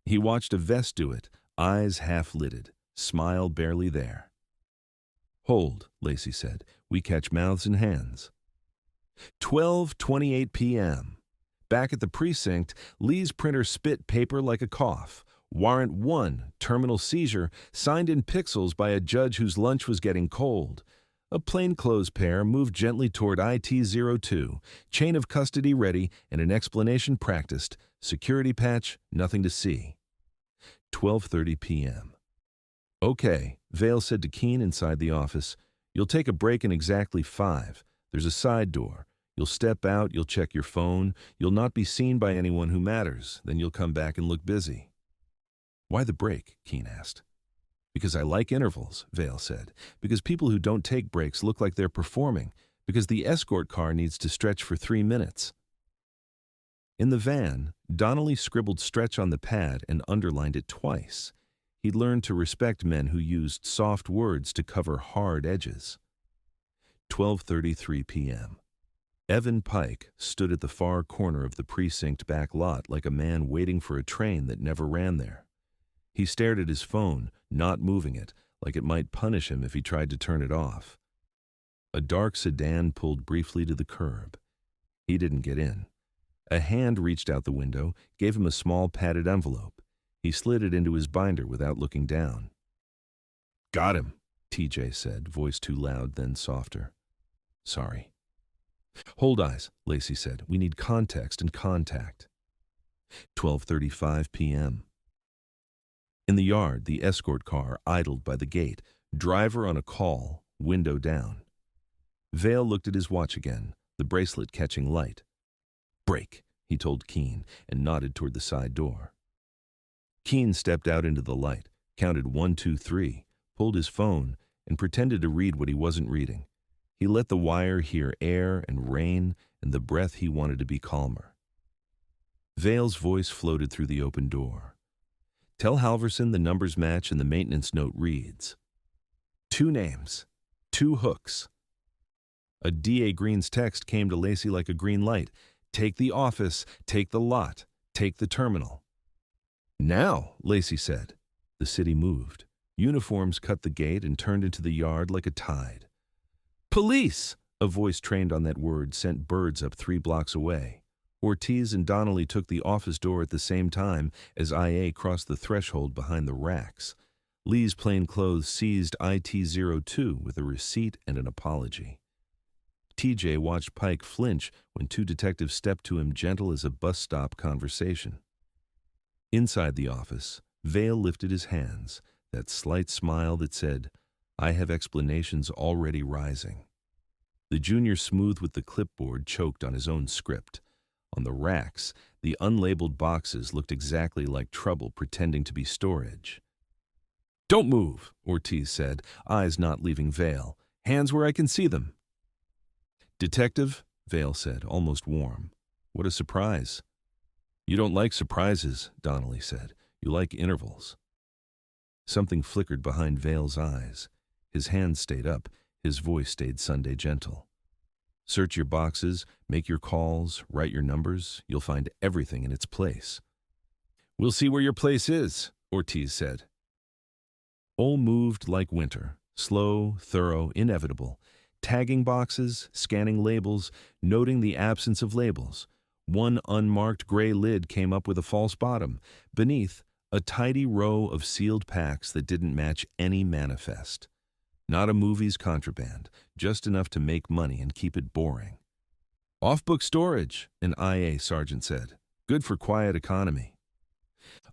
He watched a vest do it, eyes half-lidded, smile barely there. "Hold," Lacey said. "We catch mouths and hands." 12:28 p.m. Back at the precinct, Lee's printer spit paper like a cough. Warrant 1, terminal seizure, signed in pixels by a judge whose lunch was getting cold. A plainclothes pair moved gently toward IT-02, chain of custody ready and an explanation practiced, security patch, nothing to see. 12:30 p.m. "Okay," Vale said to Keene inside the office. "You'll take a break in exactly 5. There's a side door. You'll step out, you'll check your phone, you'll not be seen by anyone who matters, then you'll come back and look busy." "Why the break?" Keene asked. "Because I like intervals," Vale said. "Because people who don't take breaks look like they're performing. Because the escort car needs to stretch for 3 minutes. In the van, Donnelly scribbled stretch on the pad and underlined it twice. He'd learned to respect men who used soft words to cover hard edges. 12:33 p.m. Evan Pike stood at the far corner of the precinct back lot like a man waiting for a train that never ran there. He stared at his phone, not moving it, like it might punish him if he tried to turn it off. A dark sedan pulled briefly to the curb. He didn't get in. A hand reached out the window, gave him a small padded envelope. He slid it into his binder without looking down. "Got him," TJ said, voice too loud, then softer. "Sorry." "Hold eyes," Lacey said. "We need context and contact." 12:35 p.m. In the yard, the escort car idled by the gate, driver on a call, window down. Vale looked at his watch again, the bracelet catching light. "Break," he told Keene, and nodded toward the side door. Keene stepped out into the light, counted 1, 2, 3, pulled his phone, and pretended to read what he wasn't reading. He let the wire hear air and rain and the breath he wanted to be calmer. Vale's voice floated through the open door. "Tell Halverson the numbers match and the maintenance note reads. 2 names, 2 hooks." A D.A. Green's text came to Lacey like a green light. "Take the office, take the lot, take the terminal." "Now," Lacey said. The city moved. Uniforms cut the gate and turned into the yard like a tide. "Police!" A voice trained on that word sent birds up 3 blocks away. Ortiz and Donnelly took the office door at the same time as IA crossed the threshold behind the racks. Lee's plainclothes seized IT-02 with a receipt and an apology. TJ watched Pike flinch when 2 detectives stepped to him gentle as a bus stop conversation. Inside the office, Vale lifted his hands, that slight smile that said, "I have explanations already rising." The junior smooth with the clipboard choked on his own script. On the racks, the unlabeled boxes looked exactly like trouble pretending to be storage. "Don't move," Ortiz said, eyes not leaving Vale. "Hands where I can see them." "Detective," Vale said, almost warm. What a surprise. You don't like surprises, Donnelly said. You like intervals. Something flickered behind Vale's eyes. His hand stayed up. His voice stayed Sunday gentle. Search your boxes, make your calls, write your numbers. You'll find everything in its place. We'll see where your place is, Ortiz said. All moved like winter, slow, thorough, inevitable. Tagging boxes, scanning labels, noting the absence of labels. One unmarked gray lid came up with a false bottom. Beneath, a tidy row of sealed packs that didn't match any manifest. Not a movie's contraband, just enough to make money and keep it boring. Off-book storage, an IA sergeant said. Good for quiet economy.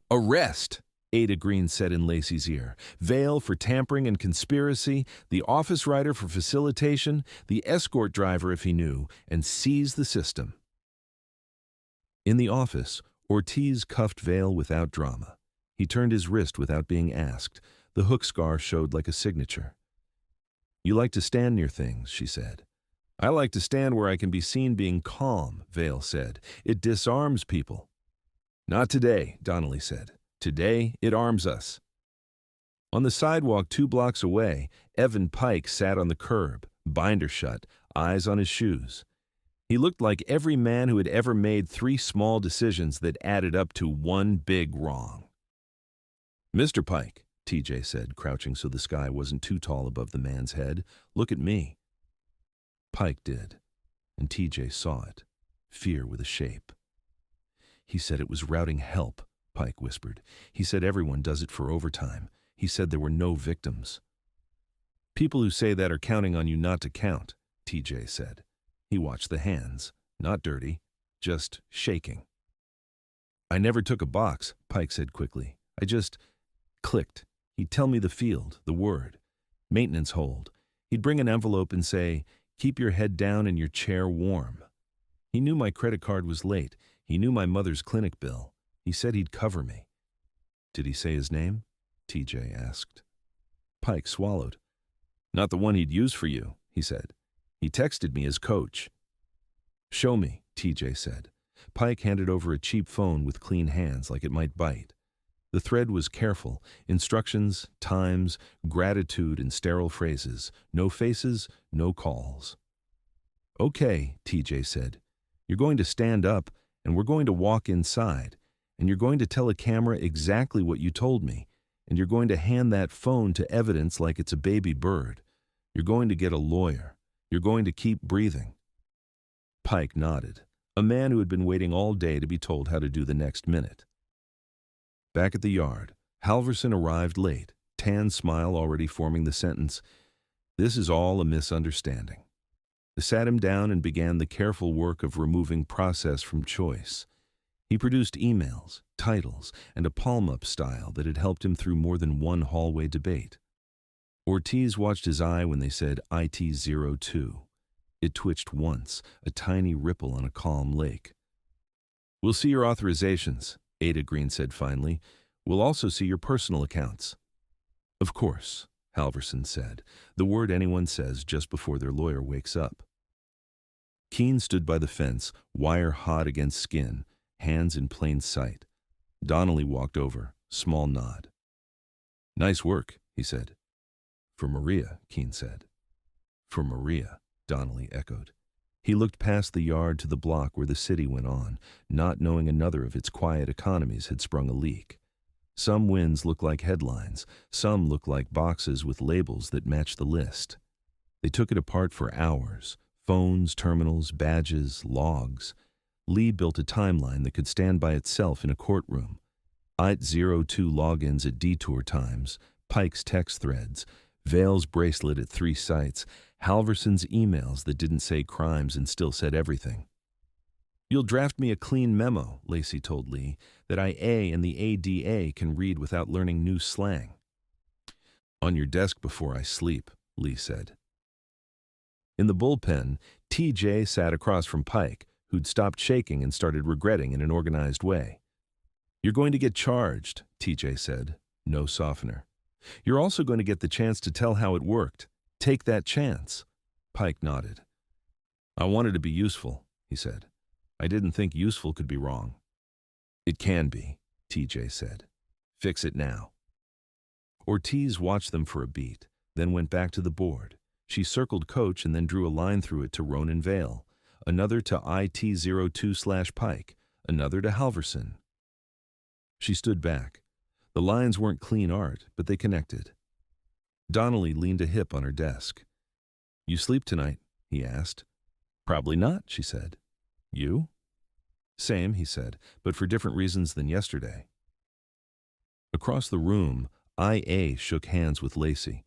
Arrest, Ada Green said in Lacey's ear. Vale for tampering and conspiracy, the office rider for facilitation, the escort driver if he knew, and seize the system. In the office, Ortiz cuffed Vale without drama. He turned his wrist without being asked. The hook scar showed like a signature. You like to stand near things, she said. I like to stand where I can be seen being calm, Vale said. It disarms people. Not today, Donnelly said. Today, it arms us. On the sidewalk 2 blocks away, Evan Pike sat on the curb, binder shut, eyes on his shoes. He looked like every man who had ever made 3 small decisions that added up to one big wrong. Mr. Pike, TJ said, crouching so the sky wasn't too tall above the man's head, look at me. Pike did, and TJ saw it, fear with a shape. He said it was routing help, Pike whispered. He said everyone does it for overtime. He said there were no victims. People who say that are counting on you not to count, TJ said. He watched the hands, not dirty, just shaking. I never took a box, Pike said quickly. I just clicked. He'd tell me the field, the word. Maintenance hold. He'd bring an envelope and say, keep your head down and your chair warm. He knew my credit card was late. He knew my mother's clinic bill. He said he'd cover me. Did he say his name? TJ asked. Pike swallowed. Not the one he'd use for you, he said. He texted me as coach. Show me, TJ said. Pike handed over a cheap phone with clean hands like it might bite. The thread was careful. Instructions, times, gratitude in sterile phrases. No faces, no calls. Okay, TJ said. You're going to stand up, and we're going to walk inside, and you're going to tell a camera exactly what you told me, and you're going to hand that phone to evidence like it's a baby bird. You're going to get a lawyer. You're going to keep breathing. Pike nodded, a man who had been waiting all day to be told how to do the next minute. Back at the yard, Halverson arrived late, tan smile already forming the sentence, "This is all a misunderstanding." They sat him down and began the careful work of removing process from choice. He produced emails, titles, and a palm-up style that had helped him through more than one hallway debate. Ortiz watched his eye when they said IT-02. It twitched once, a tiny ripple on a calm lake. "We'll see your authorizations," Ada Green said finally. "We'll also see your personal accounts." "Of course," Halverson said, the word anyone says just before their lawyer wakes up. Keene stood by the fence, wire hot against skin, hands in plain sight. Donnelly walked over, small nod. "Nice work," he said. "For Maria," Keene said. "For Maria," Donnelly echoed. He looked past the yard to the block where the city went on, not knowing another of its quiet economies had sprung a leak. Some wins looked like headlines, some looked like boxes with labels that matched the list. They took it apart for hours, phones, terminals, badges, logs. Lee built a timeline that could stand by itself in a courtroom. IT-02 logins at detour times, Pike's text threads, Vale's bracelet at 3 sites, Halverson's emails that didn't say crimes and still said everything. "You'll draft me a clean memo," Lacey told Lee, "that IA and the ADA can read without learning new slang." "On your desk before I sleep," Lee said. In the bullpen, TJ sat across from Pike, who'd stopped shaking and started regretting in an organized way. "You're going to get charged," TJ said, no softener. "You're also going to get the chance to tell how it worked. Take that chance." Pike nodded. "I wanted to be useful," he said. I didn't think useful could be wrong. It can be, TJ said. Fix it now. Ortiz watched them for a beat, then went back to the board. She circled Coach and then drew a line through it to Ronan Vale, another to IT-02/Pike, another to Halverson. She stood back. The lines weren't clean art, but they connected. Donnelly leaned a hip on her desk. You sleep tonight? He asked. Probably not, she said. You? Same, he said, but for different reasons than yesterday. Across the room, IA shook hands with Lacey,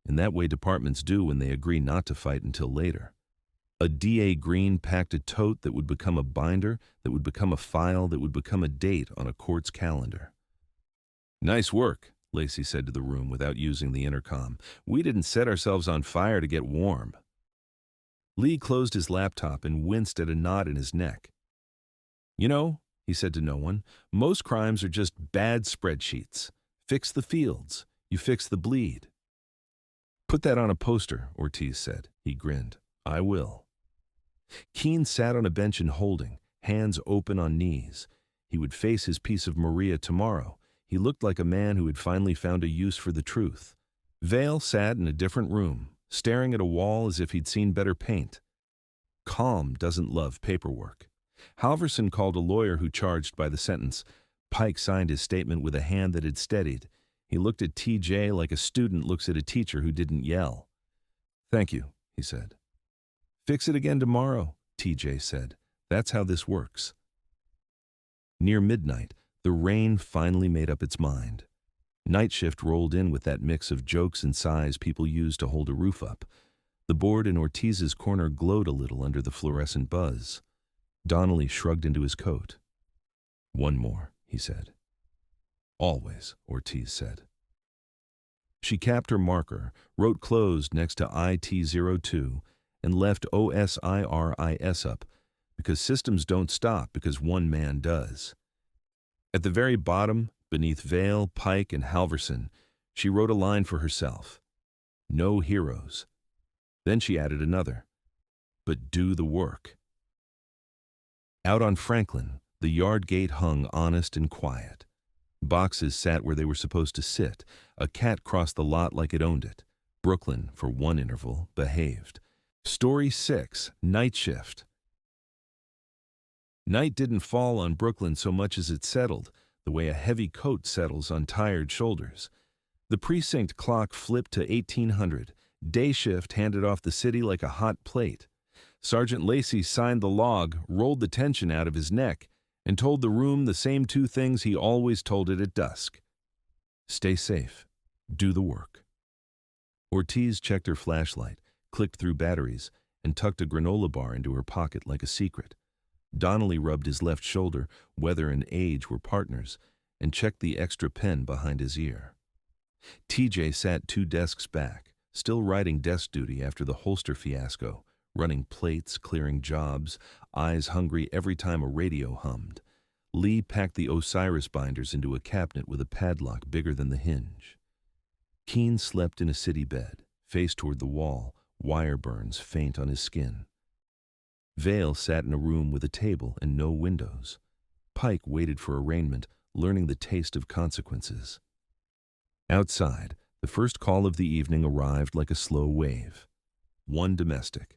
in that way departments do when they agree not to fight until later. A DA Green packed a tote that would become a binder, that would become a file, that would become a date on a court's calendar. Nice work, Lacey said to the room without using the intercom. We didn't set ourselves on fire to get warm. Lee closed his laptop and winced at a knot in his neck. You know, he said to no one, most crimes are just bad spreadsheets. Fix the fields. You fix the bleed. Put that on a poster, Ortiz said. He grinned. I will. Keene sat on a bench in holding, hands open on knees. He would face his piece of Maria tomorrow. He looked like a man who had finally found a use for the truth. Vale sat in a different room, staring at a wall as if he'd seen better paint. Calm doesn't love paperwork. Halverson called a lawyer who charged by the sentence. Pike signed his statement with a hand that had steadied. He looked at TJ like a student looks at a teacher who didn't yell. Thank you, he said. Fix it again tomorrow, TJ said. That's how this works. Near midnight, the rain finally made up its mind. Night shift rolled in with that mix of jokes and sighs people use to hold a roof up. The board in Ortiz's corner glowed a little under the fluorescent buzz. Donnelly shrugged into his coat. One more, he said. Always, Ortiz said. She capped her marker, wrote closed next to IT-02, and left OSIRIS up, because systems don't stop because one man does. At the very bottom, beneath Vale, Pike, and Halverson, she wrote a line for herself. No heroes. Then she added another. But do the work. Out on Franklin, the yard gate hung honest and quiet. Boxes sat where they were supposed to sit. A cat crossed the lot like it owned it. Brooklyn, for one interval, behaved. Story 6, Night Shift. Night didn't fall on Brooklyn so much as it settled, the way a heavy coat settles on tired shoulders. The precinct clock flipped to 1800. Day shift handed off the city like a hot plate. Sergeant Lacey signed the log, rolled the tension out of his neck, and told the room the same two things he always told it at dusk. Stay safe. Do the work. Ortiz checked her flashlight, clicked through batteries, and tucked a granola bar into her pocket like a secret. Donnelly rubbed his left shoulder, weather and age were partners, and checked the extra pen behind his ear. TJ sat 2 desks back, still riding desk duty after the holster fiasco, running plates, clearing jobs, eyes hungry every time a radio hummed. Lee packed the Osiris binders into a cabinet with a padlock bigger than the hinge. Keene slept in a city bed, face toward the wall, wire burns faint on his skin. Vale sat in a room with a table and no windows. Pike waited for arraignment, learning the taste of consequences. Outside, the first call of the evening arrived like a slow wave. One domestic.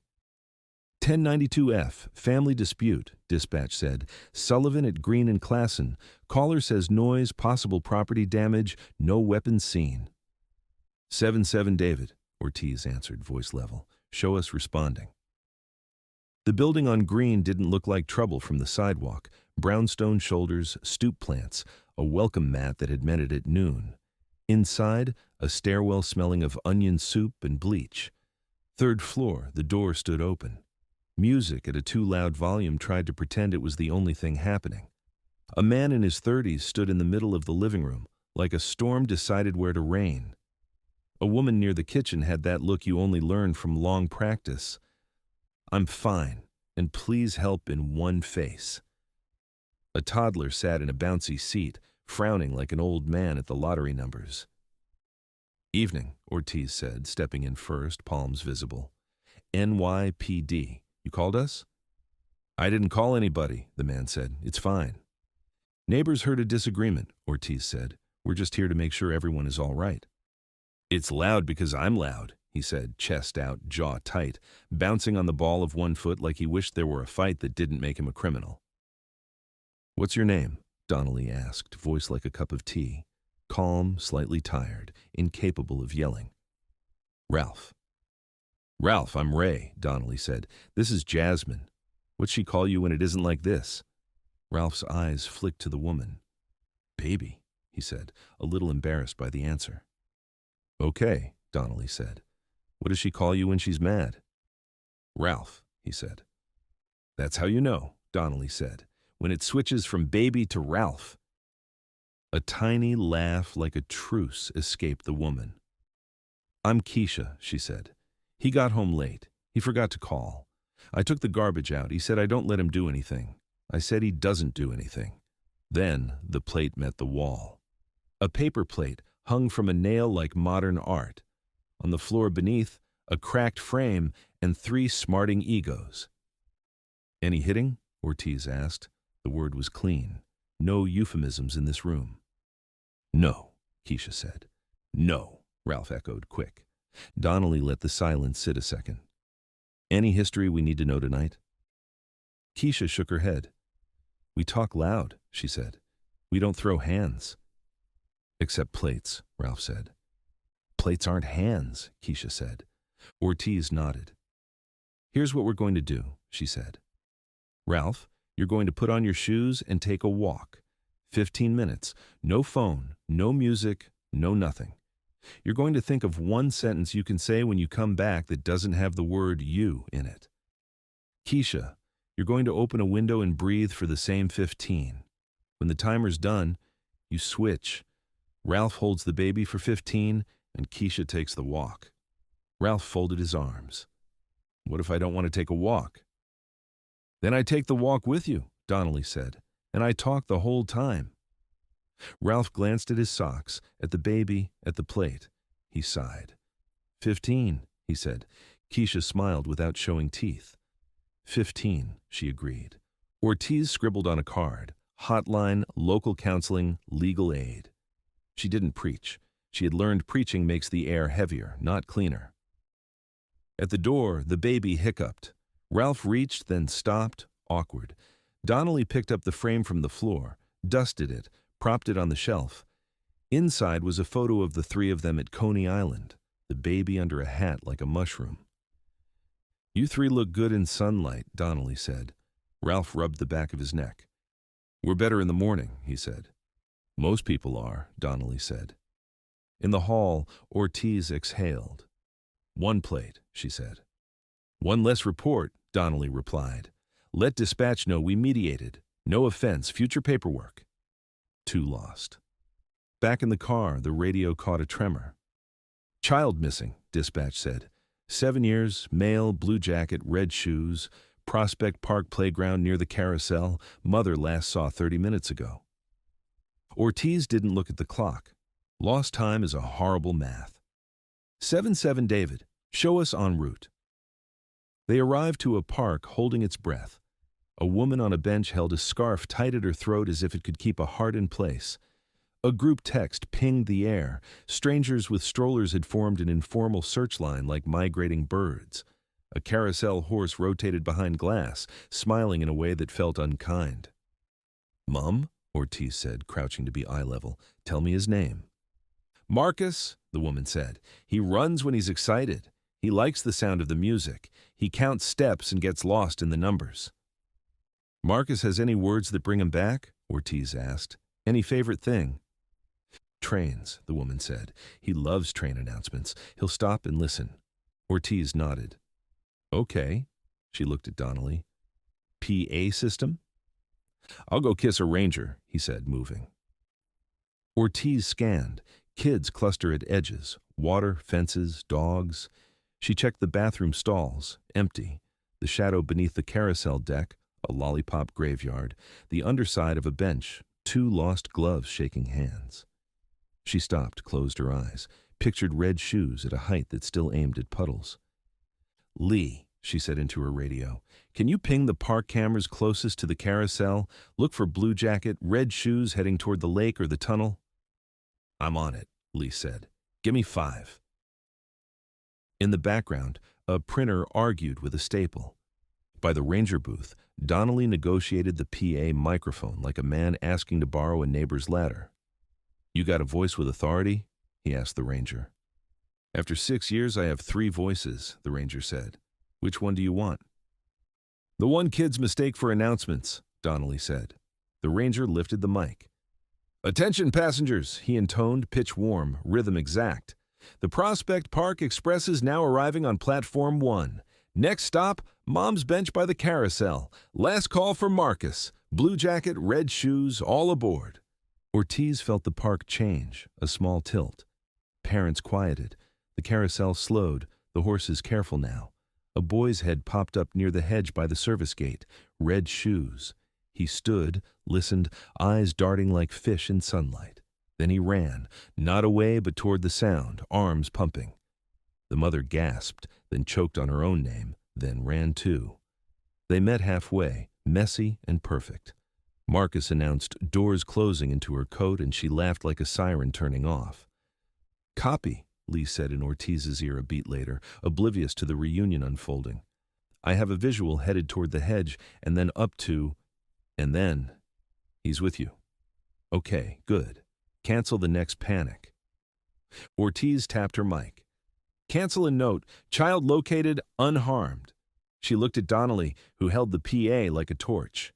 1092F, family dispute, dispatch said. Sullivan at Green and Klassen. Caller says noise, possible property damage, no weapons seen. 7-7 David, Ortiz answered, voice level. Show us responding. The building on Green didn't look like trouble from the sidewalk. Brownstone shoulders, stoop plants, a welcome mat that had met it at noon. Inside, a stairwell smelling of onion soup and bleach. 3rd floor, the door stood open. Music at a too loud volume tried to pretend it was the only thing happening. A man in his 30s stood in the middle of the living room, like a storm decided where to rain. A woman near the kitchen had that look you only learn from long practice. I'm fine, and please help in one face. A toddler sat in a bouncy seat, frowning like an old man at the lottery numbers. Evening, Ortiz said, stepping in first, palms visible. NYPD. You called us? I didn't call anybody, the man said. It's fine. Neighbors heard a disagreement, Ortiz said. We're just here to make sure everyone is all right. It's loud because I'm loud, he said, chest out, jaw tight, bouncing on the ball of one foot like he wished there were a fight that didn't make him a criminal. What's your name? Donnelly asked, voice like a cup of tea. Calm, slightly tired, incapable of yelling. Ralph. Ralph, I'm Ray, Donnelly said. This is Jasmine. What'd she call you when it isn't like this? Ralph's eyes flicked to the woman. Baby, he said, a little embarrassed by the answer. Okay, Donnelly said. What does she call you when she's mad? Ralph, he said. That's how you know, Donnelly said, when it switches from baby to Ralph. A tiny laugh like a truce escaped the woman. I'm Keisha, she said. He got home late. He forgot to call. I took the garbage out. He said I don't let him do anything. I said he doesn't do anything. Then the plate met the wall. A paper plate hung from a nail like modern art. On the floor beneath, a cracked frame and 3 smarting egos. Any hitting? Ortiz asked. The word was clean. No euphemisms in this room. No, Keisha said. No, Ralph echoed, quick. Donnelly let the silence sit a second. Any history we need to know tonight? Keisha shook her head. We talk loud, she said. We don't throw hands. Except plates, Ralph said. Plates aren't hands, Keisha said. Ortiz nodded. Here's what we're going to do, she said. Ralph, you're going to put on your shoes and take a walk. 15 minutes. No phone, no music, no nothing. You're going to think of one sentence you can say when you come back that doesn't have the word you in it. Keisha, you're going to open a window and breathe for the same 15. When the timer's done, you switch. Ralph holds the baby for 15, and Keisha takes the walk. Ralph folded his arms. What if I don't want to take a walk? Then I take the walk with you, Donnelly said, and I talk the whole time. Ralph glanced at his socks, at the baby, at the plate. He sighed. 15, he said. Keisha smiled without showing teeth. 15, she agreed. Ortiz scribbled on a card. Hotline, local counseling, legal aid. She didn't preach. She had learned preaching makes the air heavier, not cleaner. At the door, the baby hiccuped. Ralph reached, then stopped, awkward. Donnelly picked up the frame from the floor, dusted it, propped it on the shelf. Inside was a photo of the 3 of them at Coney Island, the baby under a hat like a mushroom. You 3 look good in sunlight, Donnelly said. Ralph rubbed the back of his neck. We're better in the morning, he said. Most people are, Donnelly said. In the hall, Ortiz exhaled. 1 plate, she said. 1 less report, Donnelly replied. Let dispatch know we mediated. No offense, future paperwork. 2 lost. Back in the car, the radio caught a tremor. Child missing, dispatch said. 7 years, male, blue jacket, red shoes, Prospect Park playground near the carousel, mother last saw 30 minutes ago. Ortiz didn't look at the clock. Lost time is a horrible math. 7-7 David, show us en route. They arrived to a park holding its breath. A woman on a bench held a scarf tight at her throat as if it could keep a heart in place. A group text pinged the air. Strangers with strollers had formed an informal search line like migrating birds. A carousel horse rotated behind glass, smiling in a way that felt unkind. Mum, Ortiz said, crouching to be eye level, tell me his name. Marquez, the woman said. He runs when he's excited. He likes the sound of the music. He counts steps and gets lost in the numbers. Marquez has any words that bring him back? Ortiz asked. Any favorite thing? Trains, the woman said. He loves train announcements. He'll stop and listen. Ortiz nodded. Okay. She looked at Donnelly. PA system? I'll go kiss a ranger, he said, moving. Ortiz scanned. Kids cluster at edges. Water, fences, dogs. She checked the bathroom stalls, empty. The shadow beneath the carousel deck, a lollipop graveyard. The underside of a bench, 2 lost gloves shaking hands. She stopped, closed her eyes, pictured red shoes at a height that still aimed at puddles. Lee, she said into her radio. "Can you ping the park cameras closest to the carousel? Look for blue jacket, red shoes heading toward the lake or the tunnel." "I'm on it," Lee said. "Give me 5. In the background, a printer argued with a staple. By the ranger booth, Donnelly negotiated the PA microphone like a man asking to borrow a neighbor's ladder. "You got a voice with authority?" he asked the ranger. "After 6 years, I have 3 voices," the ranger said. "Which one do you want?" "The one kid's mistake for announcements," Donnelly said. The ranger lifted the mic. "Attention passengers," he intoned, pitch warm, rhythm exact. "The Prospect Park Express is now arriving on Platform 1. Next stop, Mom's Bench by the Carousel. Last call for Marquez. Blue jacket, red shoes, all aboard." Ortiz felt the park change, a small tilt. Parents quieted. The carousel slowed, the horses careful now. A boy's head popped up near the hedge by the service gate. Red shoes. He stood, listened, eyes darting like fish in sunlight. Then he ran, not away but toward the sound, arms pumping. The mother gasped, then choked on her own name, then ran too. They met halfway, messy and perfect. Marcus announced doors closing into her coat, and she laughed like a siren turning off. "Copy," Lee said in Ortiz's ear a beat later, oblivious to the reunion unfolding. "I have a visual headed toward the hedge, and then up to, and then, he's with you." "Okay, good. Cancel the next panic." Ortiz tapped her mic. "Cancel and note, child located unharmed." She looked at Donnelly, who held the PA like a torch.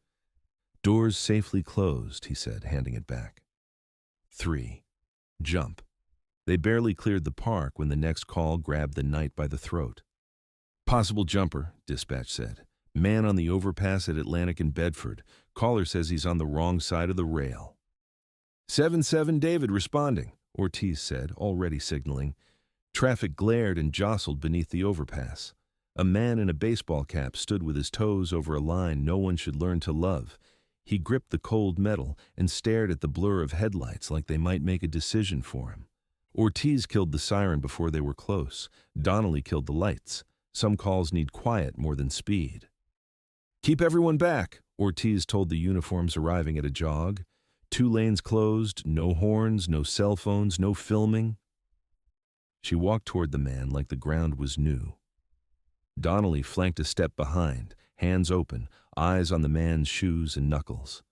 "Doors safely closed," he said, handing it back. 3. Jump. They barely cleared the park when the next call grabbed the night by the throat. "Possible jumper," dispatch said. "Man on the overpass at Atlantic and Bedford. Caller says he's on the wrong side of the rail." 7-7 David responding, Ortiz said, already signaling. Traffic glared and jostled beneath the overpass. A man in a baseball cap stood with his toes over a line no one should learn to love. He gripped the cold metal and stared at the blur of headlights like they might make a decision for him. Ortiz killed the siren before they were close. Donnelly killed the lights. Some calls need quiet more than speed. "Keep everyone back," Ortiz told the uniforms arriving at a jog. 2 lanes closed, no horns, no cell phones, no filming. She walked toward the man like the ground was new. Donnelly flanked a step behind, hands open, eyes on the man's shoes and knuckles.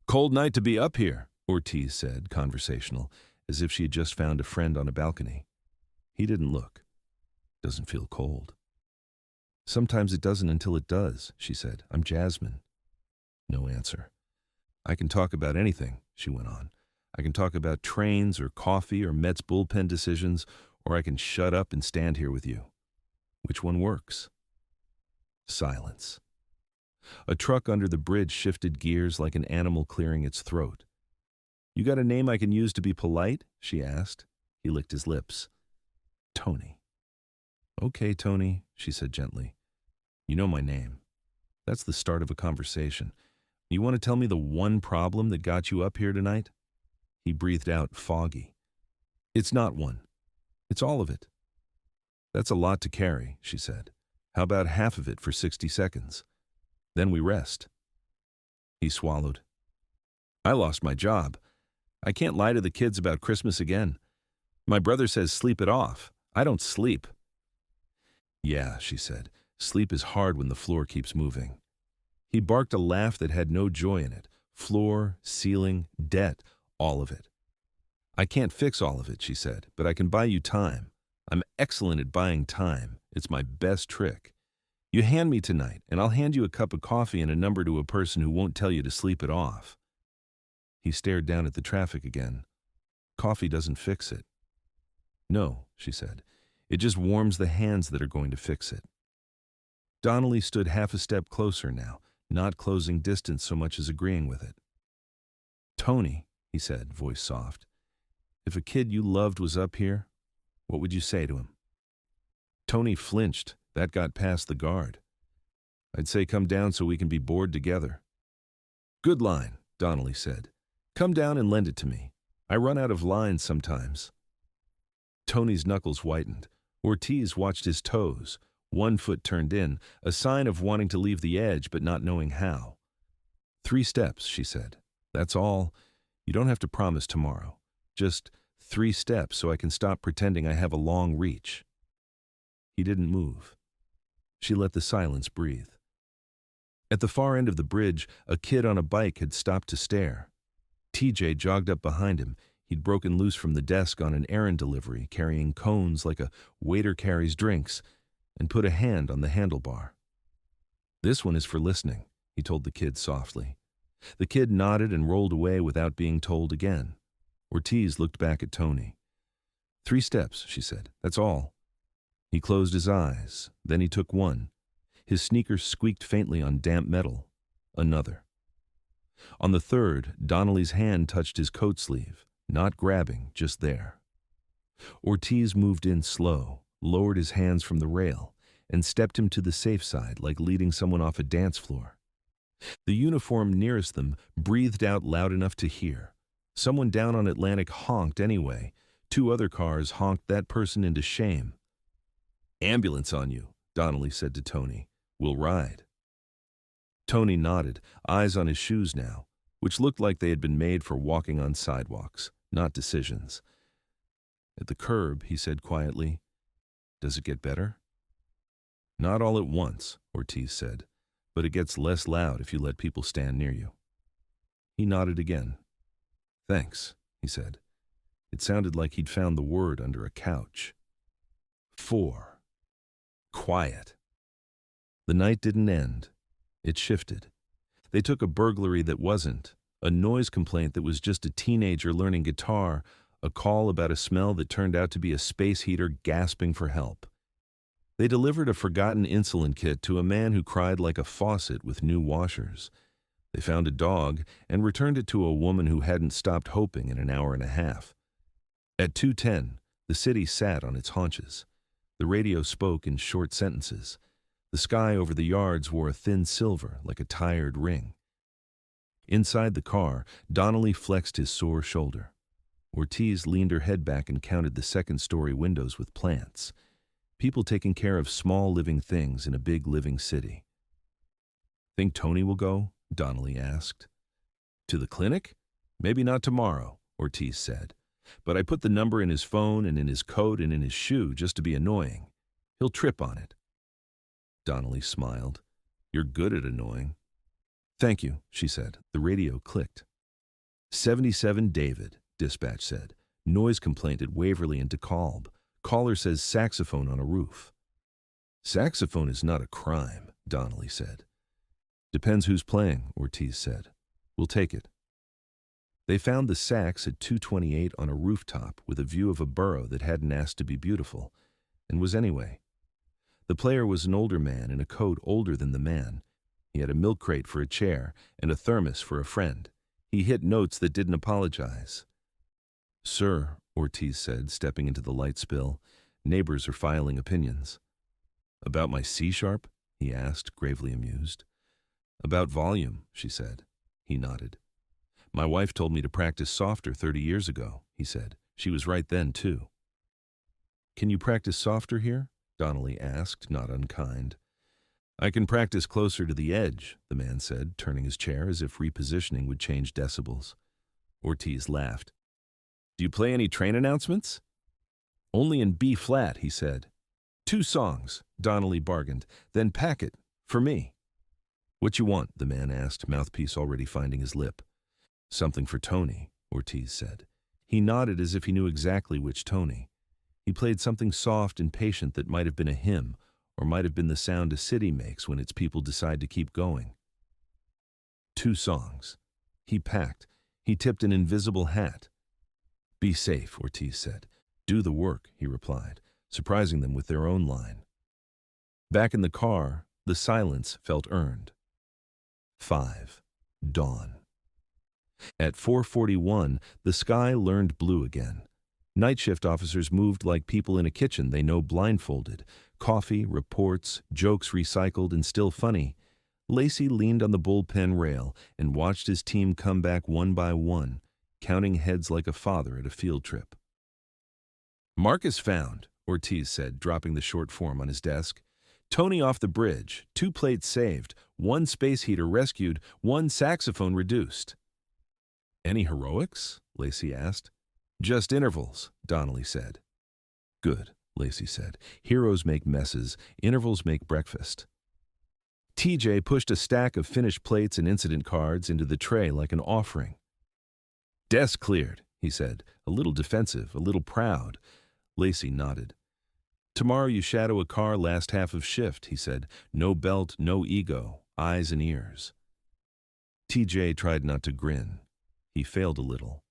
"Cold night to be up here," Ortiz said, conversational, as if she had just found a friend on a balcony. He didn't look. "Doesn't feel cold." "Sometimes it doesn't until it does," she said. "I'm Jasmine." No answer. "I can talk about anything," she went on. "I can talk about trains or coffee or Mets bullpen decisions, or I can shut up and stand here with you. Which one works?" Silence. A truck under the bridge shifted gears like an animal clearing its throat. "You got a name I can use to be polite?" she asked. He licked his lips. "Tony." "Okay, Tony," she said gently. "You know my name. That's the start of a conversation. You want to tell me the one problem that got you up here tonight?" He breathed out, foggy. "It's not one. It's all of it." "That's a lot to carry," she said. "How about half of it for 60 seconds? Then we rest." He swallowed. "I lost my job. I can't lie to the kids about Christmas again. My brother says sleep it off. I don't sleep." "Yeah," she said. "Sleep is hard when the floor keeps moving." He barked a laugh that had no joy in it. Floor, ceiling, debt, all of it. "I can't fix all of it," she said, "but I can buy you time. I'm excellent at buying time. It's my best trick. You hand me tonight, and I'll hand you a cup of coffee and a number to a person who won't tell you to sleep it off." He stared down at the traffic again. "Coffee doesn't fix it." "No," she said. "It just warms the hands that are going to fix it." Donnelly stood half a step closer now, not closing distance so much as agreeing with it. "Tony," he said, voice soft, "if a kid you loved was up here, what would you say to him?" Tony flinched. That got past the guard. "I'd say come down so we can be bored together." "Good line," Donnelly said. "Come down and lend it to me. I run out of lines sometimes." Tony's knuckles whitened. Ortiz watched his toes. One foot turned in, a sign of wanting to leave the edge but not knowing how. 3 steps, she said. That's all. You don't have to promise tomorrow. Just 3 steps so I can stop pretending I have a long reach. He didn't move. She let the silence breathe. At the far end of the bridge, a kid on a bike had stopped to stare. TJ jogged up behind him. He'd broken loose from the desk on an errand delivery, carrying cones like a waiter carries drinks, and put a hand on the handlebar. "This one is for listening," he told the kid softly. The kid nodded and rolled away without being told again. Ortiz looked back at Tony. 3 steps, she said. That's all. He closed his eyes. Then he took one. His sneakers squeaked faintly on damp metal. Another. On the third, Donnelly's hand touched his coat sleeve, not grabbing, just there. Ortiz moved in slow, lowered his hands from the rail, and stepped him to the safe side like leading someone off a dance floor. The uniform nearest them breathed out loud enough to hear. Someone down on Atlantic honked anyway. 2 other cars honked that person into shame. "Ambulance on you," Donnelly said to Tony. "We'll ride." Tony nodded, eyes on his shoes now, which looked like they had been made for walking on sidewalks, not decisions. At the curb, he said quietly, "Does it get better?" "Not all at once," Ortiz said, "but it gets less loud if you let people stand near you." He nodded again. "Thanks," he said. It sounded like he'd found the word under a couch. 4. Quiet. The night didn't end. It shifted. They took a burglary that wasn't, a noise complaint that was just a teenager learning guitar, a call about a smell that turned out to be a space heater gasping for help. They delivered a forgotten insulin kit to a man who cried like a faucet with new washers. They found a dog and returned it to a woman who hadn't stopped hoping in an hour and a half. At 2:10, the city sat on its haunches. The radio spoke in short sentences. The sky over the yards wore a thin silver like a tired ring. Inside the car, Donnelly flexed his sore shoulder. Ortiz leaned her head back and counted the second-story windows with plants. People taking care of small living things in a big living city. "Think Tony will go?" Donnelly asked. "To the clinic? Maybe not tomorrow," Ortiz said. "But I put the number in his phone and in his coat and in his shoe just to be annoying. He'll trip on it." Donnelly smiled. "You're good at annoying." "Thank you," she said. The radio clicked. 77 David, dispatch said. Noise complaint at Waverly and DeKalb. Caller says saxophone on a roof. "Saxophone is not a crime," Donnelly said. "Depends who's playing," Ortiz said. "We'll take it." They found the sax at 228 on a rooftop with a view of a borough that hadn't asked to be beautiful, and was anyway. The player was an older man in a coat older than the man. He had a milk crate for a chair and a thermos for a friend. He hit notes that didn't apologize. "Sir," Ortiz said, stepping into the light spill, "neighbors are filing opinions." "About my C-sharp?" he asked, gravely amused. "About volume," she said. He nodded. "My wife told me to practice softer 30 years ago," he said. "She was right then, too." "Can you practice softer here?" Donnelly asked, not unkind. "I can practice closer to the edge," the man said, turning his chair as if repositioning would change decibels. Ortiz laughed. "Do you play any train announcements?" "Only in B-flat," he said. 2 songs, Donnelly bargained, "then pack it, for me." "What you want?" the man asked, mouthpiece already finding his lip. "Something for Tony," Ortiz said. He nodded as if he knew exactly which Tony. He played something soft and patient that might have been a hymn, or might have been the sound a city makes when its people decide to keep going. 2 songs. He packed. He tipped an invisible hat. "Be safe," Ortiz said. "Do the work," he replied, surprising them with their own line. Back in the car, the silence felt earned. 5. Dawn. At 4:41, the sky learned blue again. Night shift officers moved like people in a kitchen they know blindfolded. Coffee, reports, jokes recycled and still funny. Lacey leaned on the bullpen rail and watched his team come back one by one, counting heads like a father at a field trip. "Marquez found," Ortiz said, dropping the short form on his desk. Tony off the bridge, 2 plates saved, 1 space heater rescued, 1 saxophone reduced. Any heroics? Lacey asked. Just intervals, Donnelly said. Good, Lacey said. Heroes make messes, intervals make breakfast. TJ pushed a stack of finished plates and incident cards into the tray like an offering. Desk cleared, he said, a little defensive, a little proud. Lacey nodded. Tomorrow you shadow a car last half of shift, he said. No belt, no ego, eyes and ears. TJ tried not to grin. He failed a little.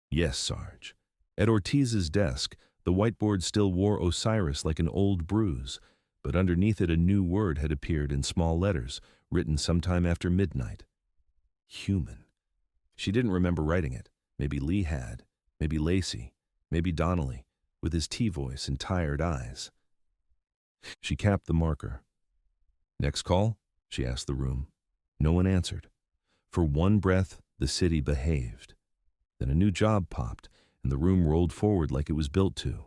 Yes, Sarge. At Ortiz's desk, the whiteboard still wore Osiris like an old bruise, but underneath it a new word had appeared in small letters, written sometime after midnight. Human. She didn't remember writing it. Maybe Lee had. Maybe Lacey. Maybe Donnelly, with his T-voice and tired eyes. She capped the marker. Next call? She asked the room. No one answered. For one breath, the city behaved. Then a new job popped, and the room rolled forward like it was built to.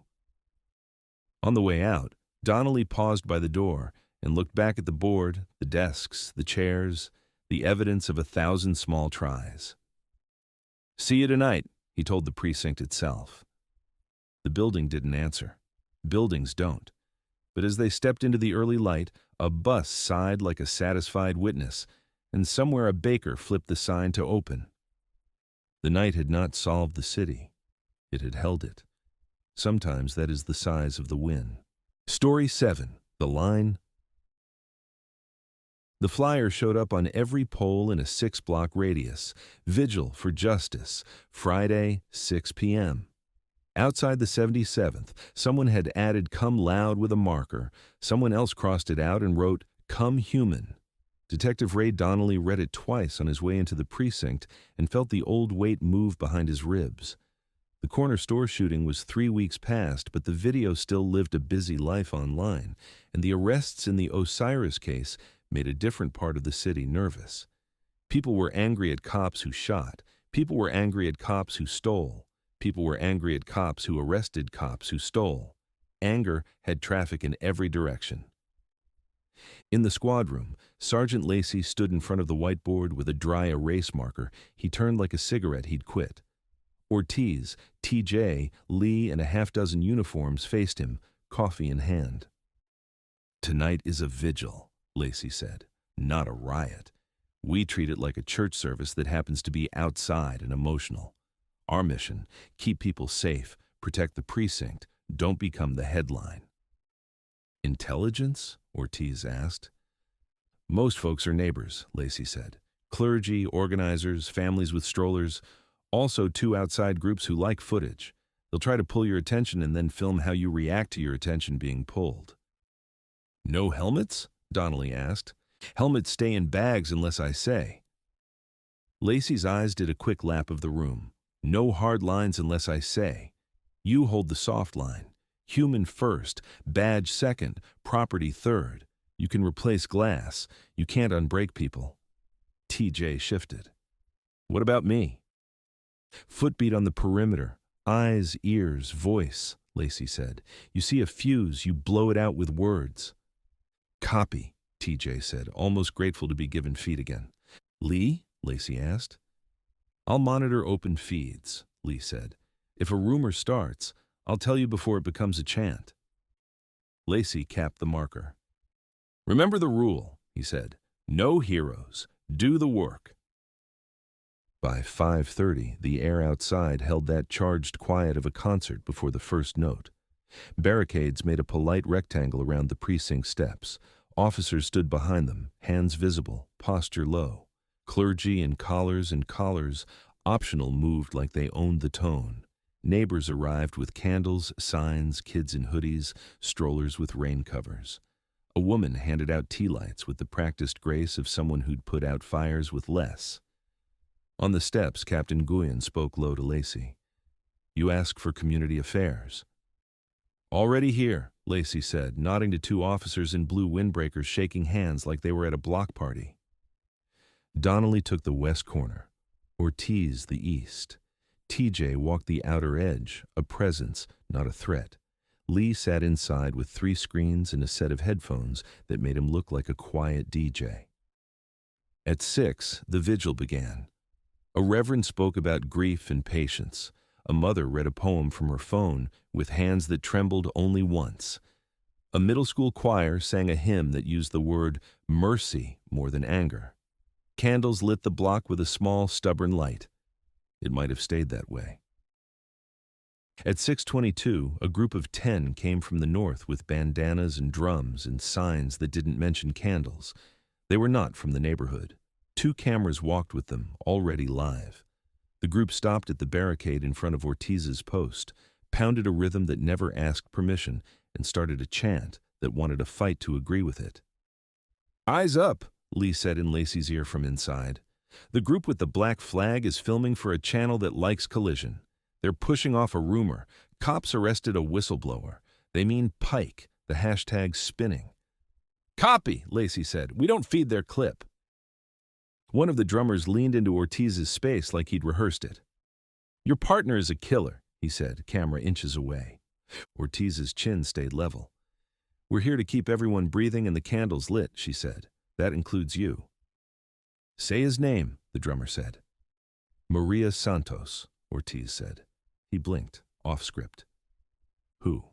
On the way out, Donnelly paused by the door and looked back at the board, the desks, the chairs, the evidence of 1,000 small tries. See you tonight, he told the precinct itself. The building didn't answer. Buildings don't. But as they stepped into the early light, a bus sighed like a satisfied witness, and somewhere a baker flipped the sign to open. The night had not solved the city. It had held it. Sometimes that is the size of the win. Story 7. The Line. The flyer showed up on every pole in a 6-block radius. Vigil for Justice, Friday, 6 p.m. Outside the 77th, someone had added "Come Loud" with a marker. Someone else crossed it out and wrote, "Come Human." Detective Ray Donnelly read it twice on his way into the precinct and felt the old weight move behind his ribs. The corner store shooting was 3 weeks past, but the video still lived a busy life online, and the arrests in the Osiris case made a different part of the city nervous. People were angry at cops who shot. People were angry at cops who stole. People were angry at cops who arrested cops who stole. Anger had traffic in every direction. In the squad room, Sergeant Lacey stood in front of the whiteboard with a dry erase marker. He turned like a cigarette he'd quit. Ortiz, TJ, Lee, and a half-dozen uniforms faced him, coffee in hand. Tonight is a vigil, Lacey said, not a riot. We treat it like a church service that happens to be outside and emotional. Our mission, keep people safe, protect the precinct, don't become the headline. Intelligence? Ortiz asked. Most folks are neighbors, Lacey said. Clergy, organizers, families with strollers, also 2 outside groups who like footage. They'll try to pull your attention and then film how you react to your attention being pulled. No helmets? Donnelly asked. Helmets stay in bags unless I say. Lacey's eyes did a quick lap of the room. No hard lines unless I say. You hold the soft line. Human first, badge second, property third. You can replace glass. You can't unbreak people. TJ shifted. What about me? Footbeat on the perimeter. Eyes, ears, voice, Lacey said. You see a fuse, you blow it out with words. Copy, TJ said, almost grateful to be given feet again. Lee? Lacey asked. I'll monitor open feeds, Lee said. If a rumor starts, I'll tell you before it becomes a chant. Lacey capped the marker. Remember the rule, he said. No heroes. Do the work. By 5:30, the air outside held that charged quiet of a concert before the first note. Barricades made a polite rectangle around the precinct steps. Officers stood behind them, hands visible, posture low. Clergy in collars and collars, optional, moved like they owned the tone. Neighbors arrived with candles, signs, kids in hoodies, strollers with rain covers. A woman handed out tea lights with the practiced grace of someone who'd put out fires with less. On the steps, Captain Guyon spoke low to Lacey. You ask for community affairs. Already here, Lacey said, nodding to 2 officers in blue windbreakers shaking hands like they were at a block party. Donnelly took the west corner, Ortiz the east. TJ walked the outer edge, a presence, not a threat. Lee sat inside with 3 screens and a set of headphones that made him look like a quiet DJ. At 6, the vigil began. A reverend spoke about grief and patience. A mother read a poem from her phone with hands that trembled only once. A middle school choir sang a hymn that used the word mercy more than anger. Candles lit the block with a small, stubborn light. It might have stayed that way. At 6:22, a group of 10 came from the north with bandanas and drums and signs that didn't mention candles. They were not from the neighborhood. 2 cameras walked with them, already live. The group stopped at the barricade in front of Ortiz's post, pounded a rhythm that never asked permission, and started a chant that wanted a fight to agree with it. "Eyes up," Lee said in Lacey's ear from inside. "The group with the black flag is filming for a channel that likes collision. They're pushing off a rumor. Cops arrested a whistleblower. They mean Pike, the hashtag spinning." "Copy," Lacey said. "We don't feed their clip." One of the drummers leaned into Ortiz's space like he'd rehearsed it. "Your partner is a killer," he said, camera inches away. Ortiz's chin stayed level. "We're here to keep everyone breathing and the candles lit," she said. "That includes you." "Say his name," the drummer said. "Maria Santos," Ortiz said. He blinked, off script. "Who?"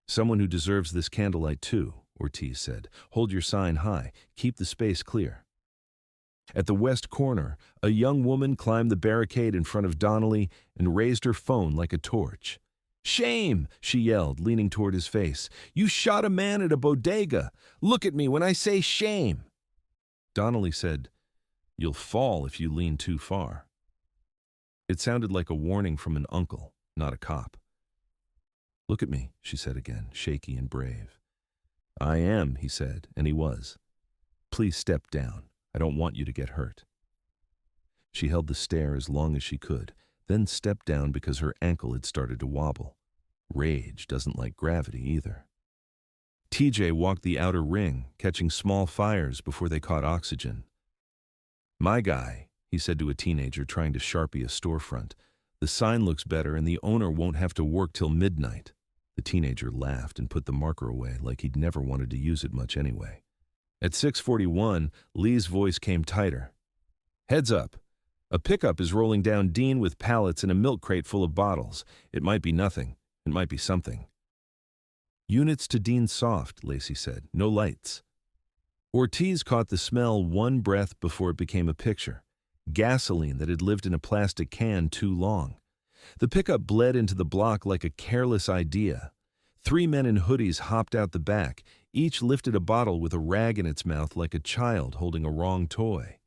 "Someone who deserves this candlelight too," Ortiz said. "Hold your sign high. Keep the space clear." At the west corner, a young woman climbed the barricade in front of Donnelly and raised her phone like a torch. "Shame!" she yelled, leaning toward his face. "You shot a man at a bodega. Look at me when I say shame." Donnelly said, "You'll fall if you lean too far." It sounded like a warning from an uncle, not a cop. "Look at me," she said again, shaky and brave. "I am," he said, and he was. "Please step down. I don't want you to get hurt." She held the stare as long as she could, then stepped down because her ankle had started to wobble. Rage doesn't like gravity either. TJ walked the outer ring, catching small fires before they caught oxygen. "My guy," he said to a teenager trying to Sharpie a storefront. "The sign looks better and the owner won't have to work till midnight." The teenager laughed and put the marker away like he'd never wanted to use it much anyway. At 6:41, Lee's voice came tighter. "Heads up. A pickup is rolling down Dean with pallets and a milk crate full of bottles. It might be nothing. It might be something." "Units to Dean Soft," Lacey said. "No lights." Ortiz caught the smell one breath before it became a picture. Gasoline that had lived in a plastic can too long. The pickup bled into the block like a careless idea. 3 men in hoodies hopped out the back. Each lifted a bottle with a rag in its mouth like a child holding a wrong toy.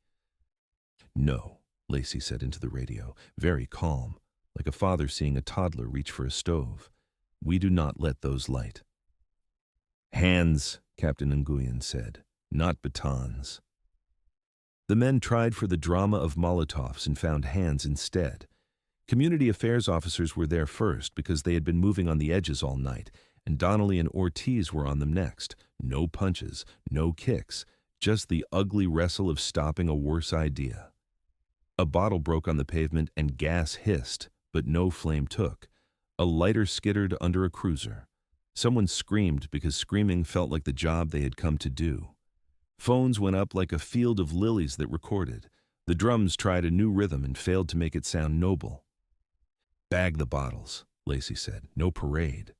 "No," Lacey said into the radio, very calm, like a father seeing a toddler reach for a stove. "We do not let those light." "Hands," Captain Nguyen said, "not batons." The men tried for the drama of Molotovs and found hands instead. Community affairs officers were there first because they had been moving on the edges all night, and Donnelly and Ortiz were on them next. No punches, no kicks, just the ugly wrestle of stopping a worse idea. A bottle broke on the pavement and gas hissed, but no flame took. A lighter skittered under a cruiser. Someone screamed because screaming felt like the job they had come to do. Phones went up like a field of lilies that recorded. The drums tried a new rhythm and failed to make it sound noble. "Bag the bottles," Lacey said. "No parade."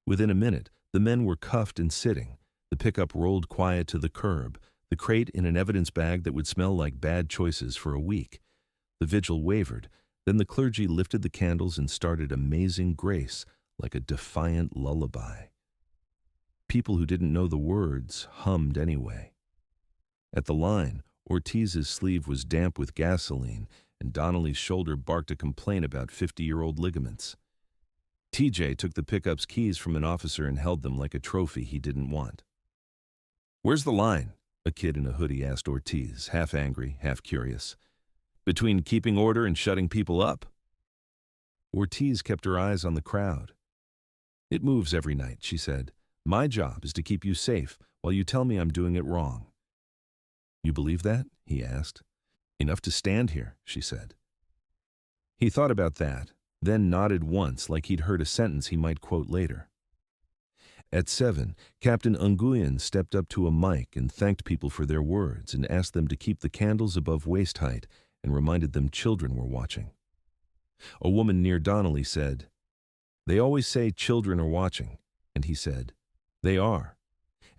Within a minute, the men were cuffed and sitting. The pickup rolled quiet to the curb, the crate in an evidence bag that would smell like bad choices for a week. The vigil wavered. Then the clergy lifted the candles and started Amazing Grace like a defiant lullaby. People who didn't know the words hummed anyway. At the line, Ortiz's sleeve was damp with gasoline, and Donnelly's shoulder barked a complaint about 50-year-old ligaments. TJ took the pickup's keys from an officer and held them like a trophy he didn't want. "Where's the line?" a kid in a hoodie asked Ortiz, half angry, half curious. "Between keeping order and shutting people up?" Ortiz kept her eyes on the crowd. "It moves every night," she said. "My job is to keep you safe while you tell me I'm doing it wrong." "You believe that?" he asked. "Enough to stand here," she said. He thought about that, then nodded once like he'd heard a sentence he might quote later. At 7, Captain Nguyen stepped up to a mic and thanked people for their words and asked them to keep the candles above waist height and reminded them children were watching. A woman near Donnelly said, "They always say children are watching," and he said, "They are,"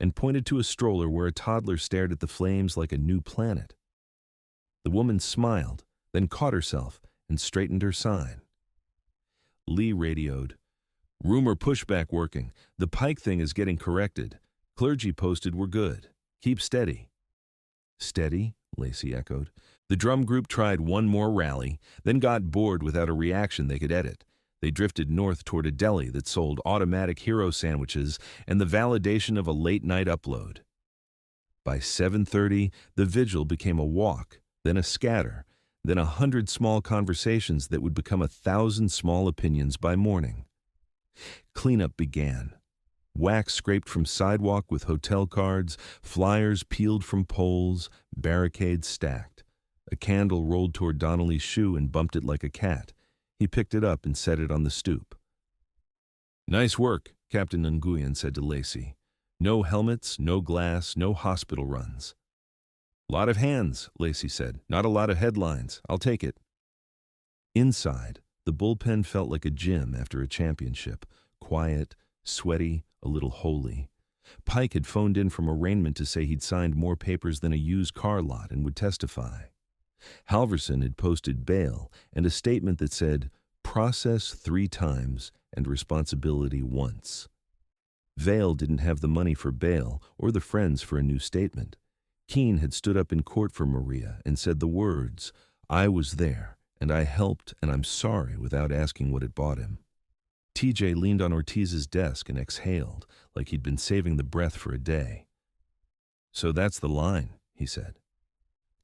and pointed to a stroller where a toddler stared at the flames like a new planet. The woman smiled, then caught herself and straightened her sign. Lee radioed, "Rumor pushback working. The Pike thing is getting corrected. Clergy posted we're good. Keep steady." "Steady?" Lacey echoed. The drum group tried one more rally, then got bored without a reaction they could edit. They drifted north toward a deli that sold automatic hero sandwiches and the validation of a late-night upload. By 7:30, the vigil became a walk, then a scatter, then 100 small conversations that would become 1,000 small opinions by morning. Cleanup began. Wax scraped from sidewalk with hotel cards, flyers peeled from poles, barricades stacked. A candle rolled toward Donnelly's shoe and bumped it like a cat. He picked it up and set it on the stoop. "Nice work," Captain Nguyen said to Lacey. "No helmets, no glass, no hospital runs." "Lot of hands," Lacey said. "Not a lot of headlines. I'll take it." Inside, the bullpen felt like a gym after a championship. Quiet, sweaty, a little holy. Pike had phoned in from arraignment to say he'd signed more papers than a used car lot and would testify. Halverson had posted bail and a statement that said, "Process 3 times and responsibility once." Vale didn't have the money for bail or the friends for a new statement. Keene had stood up in court for Maria and said the words, "I was there, and I helped, and I'm sorry," without asking what it bought him. TJ leaned on Ortiz's desk and exhaled, like he'd been saving the breath for a day. "So that's the line," he said.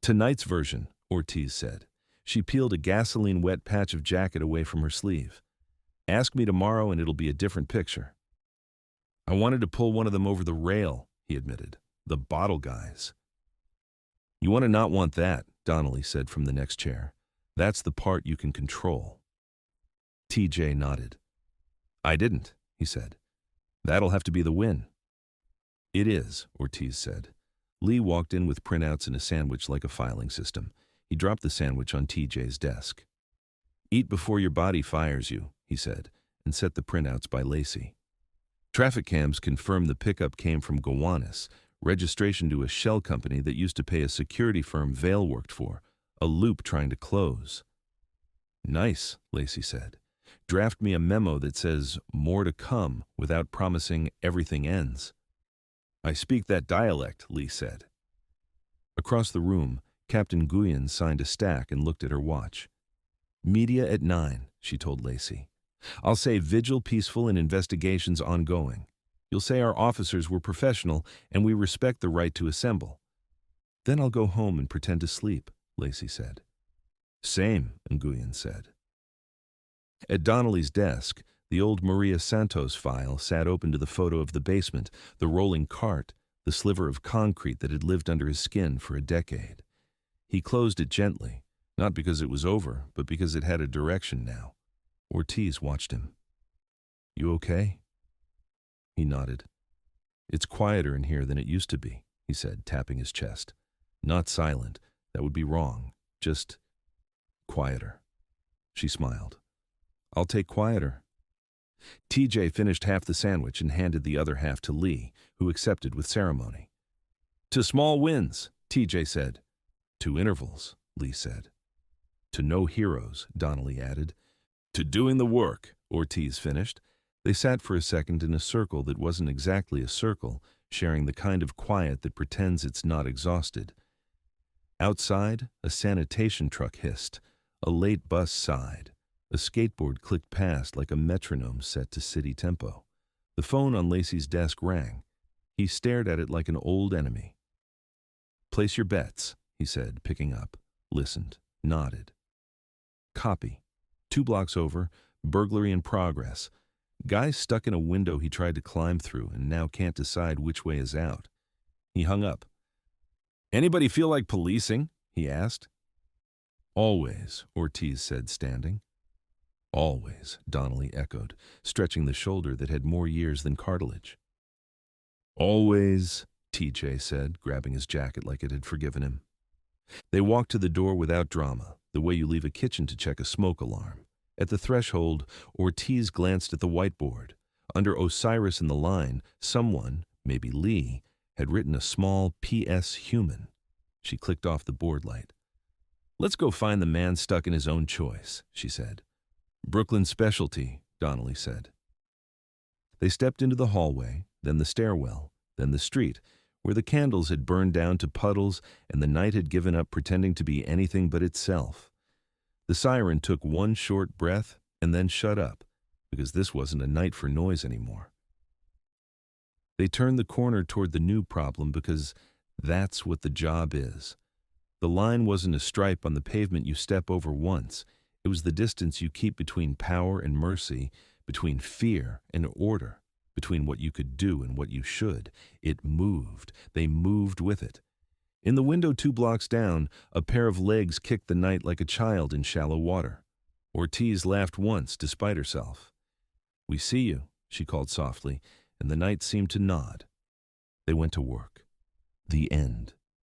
"Tonight's version," Ortiz said. She peeled a gasoline-wet patch of jacket away from her sleeve. "Ask me tomorrow and it'll be a different picture." "I wanted to pull one of them over the rail," he admitted. "The bottle guys." "You want to not want that," Donnelly said from the next chair. "That's the part you can control." TJ nodded. "I didn't," he said. "That'll have to be the win." "It is," Ortiz said. Lee walked in with printouts and a sandwich like a filing system. He dropped the sandwich on TJ's desk. "Eat before your body fires you," he said, and set the printouts by Lacey. Traffic cams confirmed the pickup came from Gowanus, registration to a shell company that used to pay a security firm Vale worked for, a loop trying to close. "Nice," Lacey said. "Draft me a memo that says more to come without promising everything ends." "I speak that dialect," Lee said. Across the room, Captain Nguyen signed a stack and looked at her watch. "Media at 9, she told Lacey. "I'll say vigil peaceful and investigations ongoing. You'll say our officers were professional and we respect the right to assemble." "Then I'll go home and pretend to sleep," Lacey said. "Same," Nguyen said. At Donnelly's desk, the old Maria Santos file sat open to the photo of the basement, the rolling cart, the sliver of concrete that had lived under his skin for a decade. He closed it gently, not because it was over, but because it had a direction now. Ortiz watched him. "You okay?" He nodded. "It's quieter in here than it used to be," he said, tapping his chest. "Not silent. That would be wrong. Just quieter." She smiled. "I'll take quieter." TJ finished half the sandwich and handed the other half to Lee, who accepted with ceremony. "To small wins," TJ said. "To intervals," Lee said. "To no heroes," Donnelly added. "To doing the work," Ortiz finished. They sat for a second in a circle that wasn't exactly a circle, sharing the kind of quiet that pretends it's not exhausted. Outside, a sanitation truck hissed. A late bus sighed. A skateboard clicked past like a metronome set to city tempo. The phone on Lacey's desk rang. He stared at it like an old enemy. "Place your bets," he said, picking up, listened, nodded. "Copy. 2 blocks over, burglary in progress. Guy stuck in a window he tried to climb through and now can't decide which way is out." He hung up. "Anybody feel like policing?" he asked. "Always," Ortiz said, standing. Always, Donnelly echoed, stretching the shoulder that had more years than cartilage. Always, TJ said, grabbing his jacket like it had forgiven him. They walked to the door without drama, the way you leave a kitchen to check a smoke alarm. At the threshold, Ortiz glanced at the whiteboard. Under Osiris in the line, someone, maybe Lee, had written a small P.S. Human. She clicked off the board light. "Let's go find the man stuck in his own choice," she said. "Brooklyn specialty," Donnelly said. They stepped into the hallway, then the stairwell, then the street, where the candles had burned down to puddles and the night had given up pretending to be anything but itself. The siren took one short breath and then shut up, because this wasn't a night for noise anymore. They turned the corner toward the new problem because that's what the job is. The line wasn't a stripe on the pavement you step over once. It was the distance you keep between power and mercy, between fear and order, between what you could do and what you should. It moved. They moved with it. In the window 2 blocks down, a pair of legs kicked the night like a child in shallow water. Ortiz laughed once, despite herself. "We see you," she called softly, and the night seemed to nod. They went to work. The end.